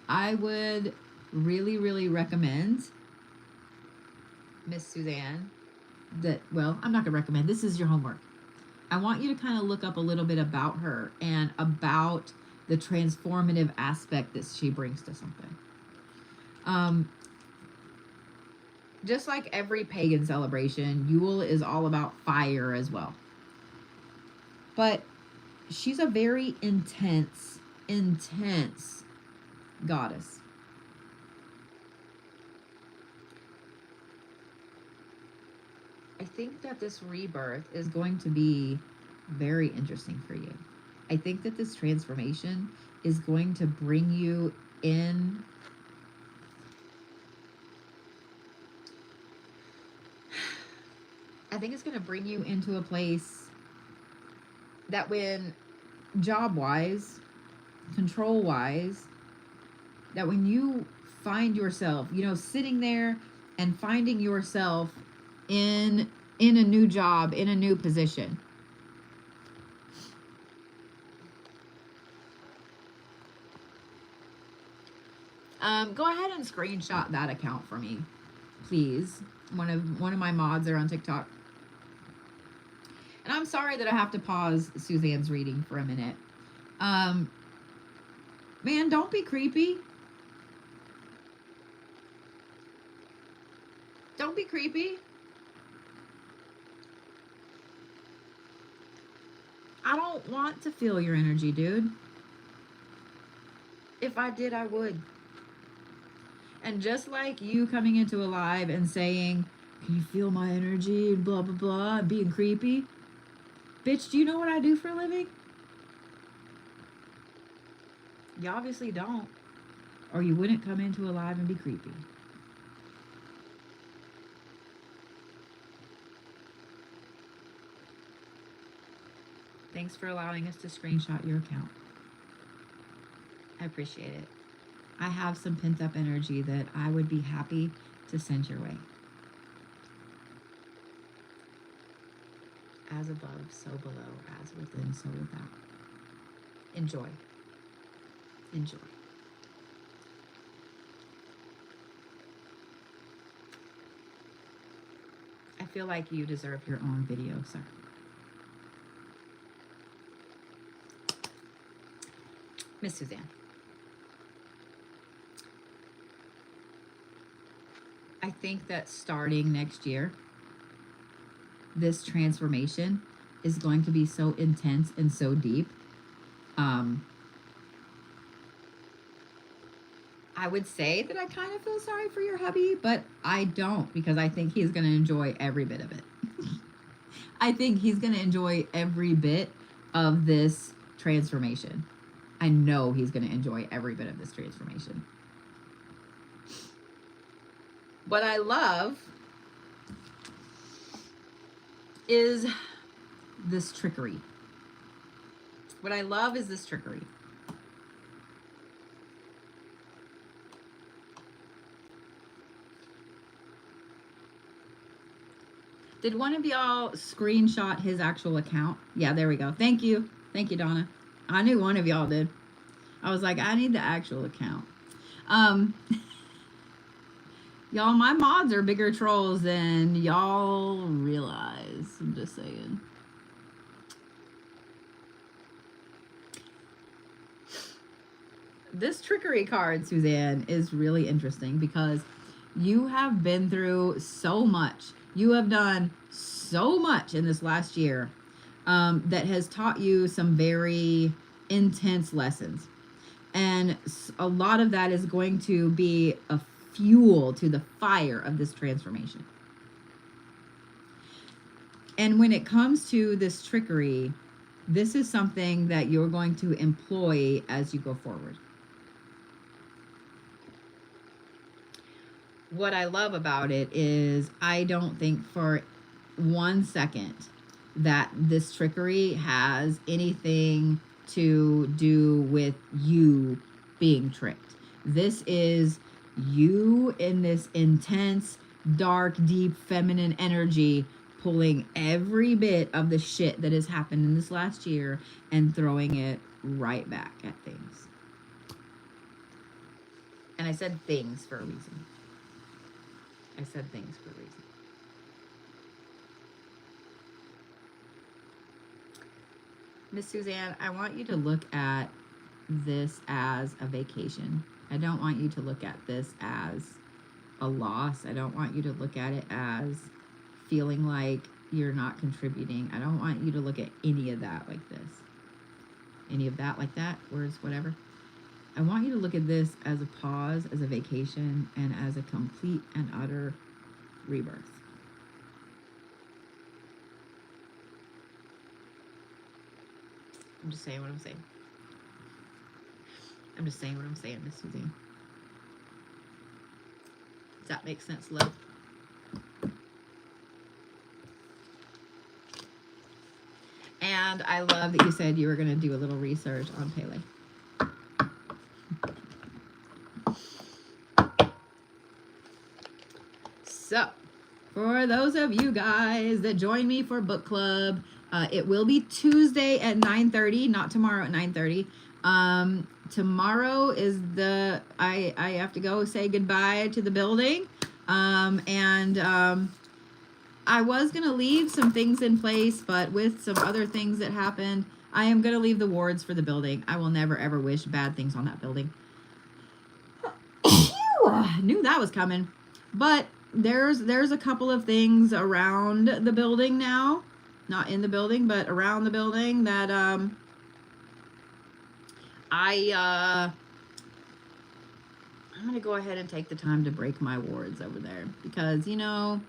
I would really, really recommend Miss Suzanne that, well, I'm not going to recommend. This is your homework. I want you to kind of look up a little bit about her and about the transformative aspect that she brings to something. Just like every pagan celebration, Yule is all about fire as well. But she's a very intense goddess. I think that this rebirth is going to be very interesting for you. I think that this transformation is going to bring you in I think it's going to bring you into a place that when job-wise, control-wise, that when you find yourself, you know, sitting there and finding yourself in a new job, in a new position. Go ahead and screenshot that account for me, please. One of my mods are on TikTok. And I'm sorry that I have to pause Suzanne's reading for a minute. Man, don't be creepy. Don't be creepy. I don't want to feel your energy, dude. If I did, I would. And just like you coming into a live and saying, can you feel my energy and blah, blah, blah, and being creepy? Bitch, do you know what I do for a living? You obviously don't. Or you wouldn't come into a live and be creepy. Thanks for allowing us to screenshot your account. I appreciate it. I have some pent up energy that I would be happy to send your way. As above, so below, as within, so without. Enjoy. Enjoy. I feel like you deserve your own video, sir. Miss Suzanne. I think that starting next year, this transformation is going to be so intense and so deep. I would say that I kind of feel sorry for your hubby, but I don't, because I think he's going to enjoy every bit of it. I think he's going to enjoy every bit of this transformation. I know he's going to enjoy every bit of this transformation. What I love is this trickery. What I love is this trickery. Did one of y'all screenshot his actual account? Yeah, there we go. Thank you. Thank you, Donna. I knew one of y'all did. I was like, I need the actual account. Um, y'all, my mods are bigger trolls than y'all realize. I'm just saying. This trickery card, Suzanne, is really interesting because you have been through so much. You have done so much in this last year that has taught you some very intense lessons. And a lot of that is going to be a fuel to the fire of this transformation. And when it comes to this trickery, this is something that you're going to employ as you go forward. What I love about it is I don't think for 1 second that this trickery has anything to do with you being tricked. This is you in this intense, dark, deep, feminine energy pulling every bit of the shit that has happened in this last year and throwing it right back at things. And I said things for a reason. I said things for a reason. Miss Suzanne, I want you to look at this as a vacation. I don't want you to look at this as a loss. I don't want you to look at it as feeling like you're not contributing. I don't want you to look at any of that like this. Any of that like that, words, whatever. I want you to look at this as a pause, as a vacation, and as a complete and utter rebirth. I'm just saying what I'm saying. I'm just saying what I'm saying, Miss Suzanne. Does that make sense, love? And I love that you said you were going to do a little research on Pele. So, for those of you guys that join me for book club, it will be Tuesday at 9:30, not tomorrow at 9:30. Tomorrow is I have to go say goodbye to the building. I was going to leave some things in place, but with some other things that happened, I am going to leave the wards for the building. I will never, ever wish bad things on that building. Knew that was coming. But there's a couple of things around the building now. Not in the building, but around the building that I'm going to go ahead and take the time to break my wards over there. Because, you know,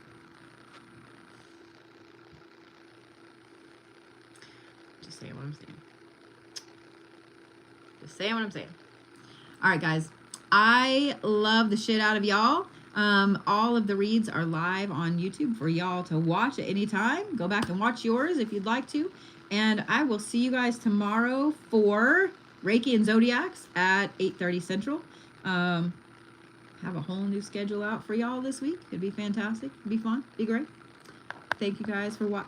just saying what I'm saying. Just saying what I'm saying. All right, guys. I love the shit out of y'all. All of the reads are live on YouTube for y'all to watch at any time. Go back and watch yours if you'd like to. And I will see you guys tomorrow for Reiki and Zodiacs at 8:30 Central. Have a whole new schedule out for y'all this week. It'd be fantastic. It'd be fun. Be great. Thank you guys for watching.